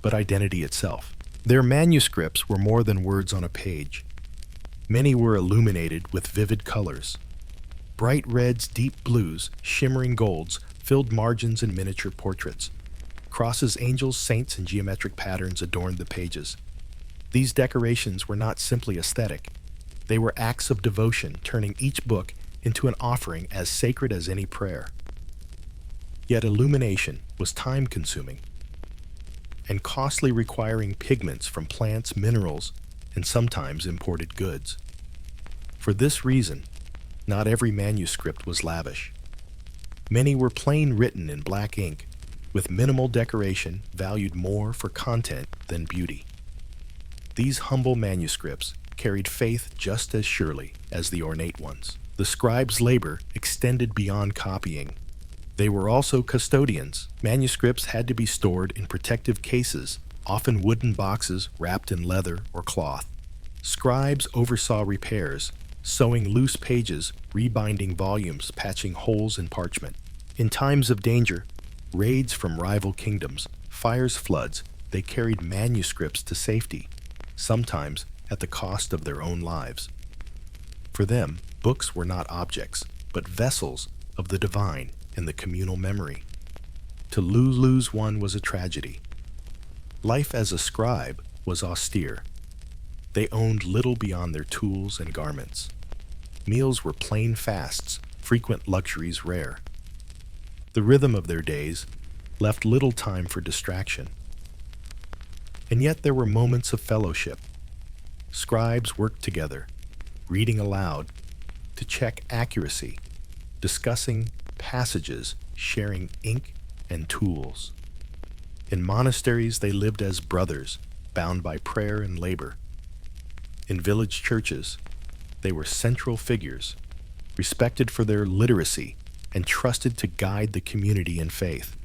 but identity itself. Their manuscripts were more than words on a page. Many were illuminated with vivid colors. Bright reds, deep blues, shimmering golds filled margins and miniature portraits. Crosses, angels, saints, and geometric patterns adorned the pages. These decorations were not simply aesthetic. They were acts of devotion, turning each book into an offering as sacred as any prayer. Yet illumination was time-consuming and costly, requiring pigments from plants, minerals, and sometimes imported goods. For this reason, not every manuscript was lavish. Many were plain written in black ink, with minimal decoration valued more for content than beauty. These humble manuscripts carried faith just as surely as the ornate ones. The scribes' labor extended beyond copying. They were also custodians. Manuscripts had to be stored in protective cases, often wooden boxes wrapped in leather or cloth. Scribes oversaw repairs, sewing loose pages, rebinding volumes, patching holes in parchment. In times of danger, raids from rival kingdoms, fires, floods, they carried manuscripts to safety, sometimes at the cost of their own lives. For them, books were not objects, but vessels of the divine and the communal memory. To lose one was a tragedy. Life as a scribe was austere. They owned little beyond their tools and garments. Meals were plain fasts, frequent luxuries rare. The rhythm of their days left little time for distraction. And yet there were moments of fellowship. Scribes worked together, reading aloud, to check accuracy, discussing passages, sharing ink and tools. In monasteries, they lived as brothers, bound by prayer and labor. In village churches, they were central figures, respected for their literacy and trusted to guide the community in faith.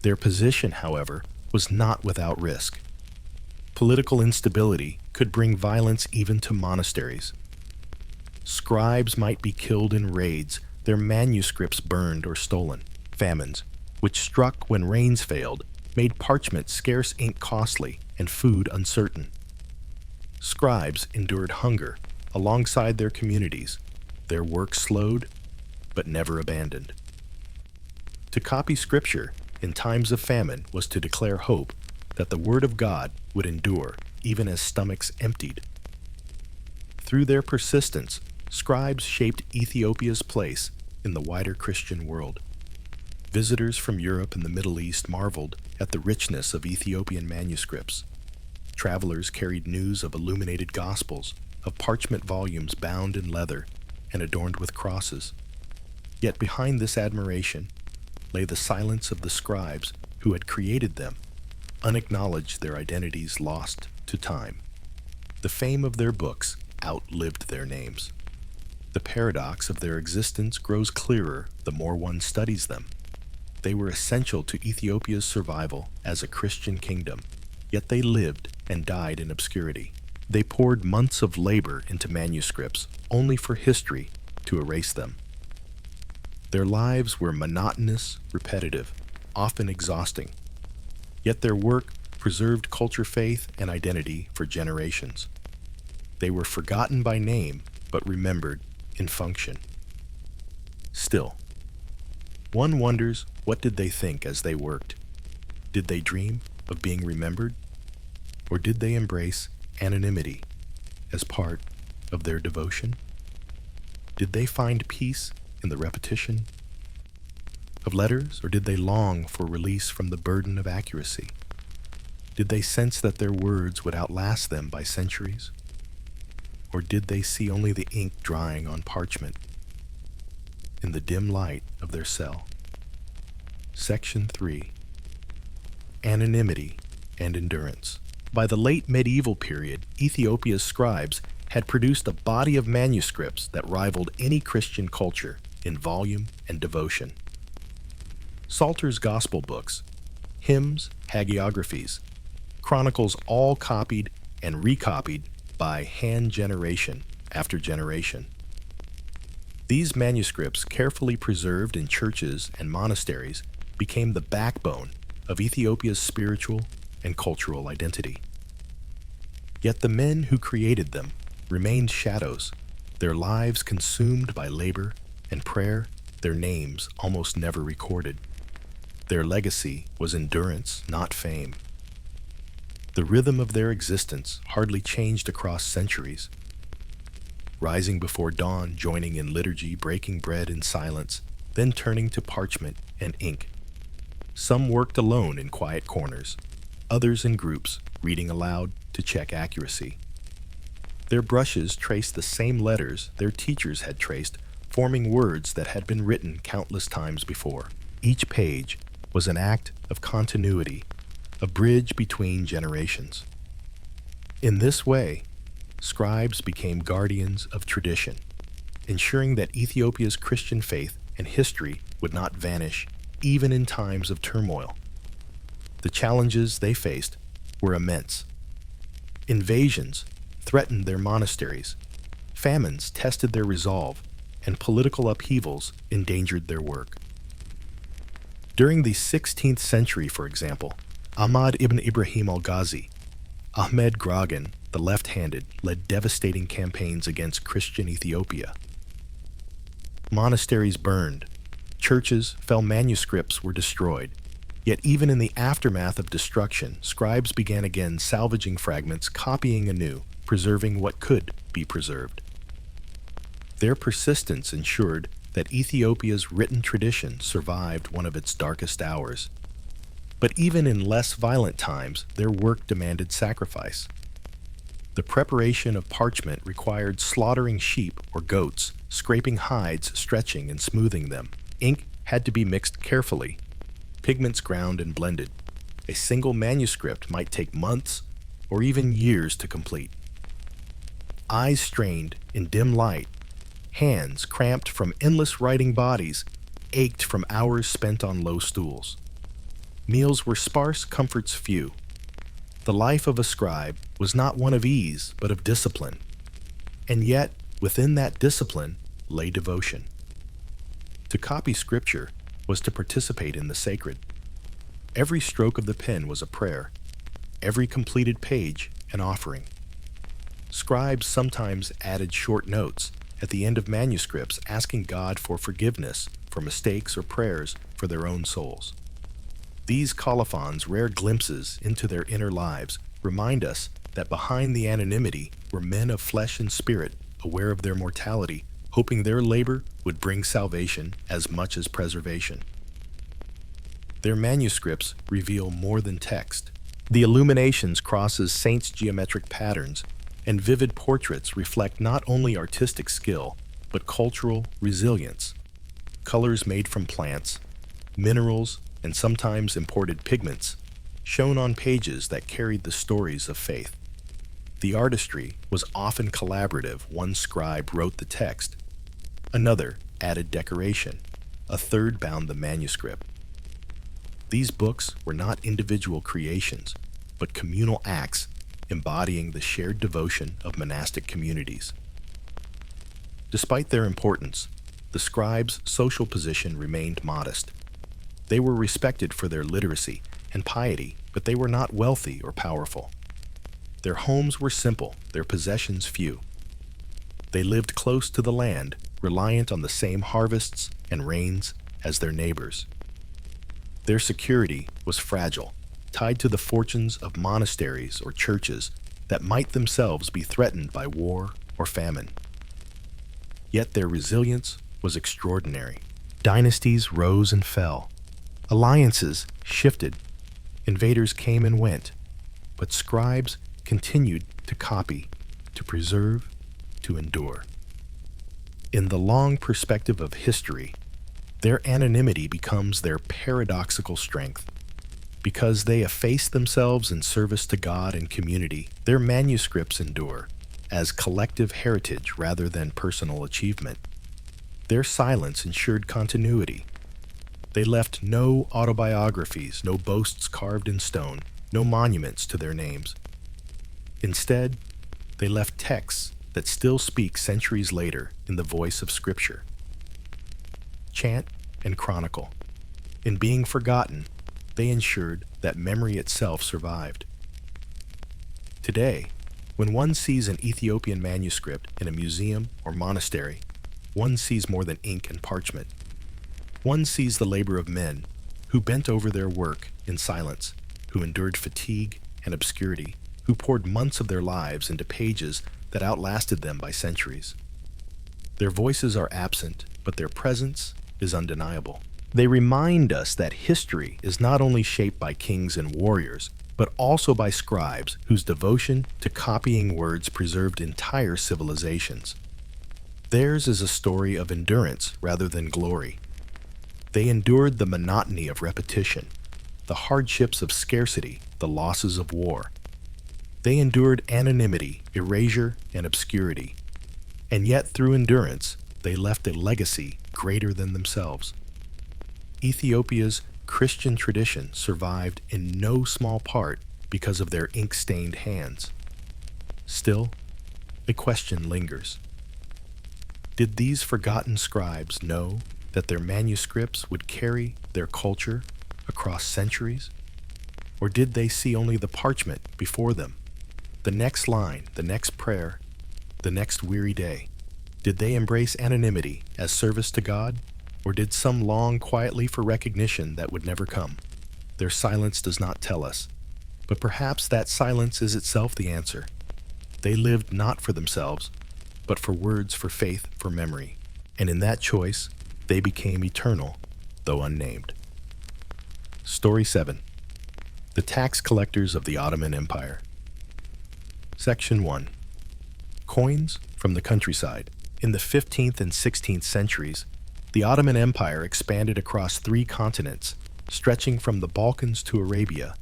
Their position, however, was not without risk. Political instability could bring violence even to monasteries. Scribes might be killed in raids, their manuscripts burned or stolen. Famines, which struck when rains failed, made parchment scarce, ink costly, and food uncertain. Scribes endured hunger alongside their communities, their work slowed, but never abandoned. To copy scripture in times of famine was to declare hope that the word of God would endure even as stomachs emptied. Through their persistence, scribes shaped Ethiopia's place in the wider Christian world. Visitors from Europe and the Middle East marveled at the richness of Ethiopian manuscripts. Travelers carried news of illuminated gospels, of parchment volumes bound in leather and adorned with crosses. Yet behind this admiration lay the silence of the scribes who had created them, unacknowledged, their identities lost to time. The fame of their books outlived their names. The paradox of their existence grows clearer the more one studies them. They were essential to Ethiopia's survival as a Christian kingdom, yet they lived and died in obscurity. They poured months of labor into manuscripts, only for history to erase them. Their lives were monotonous, repetitive, often exhausting, yet their work preserved culture, faith, and identity for generations. They were forgotten by name, but remembered in function. Still, one wonders, what did they think as they worked? Did they dream of being remembered? Or did they embrace anonymity as part of their devotion? Did they find peace in the repetition of letters, or did they long for release from the burden of accuracy? Did they sense that their words would outlast them by centuries? Or did they see only the ink drying on parchment in the dim light of their cell? Section 3. Anonymity and Endurance. By the late medieval period, Ethiopia's scribes had produced a body of manuscripts that rivaled any Christian culture in volume and devotion. Psalter's gospel books, hymns, hagiographies, chronicles all copied and recopied by hand generation after generation. These manuscripts, carefully preserved in churches and monasteries, became the backbone of Ethiopia's spiritual and cultural identity. Yet the men who created them remained shadows, their lives consumed by labor and prayer, their names almost never recorded. Their legacy was endurance, not fame. The rhythm of their existence hardly changed across centuries. Rising before dawn, joining in liturgy, breaking bread in silence, then turning to parchment and ink. Some worked alone in quiet corners, others in groups, reading aloud to check accuracy. Their brushes traced the same letters their teachers had traced, forming words that had been written countless times before. Each page was an act of continuity, a bridge between generations. In this way, scribes became guardians of tradition, ensuring that Ethiopia's Christian faith and history would not vanish even in times of turmoil. The challenges they faced were immense. Invasions threatened their monasteries, famines tested their resolve, and political upheavals endangered their work. During the 16th century, for example, Ahmad ibn Ibrahim al-Ghazi, Ahmed Gragan, the left-handed, led devastating campaigns against Christian Ethiopia. Monasteries burned, churches fell, manuscripts were destroyed. Yet even in the aftermath of destruction, scribes began again salvaging fragments, copying anew, preserving what could be preserved. Their persistence ensured that Ethiopia's written tradition survived one of its darkest hours. But even in less violent times, their work demanded sacrifice. The preparation of parchment required slaughtering sheep or goats, scraping hides, stretching and smoothing them. Ink had to be mixed carefully, pigments ground and blended. A single manuscript might take months or even years to complete. Eyes strained in dim light, hands cramped from endless writing, bodies ached from hours spent on low stools. Meals were sparse, comforts few. The life of a scribe was not one of ease, but of discipline. And yet, within that discipline lay devotion. To copy scripture was to participate in the sacred. Every stroke of the pen was a prayer, every completed page an offering. Scribes sometimes added short notes at the end of manuscripts, asking God for forgiveness for mistakes or prayers for their own souls. These colophons, rare glimpses into their inner lives, remind us that behind the anonymity were men of flesh and spirit, aware of their mortality, hoping their labor would bring salvation as much as preservation. Their manuscripts reveal more than text. The illuminations, crosses, saints' geometric patterns, and vivid portraits reflect not only artistic skill, but cultural resilience. Colors made from plants, minerals, and sometimes imported pigments, shown on pages that carried the stories of faith. The artistry was often collaborative. One scribe wrote the text, another added decoration, a third bound the manuscript. These books were not individual creations, but communal acts embodying the shared devotion of monastic communities. Despite their importance, the scribes' social position remained modest. They were respected for their literacy and piety, but they were not wealthy or powerful. Their homes were simple, their possessions few. They lived close to the land, reliant on the same harvests and rains as their neighbors. Their security was fragile, tied to the fortunes of monasteries or churches that might themselves be threatened by war or famine. Yet their resilience was extraordinary. Dynasties rose and fell. Alliances shifted. Invaders came and went. But scribes continued to copy, to preserve, to endure. In the long perspective of history, their anonymity becomes their paradoxical strength. Because they efface themselves in service to God and community, their manuscripts endure as collective heritage rather than personal achievement. Their silence ensured continuity. They left no autobiographies, no boasts carved in stone, no monuments to their names. Instead, they left texts that still speak centuries later in the voice of Scripture. Chant and chronicle. In being forgotten, they ensured that memory itself survived. Today, when one sees an Ethiopian manuscript in a museum or monastery, one sees more than ink and parchment. One sees the labor of men who bent over their work in silence, who endured fatigue and obscurity, who poured months of their lives into pages that outlasted them by centuries. Their voices are absent, but their presence is undeniable. They remind us that history is not only shaped by kings and warriors, but also by scribes whose devotion to copying words preserved entire civilizations. Theirs is a story of endurance rather than glory. They endured the monotony of repetition, the hardships of scarcity, the losses of war. They endured anonymity, erasure, and obscurity. And yet, through endurance, they left a legacy greater than themselves. Ethiopia's Christian tradition survived in no small part because of their ink-stained hands. Still, a question lingers. Did these forgotten scribes know that their manuscripts would carry their culture across centuries? Or did they see only the parchment before them, the next line, the next prayer, the next weary day? Did they embrace anonymity as service to God? Or did some long quietly for recognition that would never come? Their silence does not tell us, but perhaps that silence is itself the answer. They lived not for themselves, but for words, for faith, for memory. And in that choice, they became eternal, though unnamed. Story 7. The Tax Collectors of the Ottoman Empire. Section 1. Coins from the countryside. In the 15th and 16th centuries, the Ottoman Empire expanded across 3 continents, stretching from the Balkans to Arabia,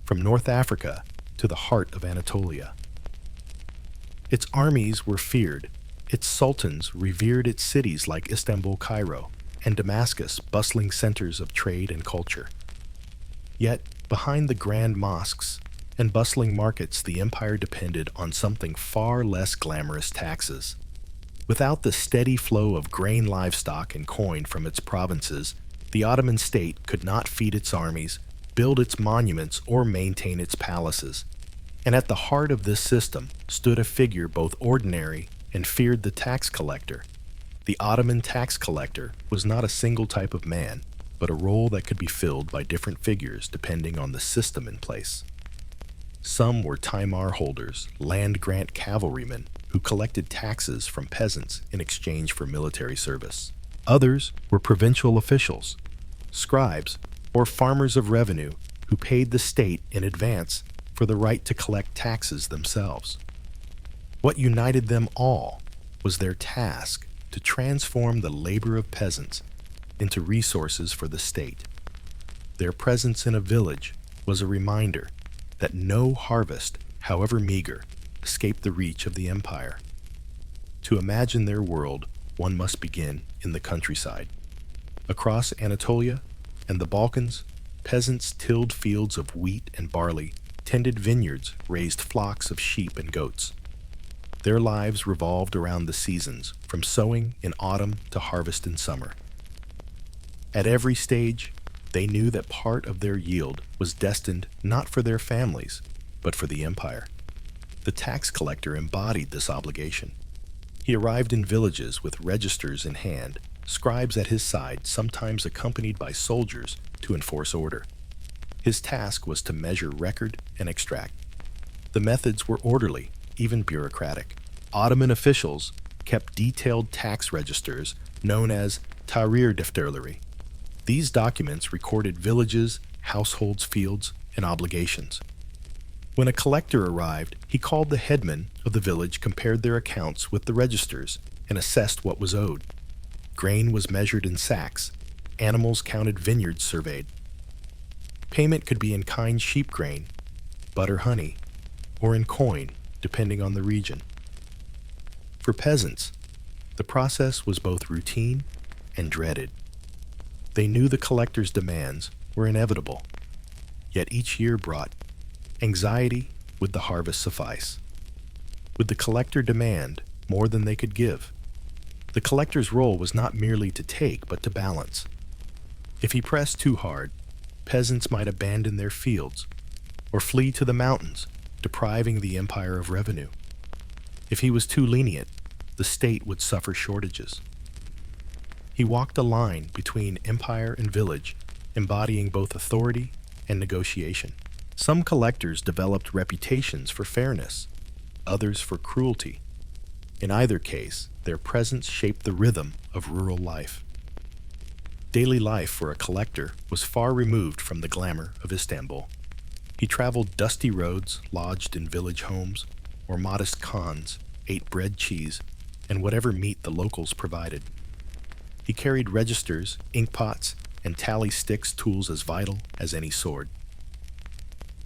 from North Africa to the heart of Anatolia. Its armies were feared, its sultans revered its cities like Istanbul, Cairo, and Damascus, bustling centers of trade and culture. Yet, behind the grand mosques and bustling markets, the empire depended on something far less glamorous: taxes. Without the steady flow of grain, livestock, and coin from its provinces, the Ottoman state could not feed its armies, build its monuments, or maintain its palaces. And at the heart of this system stood a figure both ordinary and feared: the tax collector. The Ottoman tax collector was not a single type of man, but a role that could be filled by different figures depending on the system in place. Some were Taimar holders, land grant cavalrymen, who collected taxes from peasants in exchange for military service. Others were provincial officials, scribes, or farmers of revenue who paid the state in advance for the right to collect taxes themselves. What united them all was their task to transform the labor of peasants into resources for the state. Their presence in a village was a reminder that no harvest, however meager, escaped the reach of the empire. To imagine their world, one must begin in the countryside. Across Anatolia and the Balkans, peasants tilled fields of wheat and barley, tended vineyards, raised flocks of sheep and goats. Their lives revolved around the seasons, from sowing in autumn to harvest in summer. At every stage, they knew that part of their yield was destined not for their families, but for the empire. The tax collector embodied this obligation. He arrived in villages with registers in hand, scribes at his side, sometimes accompanied by soldiers to enforce order. His task was to measure, record, and extract. The methods were orderly, even bureaucratic. Ottoman officials kept detailed tax registers known as Tahrir defterleri. These documents recorded villages, households, fields, and obligations. When a collector arrived, he called the headman of the village, compared their accounts with the registers, and assessed what was owed. Grain was measured in sacks, animals counted, vineyards surveyed. Payment could be in kind sheep grain, butter honey, or in coin, depending on the region. For peasants, the process was both routine and dreaded. They knew the collector's demands were inevitable, yet each year brought anxiety. Would the harvest suffice? Would the collector demand more than they could give? The collector's role was not merely to take, but to balance. If he pressed too hard, peasants might abandon their fields or flee to the mountains, depriving the empire of revenue. If he was too lenient, the state would suffer shortages. He walked a line between empire and village, embodying both authority and negotiation. Some collectors developed reputations for fairness, others for cruelty. In either case, their presence shaped the rhythm of rural life. Daily life for a collector was far removed from the glamour of Istanbul. He traveled dusty roads, lodged in village homes, or modest khans, ate bread, cheese, and whatever meat the locals provided. He carried registers, inkpots, and tally sticks, tools as vital as any sword.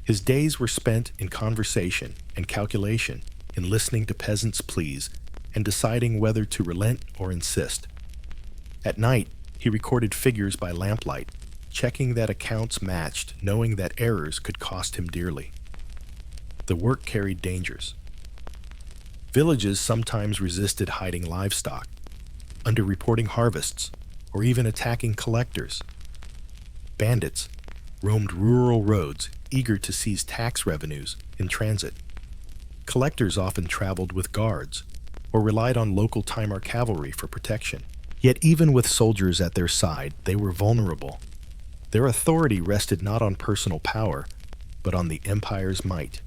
His days were spent in conversation and calculation, in listening to peasants' pleas and deciding whether to relent or insist. At night, he recorded figures by lamplight, checking that accounts matched, knowing that errors could cost him dearly. The work carried dangers. Villages sometimes resisted hiding livestock, underreporting harvests, or even attacking collectors. Bandits roamed rural roads, eager to seize tax revenues in transit. Collectors often traveled with guards or relied on local Timar cavalry for protection. Yet even with soldiers at their side, they were vulnerable. Their authority rested not on personal power, but on the empire's might.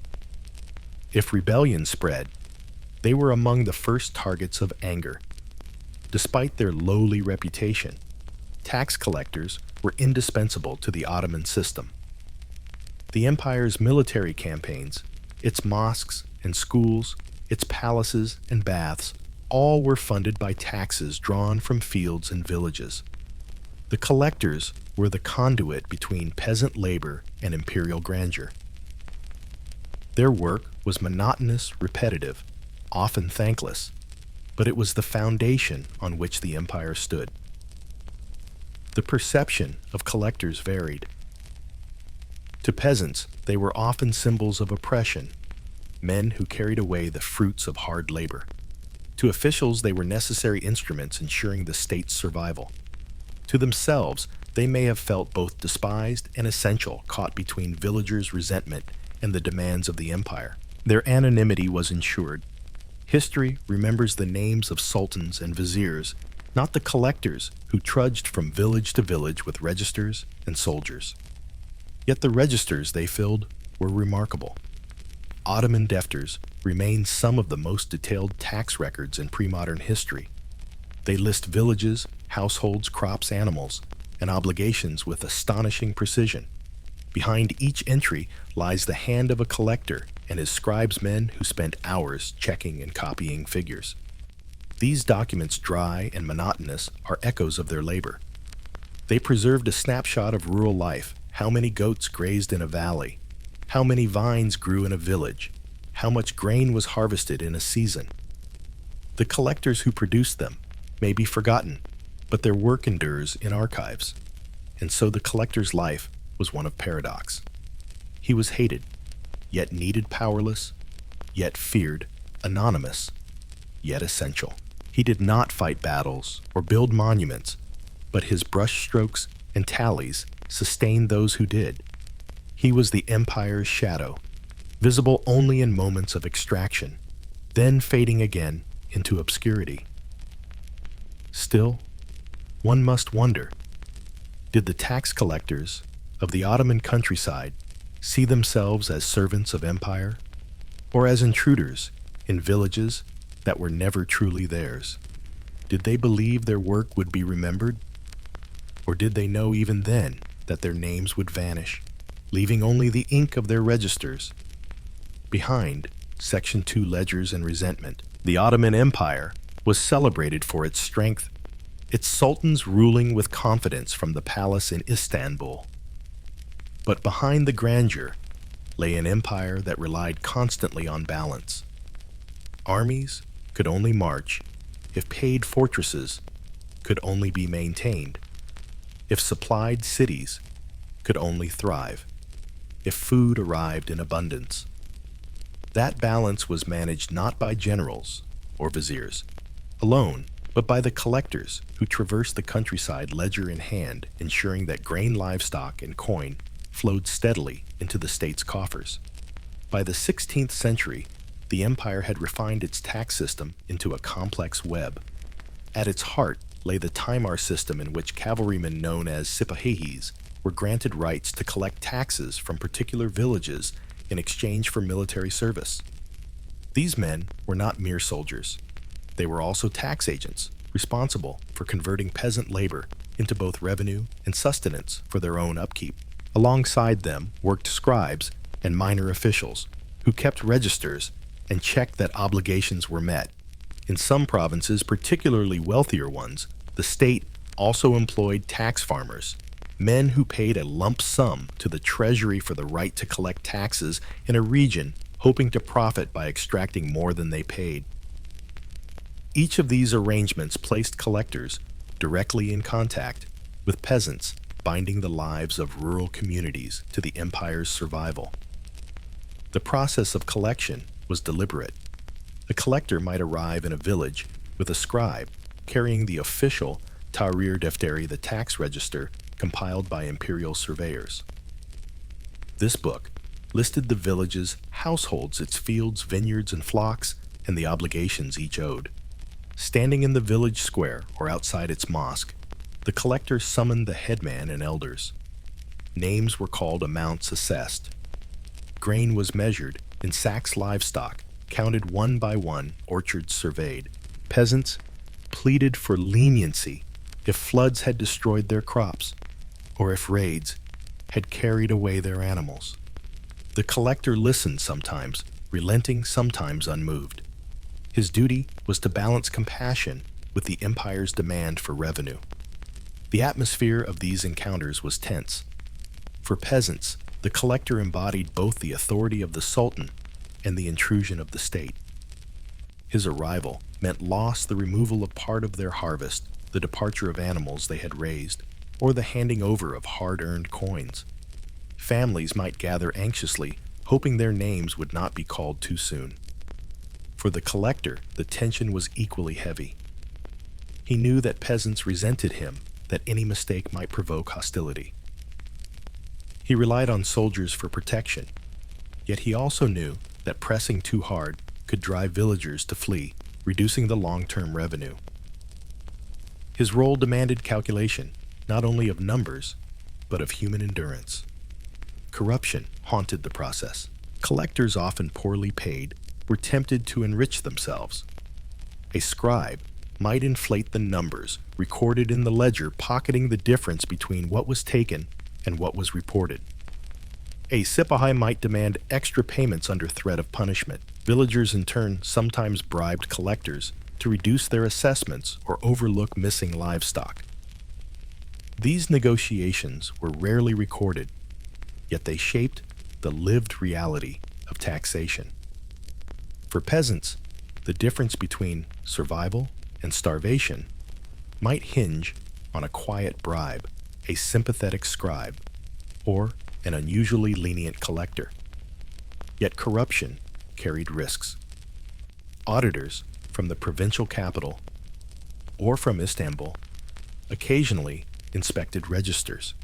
If rebellion spread, they were among the first targets of anger. Despite their lowly reputation, tax collectors were indispensable to the Ottoman system. The empire's military campaigns, its mosques and schools, its palaces and baths, all were funded by taxes drawn from fields and villages. The collectors were the conduit between peasant labor and imperial grandeur. Their work was monotonous, repetitive, often thankless, but it was the foundation on which the empire stood. The perception of collectors varied. To peasants, they were often symbols of oppression, men who carried away the fruits of hard labor. To officials, they were necessary instruments ensuring the state's survival. To themselves, they may have felt both despised and essential, caught between villagers' resentment and the demands of the empire. Their anonymity was ensured. History remembers the names of sultans and viziers, not the collectors who trudged from village to village with registers and soldiers. Yet the registers they filled were remarkable. Ottoman defters remain some of the most detailed tax records in pre-modern history. They list villages, households, crops, animals, and obligations with astonishing precision. Behind each entry lies the hand of a collector and his scribesmen who spent hours checking and copying figures. These documents, dry and monotonous, are echoes of their labor. They preserved a snapshot of rural life: how many goats grazed in a valley, how many vines grew in a village, how much grain was harvested in a season. The collectors who produced them may be forgotten, but their work endures in archives. And so the collector's life was one of paradox. He was hated, yet needed, powerless, yet feared, anonymous, yet essential. He did not fight battles or build monuments, but his brushstrokes and tallies sustained those who did. He was the empire's shadow, visible only in moments of extraction, then fading again into obscurity. Still, one must wonder, did the tax collectors of the Ottoman countryside see themselves as servants of empire, or as intruders in villages that were never truly theirs? Did they believe their work would be remembered? Or did they know even then that their names would vanish, leaving only the ink of their registers Behind Section 2 ledgers and resentment, the Ottoman Empire was celebrated for its strength, its sultans ruling with confidence from the palace in Istanbul. But behind the grandeur lay an empire that relied constantly on balance. Armies could only march if paid fortresses could only be maintained, if supplied cities could only thrive, if food arrived in abundance. That balance was managed not by generals or viziers alone, but by the collectors who traversed the countryside ledger in hand, ensuring that grain, livestock, and coin flowed steadily into the state's coffers. By the 16th century, the empire had refined its tax system into a complex web. At its heart lay the Timar system, in which cavalrymen known as sipahis were granted rights to collect taxes from particular villages in exchange for military service. These men were not mere soldiers. They were also tax agents, responsible for converting peasant labor into both revenue and sustenance for their own upkeep. Alongside them worked scribes and minor officials who kept registers and checked that obligations were met. In some provinces, particularly wealthier ones, the state also employed tax farmers, men who paid a lump sum to the treasury for the right to collect taxes in a region, hoping to profit by extracting more than they paid. Each of these arrangements placed collectors directly in contact with peasants, binding the lives of rural communities to the empire's survival. The process of collection was deliberate. A collector might arrive in a village with a scribe carrying the official Tahrir Defteri, the tax register compiled by imperial surveyors. This book listed the village's households, its fields, vineyards, and flocks, and the obligations each owed. Standing in the village square or outside its mosque, the collector summoned the headman and elders. Names were called, amounts assessed. Grain was measured in sacks, livestock counted one by one, orchards surveyed. Peasants pleaded for leniency if floods had destroyed their crops or if raids had carried away their animals. The collector listened sometimes, relenting, sometimes unmoved. His duty was to balance compassion with the empire's demand for revenue. The atmosphere of these encounters was tense. For peasants, the collector embodied both the authority of the sultan and the intrusion of the state. His arrival meant loss, the removal of part of their harvest, the departure of animals they had raised, or the handing over of hard-earned coins. Families might gather anxiously, hoping their names would not be called too soon. For the collector, the tension was equally heavy. He knew that peasants resented him, that any mistake might provoke hostility. He relied on soldiers for protection, yet he also knew that pressing too hard could drive villagers to flee, reducing the long-term revenue. His role demanded calculation, not only of numbers, but of human endurance. Corruption haunted the process. Collectors, often poorly paid, were tempted to enrich themselves. A scribe might inflate the numbers recorded in the ledger, pocketing the difference between what was taken and what was reported. A sipahi might demand extra payments under threat of punishment. Villagers, in turn, sometimes bribed collectors to reduce their assessments or overlook missing livestock. These negotiations were rarely recorded, yet they shaped the lived reality of taxation. For peasants, the difference between survival and starvation might hinge on a quiet bribe, a sympathetic scribe, or an unusually lenient collector. Yet corruption carried risks. Auditors from the provincial capital or from Istanbul occasionally inspected registers.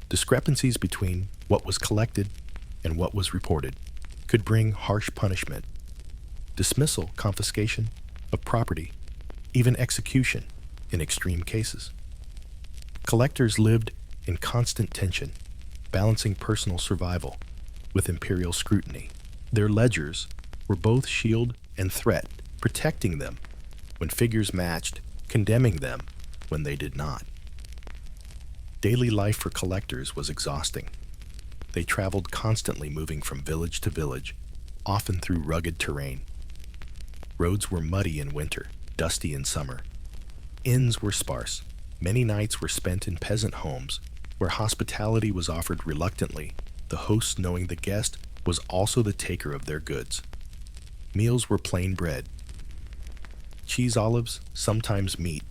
Discrepancies between what was collected and what was reported could bring harsh punishment, dismissal, confiscation of property, even execution in extreme cases. Collectors lived in constant tension, balancing personal survival with imperial scrutiny. Their ledgers were both shield and threat, protecting them when figures matched, condemning them when they did not. Daily life for collectors was exhausting. They traveled constantly, moving from village to village, often through rugged terrain. Roads were muddy in winter, dusty in summer. Inns were sparse. Many nights were spent in peasant homes, where hospitality was offered reluctantly, the host knowing the guest was also the taker of their goods. Meals were plain bread, cheese, olives, sometimes meat,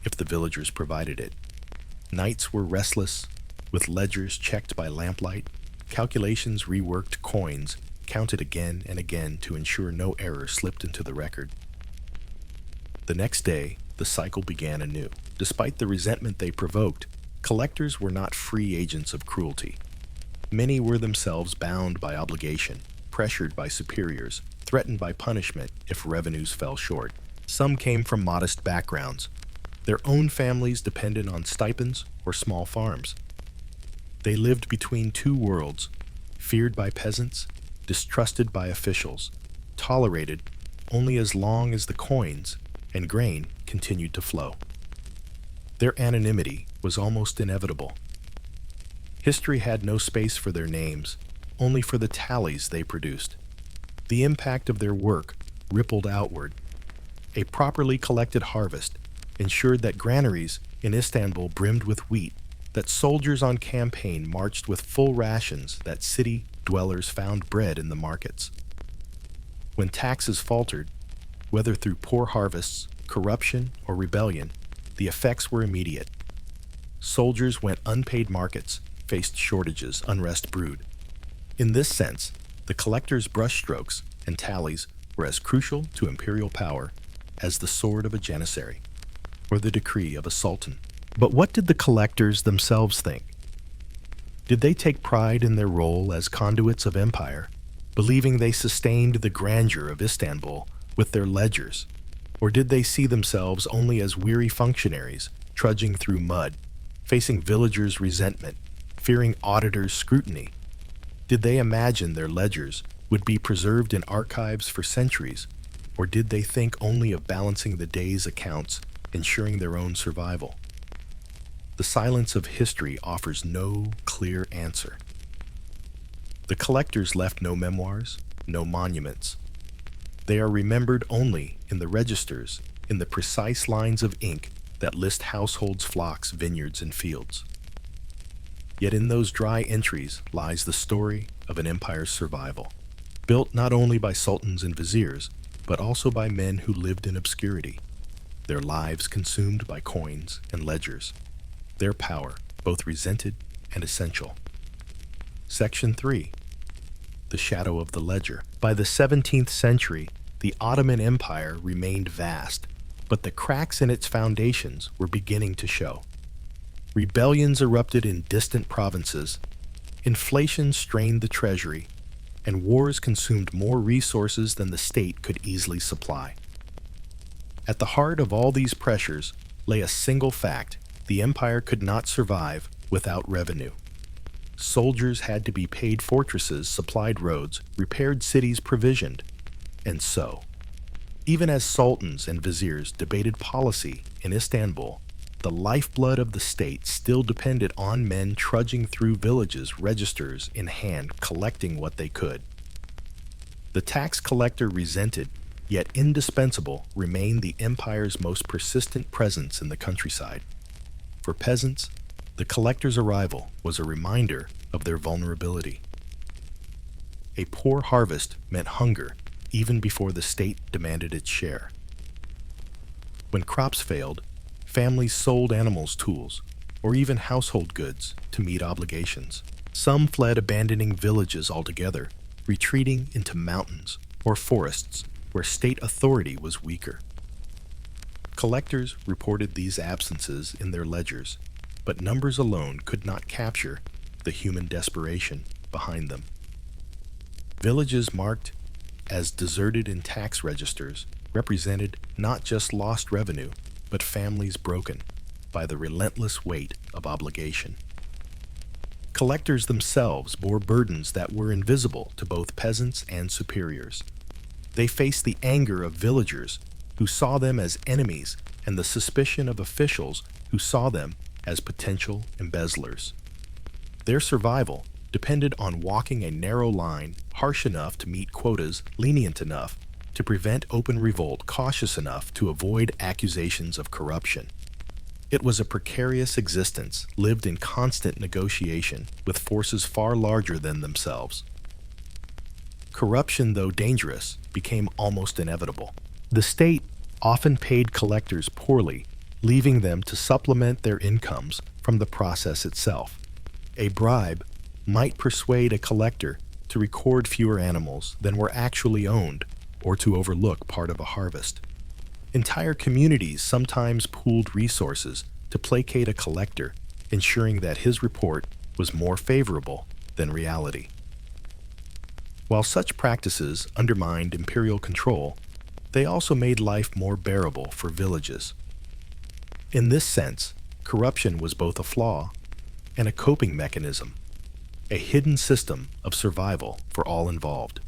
if the villagers provided it. Nights were restless, with ledgers checked by lamplight, calculations reworked, coins counted again and again to ensure no error slipped into the record. The next day, the cycle began anew. Despite the resentment they provoked, collectors were not free agents of cruelty. Many were themselves bound by obligation, pressured by superiors, threatened by punishment if revenues fell short. Some came from modest backgrounds. Their own families depended on stipends or small farms. They lived between two worlds, feared by peasants, distrusted by officials, tolerated only as long as the coins and grain continued to flow. Their anonymity was almost inevitable. History had no space for their names, only for the tallies they produced. The impact of their work rippled outward. A properly collected harvest ensured that granaries in Istanbul brimmed with wheat, that soldiers on campaign marched with full rations, that city dwellers found bread in the markets. When taxes faltered, whether through poor harvests, corruption, or rebellion, the effects were immediate. Soldiers went unpaid, markets faced shortages, unrest brewed. In this sense, the collector's brushstrokes and tallies were as crucial to imperial power as the sword of a janissary or the decree of a sultan. But what did the collectors themselves think? Did they take pride in their role as conduits of empire, believing they sustained the grandeur of Istanbul with their ledgers? Or did they see themselves only as weary functionaries trudging through mud, facing villagers' resentment, fearing auditors' scrutiny? Did they imagine their ledgers would be preserved in archives for centuries, or did they think only of balancing the day's accounts, ensuring their own survival? The silence of history offers no clear answer. The collectors left no memoirs, no monuments. They are remembered only in the registers, in the precise lines of ink that list households, flocks, vineyards, and fields. Yet in those dry entries lies the story of an empire's survival, built not only by sultans and viziers, but also by men who lived in obscurity, their lives consumed by coins and ledgers, their power both resented and essential. Section 3. The shadow of the ledger. By the 17th century, the Ottoman Empire remained vast, but the cracks in its foundations were beginning to show. Rebellions erupted in distant provinces, inflation strained the treasury, and wars consumed more resources than the state could easily supply. At the heart of all these pressures lay a single fact: the empire could not survive without revenue. Soldiers had to be paid, fortresses supplied roads, repaired cities, provisioned. And so, even as sultans and viziers debated policy in Istanbul, the lifeblood of the state still depended on men trudging through villages, registers in hand, collecting what they could. The tax collector, resented yet indispensable, remained the empire's most persistent presence in the countryside. For peasants, the collector's arrival was a reminder of their vulnerability. A poor harvest meant hunger even before the state demanded its share. When crops failed, families sold animals, tools, or even household goods to meet obligations. Some fled, abandoning villages altogether, retreating into mountains or forests where state authority was weaker. Collectors reported these absences in their ledgers, but numbers alone could not capture the human desperation behind them. Villages marked as deserted in tax registers represented not just lost revenue, but families broken by the relentless weight of obligation. Collectors themselves bore burdens that were invisible to both peasants and superiors. They faced the anger of villagers who saw them as enemies and the suspicion of officials who saw them as potential embezzlers. Their survival depended on walking a narrow line, harsh enough to meet quotas, lenient enough to prevent open revolt, cautious enough to avoid accusations of corruption. It was a precarious existence, lived in constant negotiation with forces far larger than themselves. Corruption, though dangerous, became almost inevitable. The state often paid collectors poorly, leaving them to supplement their incomes from the process itself. A bribe might persuade a collector to record fewer animals than were actually owned, or to overlook part of a harvest. Entire communities sometimes pooled resources to placate a collector, ensuring that his report was more favorable than reality. While such practices undermined imperial control, they also made life more bearable for villages. In this sense, corruption was both a flaw and a coping mechanism, a hidden system of survival for all involved.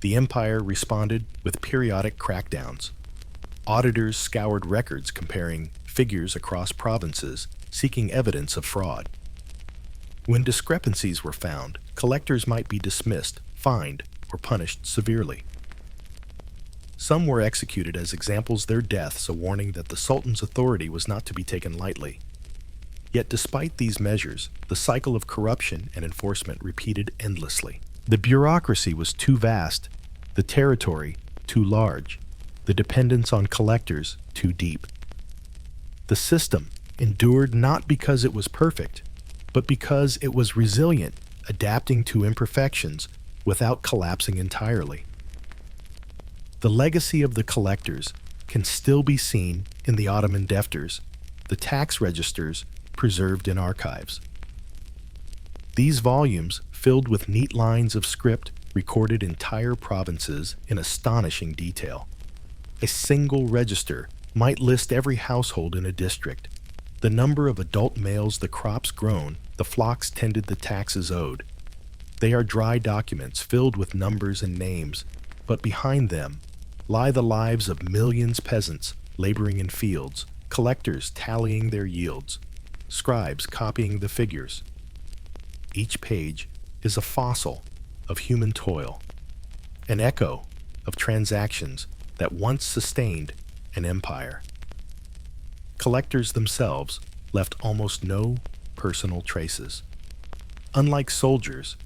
The empire responded with periodic crackdowns. Auditors scoured records comparing figures across provinces, seeking evidence of fraud. When discrepancies were found, collectors might be dismissed, fined, or punished severely. Some were executed as examples, their deaths a warning that the Sultan's authority was not to be taken lightly. Yet despite these measures, the cycle of corruption and enforcement repeated endlessly. The bureaucracy was too vast, the territory too large, the dependence on collectors too deep. The system endured not because it was perfect, but because it was resilient, adapting to imperfections without collapsing entirely. The legacy of the collectors can still be seen in the Ottoman defters, the tax registers preserved in archives. These volumes, filled with neat lines of script, recorded entire provinces in astonishing detail. A single register might list every household in a district, the number of adult males, the crops grown, the flocks tended, the taxes owed. They are dry documents filled with numbers and names, but behind them lie the lives of millions peasants laboring in fields, collectors tallying their yields, scribes copying the figures. Each page is a fossil of human toil, an echo of transactions that once sustained an empire. Collectors themselves left almost no personal traces. Unlike soldiers,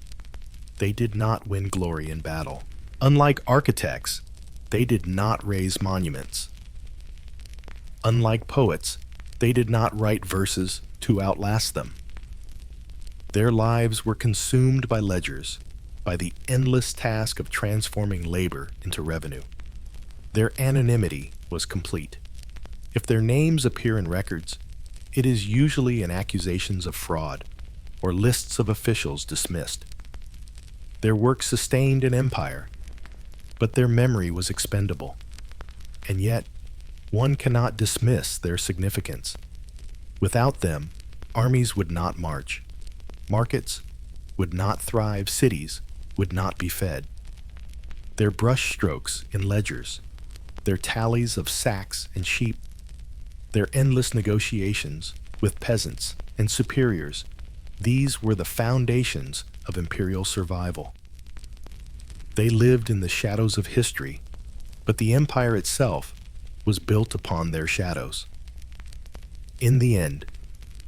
they did not win glory in battle. Unlike architects, they did not raise monuments. Unlike poets, they did not write verses to outlast them. Their lives were consumed by ledgers, by the endless task of transforming labor into revenue. Their anonymity was complete. If their names appear in records, it is usually in accusations of fraud or lists of officials dismissed. Their work sustained an empire, but their memory was expendable. And yet, one cannot dismiss their significance. Without them, armies would not march. Markets would not thrive, cities would not be fed. Their brushstrokes in ledgers, their tallies of sacks and sheep, their endless negotiations with peasants and superiors, these were the foundations of imperial survival. They lived in the shadows of history, but the empire itself was built upon their shadows. In the end,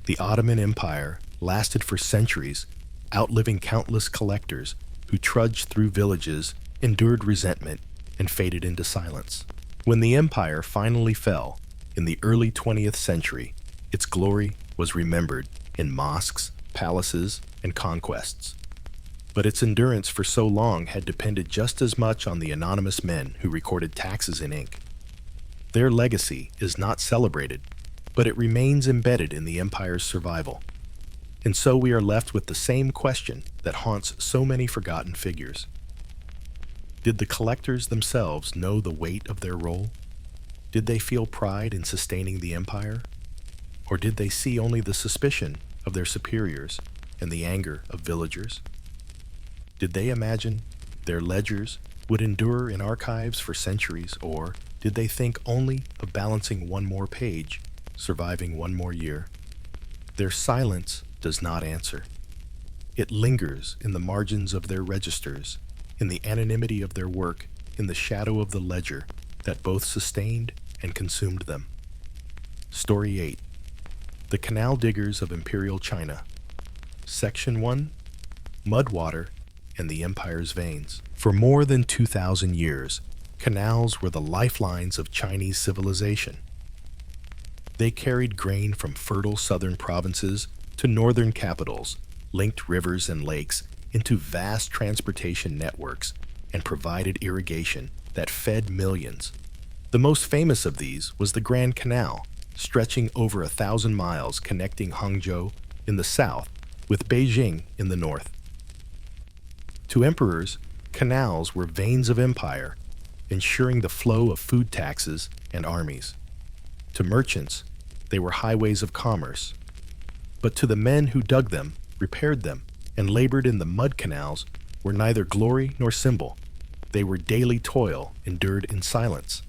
the Ottoman Empire lasted for centuries, outliving countless collectors who trudged through villages, endured resentment, and faded into silence. When the empire finally fell in the early 20th century, its glory was remembered in mosques, palaces, and conquests. But its endurance for so long had depended just as much on the anonymous men who recorded taxes in ink. Their legacy is not celebrated, but it remains embedded in the empire's survival. And so we are left with the same question that haunts so many forgotten figures. Did the collectors themselves know the weight of their role? Did they feel pride in sustaining the empire? Or did they see only the suspicion of their superiors and the anger of villagers? Did they imagine their ledgers would endure in archives for centuries, or did they think only of balancing one more page, surviving one more year? Their silence does not answer. It lingers in the margins of their registers, in the anonymity of their work, in the shadow of the ledger that both sustained and consumed them. Story 8. The Canal Diggers of Imperial China. Section 1. Mudwater and the Empire's Veins. For more than 2,000 years, canals were the lifelines of Chinese civilization. They carried grain from fertile southern provinces to northern capitals, linked rivers and lakes into vast transportation networks, and provided irrigation that fed millions. The most famous of these was the Grand Canal, stretching over 1,000 miles connecting Hangzhou in the south with Beijing in the north. To emperors, canals were veins of empire, ensuring the flow of food taxes and armies. To merchants, they were highways of commerce. But to the men who dug them, repaired them, and labored in the mud canals were neither glory nor symbol. They were daily toil endured in silence.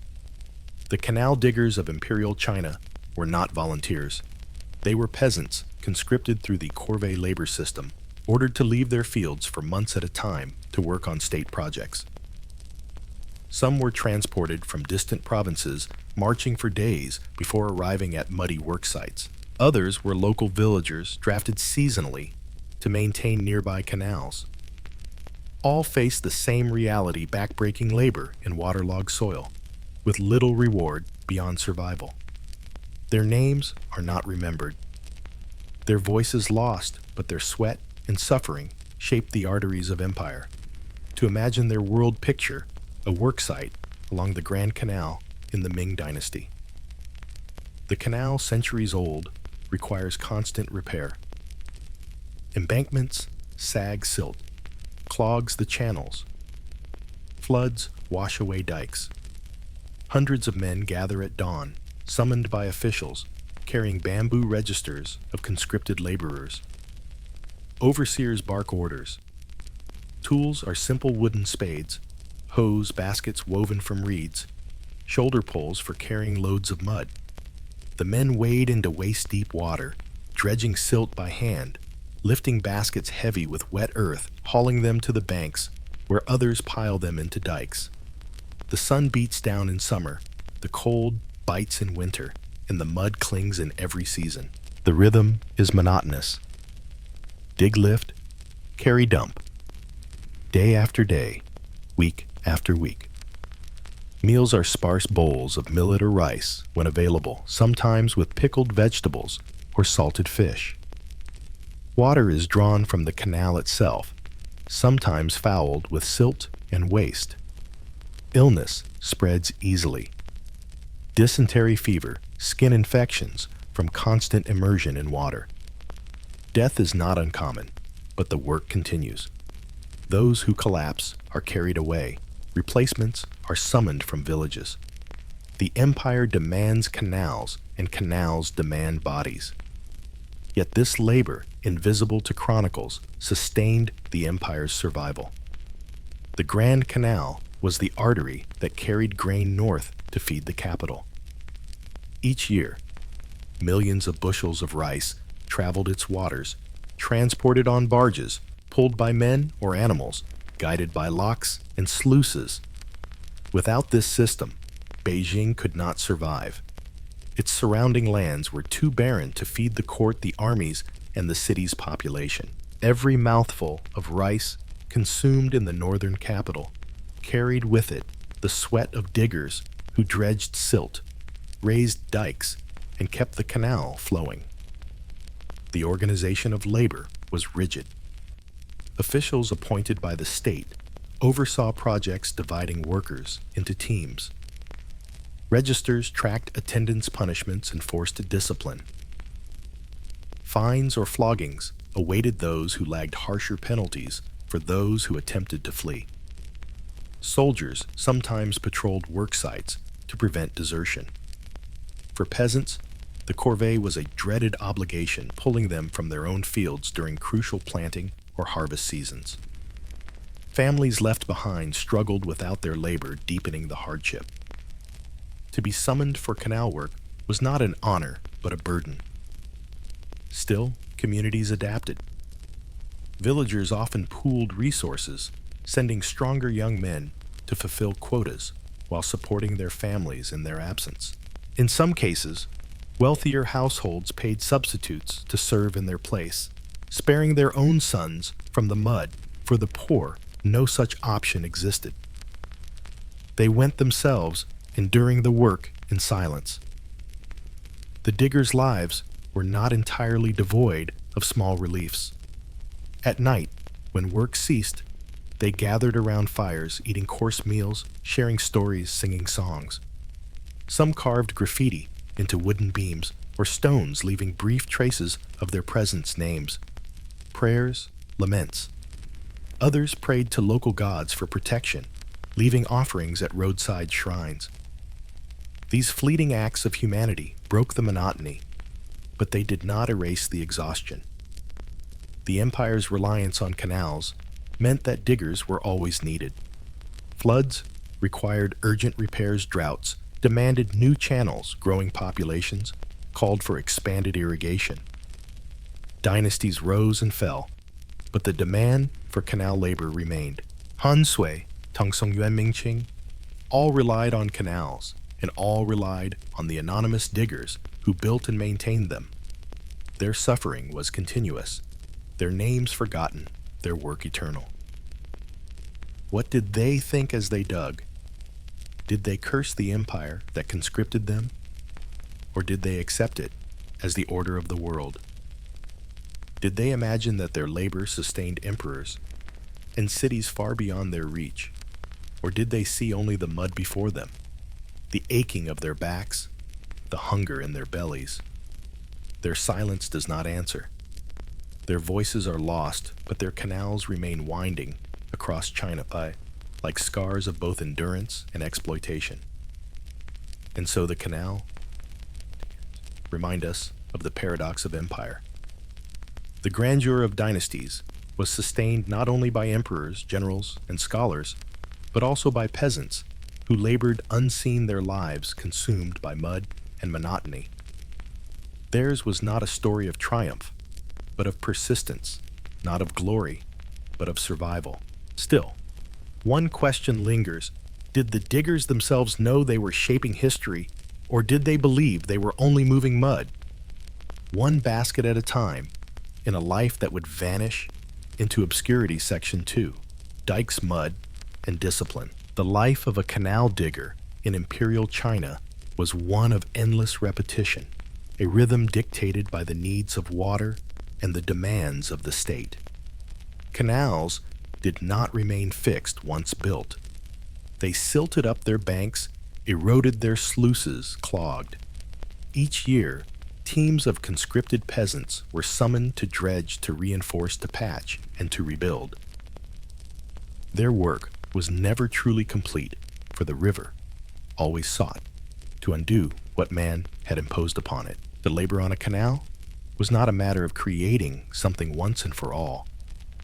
The canal diggers of Imperial China were not volunteers. They were peasants conscripted through the corvée labor system, ordered to leave their fields for months at a time to work on state projects. Some were transported from distant provinces, marching for days before arriving at muddy work sites. Others were local villagers drafted seasonally to maintain nearby canals. All faced the same reality: backbreaking labor in waterlogged soil, with little reward beyond survival. Their names are not remembered. Their voices lost, but their sweat and suffering shaped the arteries of empire. To imagine their world picture, a worksite along the Grand Canal in the Ming Dynasty. The canal, centuries old, requires constant repair. Embankments sag silt, clogs the channels. Floods wash away dikes. Hundreds of men gather at dawn, summoned by officials, carrying bamboo registers of conscripted laborers. Overseers bark orders. Tools are simple wooden spades, hose baskets woven from reeds, shoulder poles for carrying loads of mud. The men wade into waist-deep water, dredging silt by hand, lifting baskets heavy with wet earth, hauling them to the banks, where others pile them into dikes. The sun beats down in summer, the cold bites in winter, and the mud clings in every season. The rhythm is monotonous. Dig, lift, carry, dump. Day after day, week after week. Meals are sparse bowls of millet or rice when available, sometimes with pickled vegetables or salted fish. Water is drawn from the canal itself, sometimes fouled with silt and waste. Illness spreads easily. Dysentery fever, skin infections from constant immersion in water. Death is not uncommon, but the work continues. Those who collapse are carried away. Replacements are summoned from villages. The empire demands canals, and canals demand bodies. Yet this labor, invisible to chronicles, sustained the empire's survival. The Grand Canal was the artery that carried grain north to feed the capital. Each year, millions of bushels of rice traveled its waters, transported on barges, pulled by men or animals, guided by locks and sluices. Without this system, Beijing could not survive. Its surrounding lands were too barren to feed the court, the armies, and the city's population. Every mouthful of rice consumed in the northern capital carried with it the sweat of diggers who dredged silt, raised dikes, and kept the canal flowing. The organization of labor was rigid. Officials appointed by the state oversaw projects dividing workers into teams. Registers tracked attendance punishments and forced discipline. Fines or floggings awaited those who lagged, harsher penalties for those who attempted to flee. Soldiers sometimes patrolled work sites to prevent desertion. For peasants, the corvée was a dreaded obligation, pulling them from their own fields during crucial planting or harvest seasons. Families left behind struggled without their labor, deepening the hardship. To be summoned for canal work was not an honor, but a burden. Still, communities adapted. Villagers often pooled resources, sending stronger young men to fulfill quotas while supporting their families in their absence. In some cases, wealthier households paid substitutes to serve in their place, sparing their own sons from the mud. For the poor, no such option existed. They went themselves, enduring the work in silence. The diggers' lives were not entirely devoid of small reliefs. At night, when work ceased, they gathered around fires, eating coarse meals, sharing stories, singing songs. Some carved graffiti into wooden beams or stones, leaving brief traces of their presence, names, prayers, laments. Others prayed to local gods for protection, leaving offerings at roadside shrines. These fleeting acts of humanity broke the monotony, but they did not erase the exhaustion. The empire's reliance on canals meant that diggers were always needed. Floods required urgent repairs, droughts demanded new channels, growing populations called for expanded irrigation. Dynasties rose and fell, but the demand for canal labor remained. Han Sui, Tongsong Yuan Mingqing, all relied on canals, and all relied on the anonymous diggers who built and maintained them. Their suffering was continuous, their names forgotten, their work eternal. What did they think as they dug? Did they curse the empire that conscripted them? Or did they accept it as the order of the world? Did they imagine that their labor sustained emperors and cities far beyond their reach? Or did they see only the mud before them, the aching of their backs, the hunger in their bellies? Their silence does not answer. Their voices are lost, but their canals remain winding across China like scars of both endurance and exploitation. And so the canal remind us of the paradox of empire. The grandeur of dynasties was sustained not only by emperors, generals, and scholars, but also by peasants who labored unseen, their lives consumed by mud and monotony. Theirs was not a story of triumph, but of persistence, not of glory, but of survival. Still, one question lingers. Did the diggers themselves know they were shaping history, or did they believe they were only moving mud? One basket at a time, in a life that would vanish into obscurity. Section 2. Dikes, Mud, and Discipline. The life of a canal digger in imperial China was one of endless repetition, a rhythm dictated by the needs of water and the demands of the state. Canals did not remain fixed once built. They silted up their banks, eroded their sluices, clogged. Each year, teams of conscripted peasants were summoned to dredge, to reinforce, to patch, and to rebuild. Their work was never truly complete, for the river always sought to undo what man had imposed upon it. The labor on a canal was not a matter of creating something once and for all,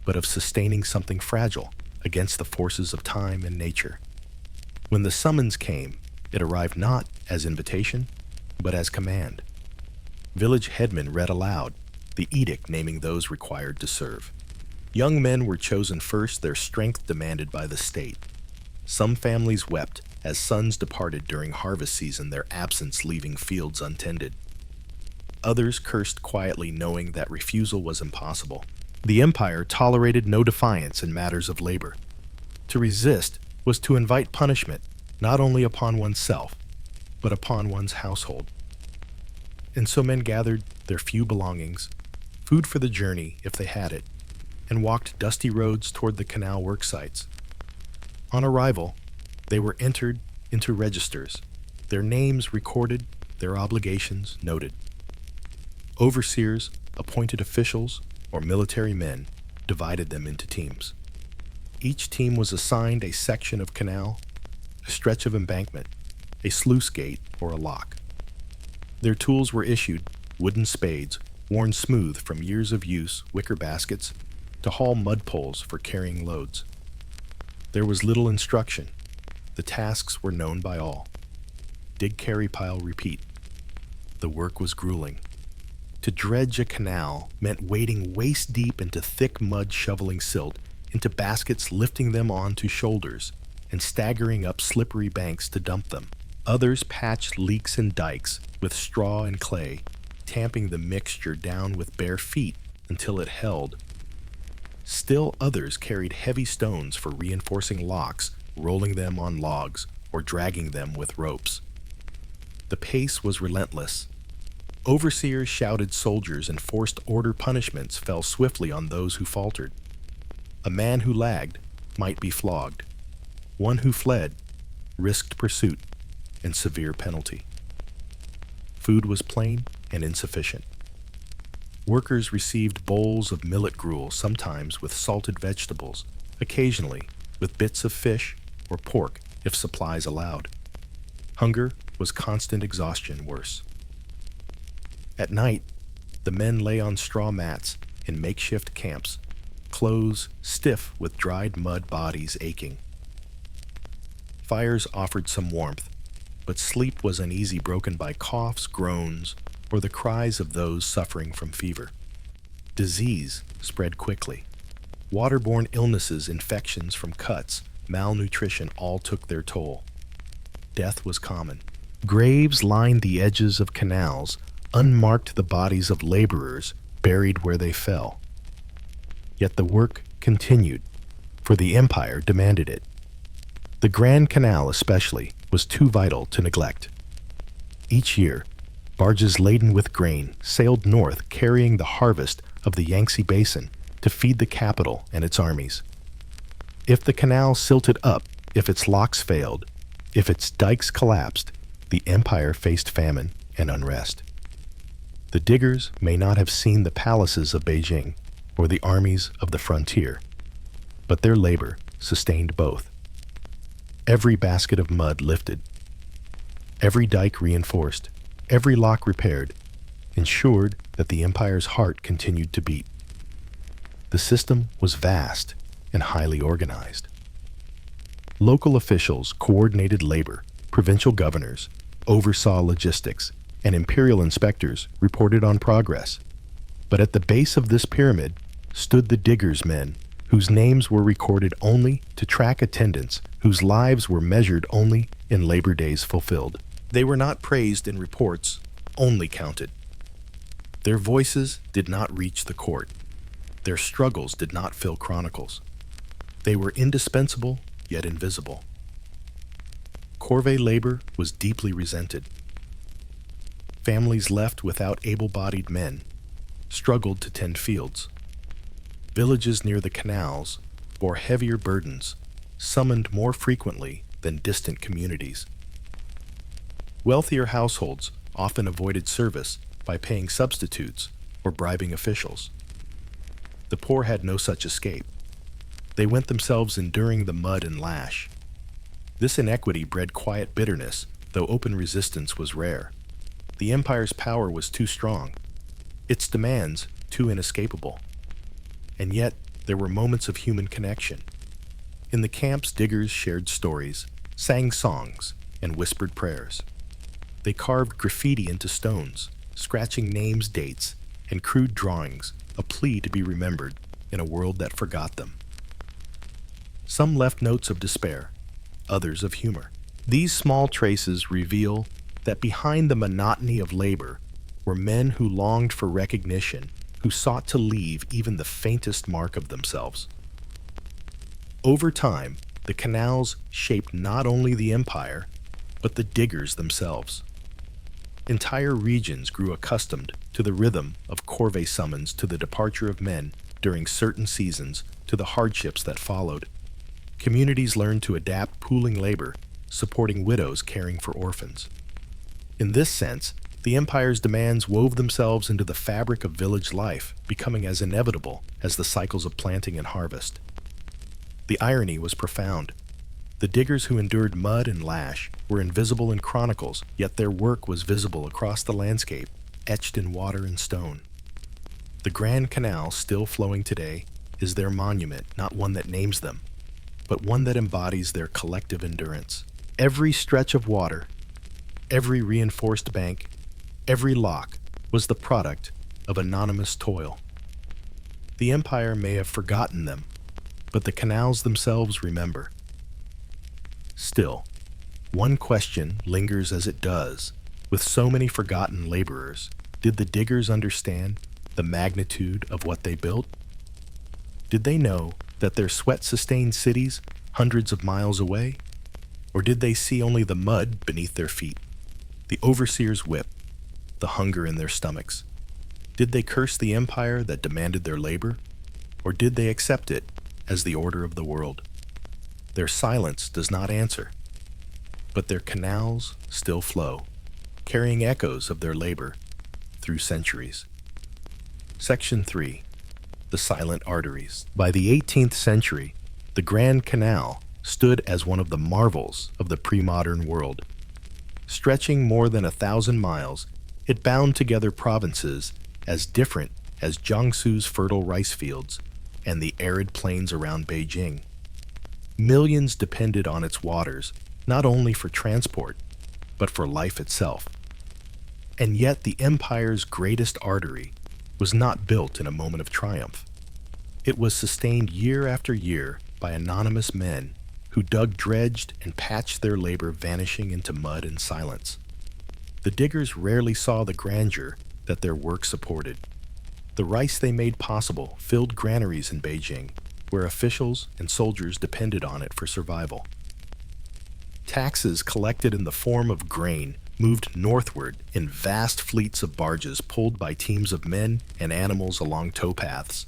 but of sustaining something fragile against the forces of time and nature. When the summons came, it arrived not as invitation, but as command. Village headmen read aloud the edict naming those required to serve. Young men were chosen first, their strength demanded by the state. Some families wept as sons departed during harvest season, their absence leaving fields untended. Others cursed quietly, knowing that refusal was impossible. The empire tolerated no defiance in matters of labor. To resist was to invite punishment, not only upon oneself, but upon one's household. And so men gathered their few belongings, food for the journey if they had it, and walked dusty roads toward the canal work sites. On arrival, they were entered into registers, their names recorded, their obligations noted. Overseers, appointed officials, or military men divided them into teams. Each team was assigned a section of canal, a stretch of embankment, a sluice gate, or a lock. Their tools were issued, wooden spades, worn smooth from years of use, wicker baskets, to haul mud poles for carrying loads. There was little instruction. The tasks were known by all. Dig, carry, pile, repeat. The work was grueling. To dredge a canal meant wading waist-deep into thick mud, shoveling silt into baskets, lifting them onto shoulders, and staggering up slippery banks to dump them. Others patched leaks in dikes with straw and clay, tamping the mixture down with bare feet until it held. Still others carried heavy stones for reinforcing locks, rolling them on logs or dragging them with ropes. The pace was relentless. Overseers shouted soldiers, and forced order punishments fell swiftly on those who faltered. A man who lagged might be flogged. One who fled risked pursuit and severe penalty. Food was plain and insufficient. Workers received bowls of millet gruel, sometimes with salted vegetables, occasionally with bits of fish or pork if supplies allowed. Hunger was constant, exhaustion worse. At night, the men lay on straw mats in makeshift camps, clothes stiff with dried mud, bodies aching. Fires offered some warmth, but sleep was uneasy, broken by coughs, groans, or the cries of those suffering from fever. Disease spread quickly. Waterborne illnesses, infections from cuts, malnutrition all took their toll. Death was common. Graves lined the edges of canals, unmarked the bodies of laborers buried where they fell. Yet the work continued, for the empire demanded it. The Grand Canal, especially, was too vital to neglect. Each year, barges laden with grain sailed north, carrying the harvest of the Yangtze Basin to feed the capital and its armies. If the canal silted up, if its locks failed, if its dikes collapsed, the empire faced famine and unrest. The diggers may not have seen the palaces of Beijing or the armies of the frontier, but their labor sustained both. Every basket of mud lifted, every dike reinforced, every lock repaired, ensured that the empire's heart continued to beat. The system was vast and highly organized. Local officials coordinated labor, provincial governors oversaw logistics, and imperial inspectors reported on progress. But at the base of this pyramid stood the diggers' men, whose names were recorded only to track attendance, whose lives were measured only in labor days fulfilled. They were not praised in reports, only counted. Their voices did not reach the court. Their struggles did not fill chronicles. They were indispensable, yet invisible. Corvée labor was deeply resented. Families left without able-bodied men struggled to tend fields. Villages near the canals bore heavier burdens, summoned more frequently than distant communities. Wealthier households often avoided service by paying substitutes or bribing officials. The poor had no such escape. They went themselves enduring the mud and lash. This inequity bred quiet bitterness, though open resistance was rare. The empire's power was too strong, its demands too inescapable. And yet, there were moments of human connection. In the camps, diggers shared stories, sang songs, and whispered prayers. They carved graffiti into stones, scratching names, dates, and crude drawings, a plea to be remembered in a world that forgot them. Some left notes of despair, others of humor. These small traces reveal that behind the monotony of labor were men who longed for recognition, who sought to leave even the faintest mark of themselves. Over time, the canals shaped not only the empire, but the diggers themselves. Entire regions grew accustomed to the rhythm of corvée summons, to the departure of men during certain seasons, to the hardships that followed. Communities learned to adapt, pooling labor, supporting widows, caring for orphans. In this sense, the empire's demands wove themselves into the fabric of village life, becoming as inevitable as the cycles of planting and harvest. The irony was profound. The diggers who endured mud and lash were invisible in chronicles, yet their work was visible across the landscape, etched in water and stone. The Grand Canal, still flowing today, is their monument, not one that names them, but one that embodies their collective endurance. Every stretch of water, every reinforced bank, every lock was the product of anonymous toil. The empire may have forgotten them, but the canals themselves remember. Still, one question lingers as it does. With so many forgotten laborers, did the diggers understand the magnitude of what they built? Did they know that their sweat-sustained cities hundreds of miles away? Or did they see only the mud beneath their feet, the overseer's whip, the hunger in their stomachs? Did they curse the empire that demanded their labor? Or did they accept it as the order of the world? Their silence does not answer, but their canals still flow, carrying echoes of their labor through centuries. Section 3. The Silent Arteries. By the 18th century, the Grand Canal stood as one of the marvels of the pre-modern world. Stretching more than 1,000 miles, it bound together provinces as different as Jiangsu's fertile rice fields and the arid plains around Beijing. Millions depended on its waters, not only for transport, but for life itself. And yet the empire's greatest artery was not built in a moment of triumph. It was sustained year after year by anonymous men who dredged and patched their labor vanishing into mud and silence. The diggers rarely saw the grandeur that their work supported. The rice they made possible filled granaries in Beijing, where officials and soldiers depended on it for survival. Taxes collected in the form of grain moved northward in vast fleets of barges pulled by teams of men and animals along towpaths.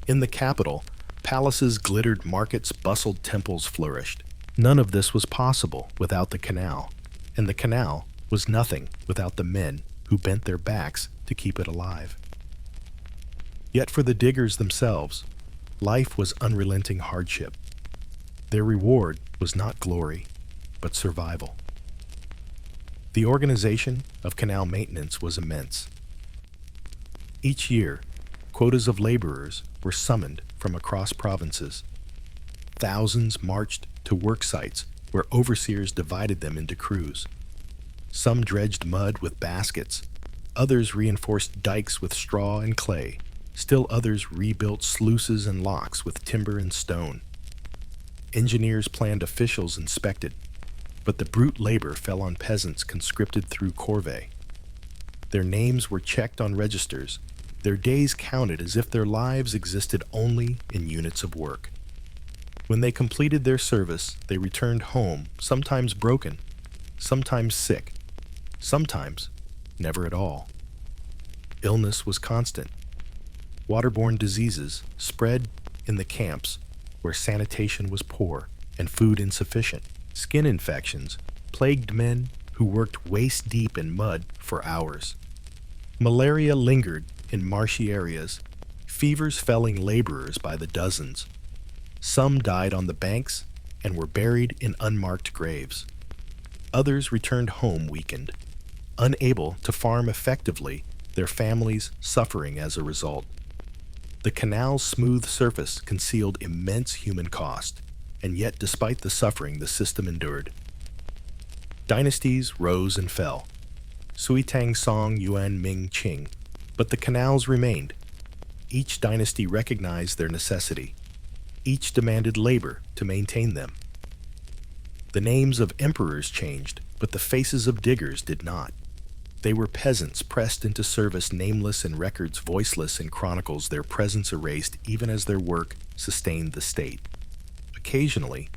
In the capital, palaces glittered, markets bustled, temples flourished. None of this was possible without the canal, and the canal was nothing without the men who bent their backs to keep it alive. Yet for the diggers themselves, life was unrelenting hardship. Their reward was not glory, but survival. The organization of canal maintenance was immense. Each year, quotas of laborers were summoned from across provinces. Thousands marched to work sites where overseers divided them into crews. Some dredged mud with baskets, others reinforced dikes with straw and clay, still others rebuilt sluices and locks with timber and stone. Engineers planned, officials inspected, but the brute labor fell on peasants conscripted through corvée. Their names were checked on registers, their days counted as if their lives existed only in units of work. When they completed their service, they returned home, sometimes broken, sometimes sick, sometimes never at all. Illness was constant. Waterborne diseases spread in the camps where sanitation was poor and food insufficient. Skin infections plagued men who worked waist-deep in mud for hours. Malaria lingered in marshy areas, fevers felling laborers by the dozens. Some died on the banks and were buried in unmarked graves. Others returned home weakened, unable to farm effectively, their families suffering as a result. The canal's smooth surface concealed immense human cost, and yet despite the suffering the system endured. Dynasties rose and fell. Sui Tang Song, Yuan, Ming, Qing. But the canals remained. Each dynasty recognized their necessity. Each demanded labor to maintain them. The names of emperors changed, but the faces of diggers did not. They were peasants pressed into service, nameless in records, voiceless in chronicles, their presence erased even as their work sustained the state. Occasionally,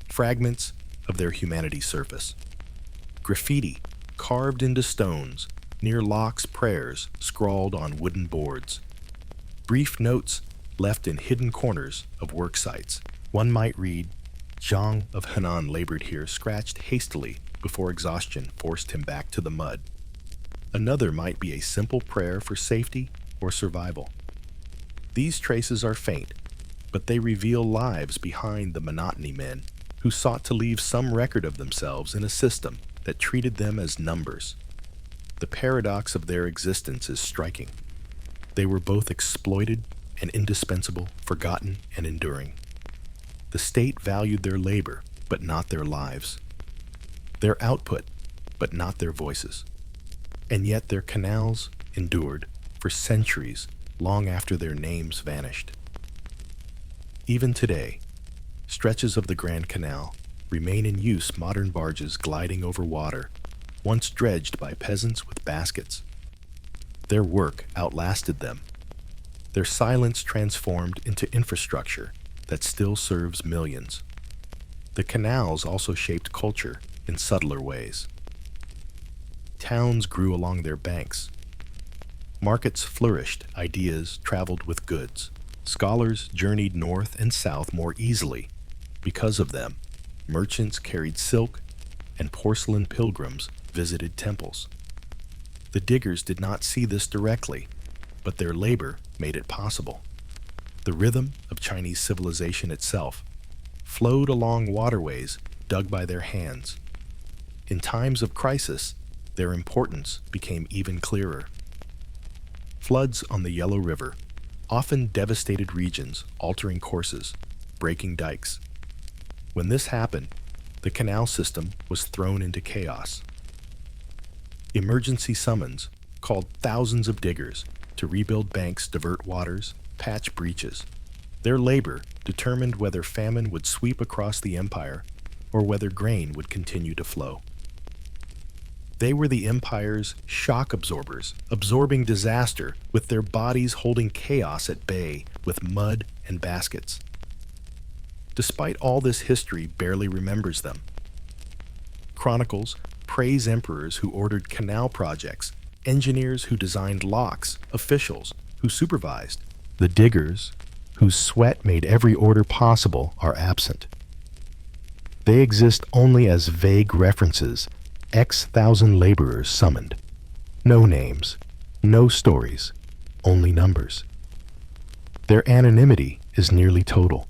fragments of their humanity surface. Graffiti, carved into stones, near locks, prayers scrawled on wooden boards. Brief notes left in hidden corners of work sites. One might read, Zhang of Henan labored here, scratched hastily before exhaustion forced him back to the mud. Another might be a simple prayer for safety or survival. These traces are faint, but they reveal lives behind the monotony men who sought to leave some record of themselves in a system that treated them as numbers. The paradox of their existence is striking. They were both exploited and indispensable, forgotten and enduring. The state valued their labor, but not their lives. Their output, but not their voices. And yet their canals endured, for centuries, long after their names vanished. Even today, stretches of the Grand Canal remain in use, modern barges gliding over water, once dredged by peasants with baskets. Their work outlasted them. Their silence transformed into infrastructure that still serves millions. The canals also shaped culture in subtler ways. Towns grew along their banks. Markets flourished, ideas traveled with goods. Scholars journeyed north and south more easily. Because of them, merchants carried silk, and porcelain pilgrims visited temples. The diggers did not see this directly, but their labor made it possible. The rhythm of Chinese civilization itself flowed along waterways dug by their hands. In times of crisis, their importance became even clearer. Floods on the Yellow River often devastated regions, altering courses, breaking dikes. When this happened, the canal system was thrown into chaos. Emergency summons called thousands of diggers to rebuild banks, divert waters, patch breaches. Their labor determined whether famine would sweep across the empire or whether grain would continue to flow. They were the empire's shock absorbers, absorbing disaster with their bodies holding chaos at bay with mud and baskets. Despite all this, history barely remembers them. Chronicles praise emperors who ordered canal projects, engineers who designed locks, officials who supervised. The diggers, whose sweat made every order possible, are absent. They exist only as vague references, X thousand laborers summoned. No names, no stories, only numbers. Their anonymity is nearly total.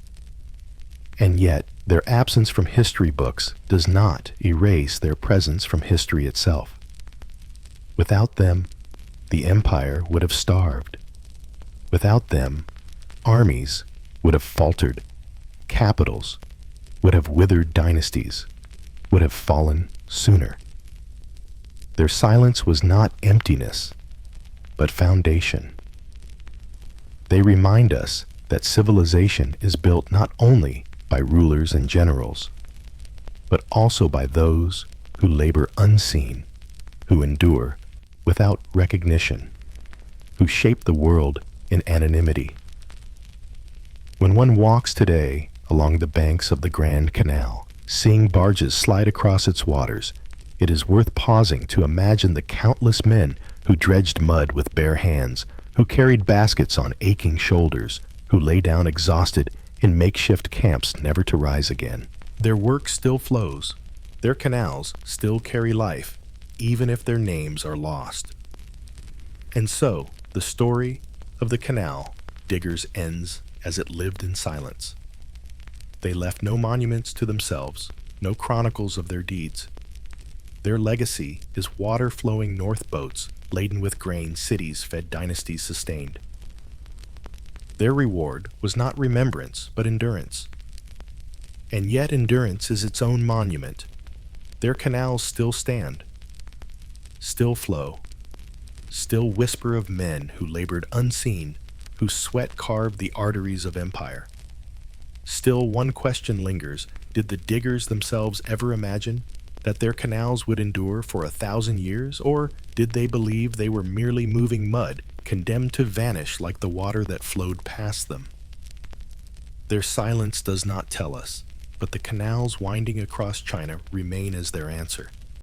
And yet, their absence from history books does not erase their presence from history itself. Without them, the empire would have starved. Without them, armies would have faltered, capitals would have withered, dynasties would have fallen sooner. Their silence was not emptiness, but foundation. They remind us that civilization is built not only by rulers and generals, but also by those who labor unseen, who endure without recognition, who shape the world in anonymity. When one walks today along the banks of the Grand Canal, seeing barges slide across its waters, it is worth pausing to imagine the countless men who dredged mud with bare hands, who carried baskets on aching shoulders, who lay down exhausted in makeshift camps never to rise again. Their work still flows. Their canals still carry life, even if their names are lost. And so, the story of the canal diggers ends as it lived in silence. They left no monuments to themselves, no chronicles of their deeds. Their legacy is water-flowing north boats laden with grain cities fed dynasties sustained. Their reward was not remembrance, but endurance. And yet endurance is its own monument. Their canals still stand, still flow, still whisper of men who labored unseen, whose sweat carved the arteries of empire. Still, one question lingers: did the diggers themselves ever imagine that their canals would endure for 1,000 years, or did they believe they were merely moving mud, condemned to vanish like the water that flowed past them? Their silence does not tell us, but the canals winding across China remain as their answer.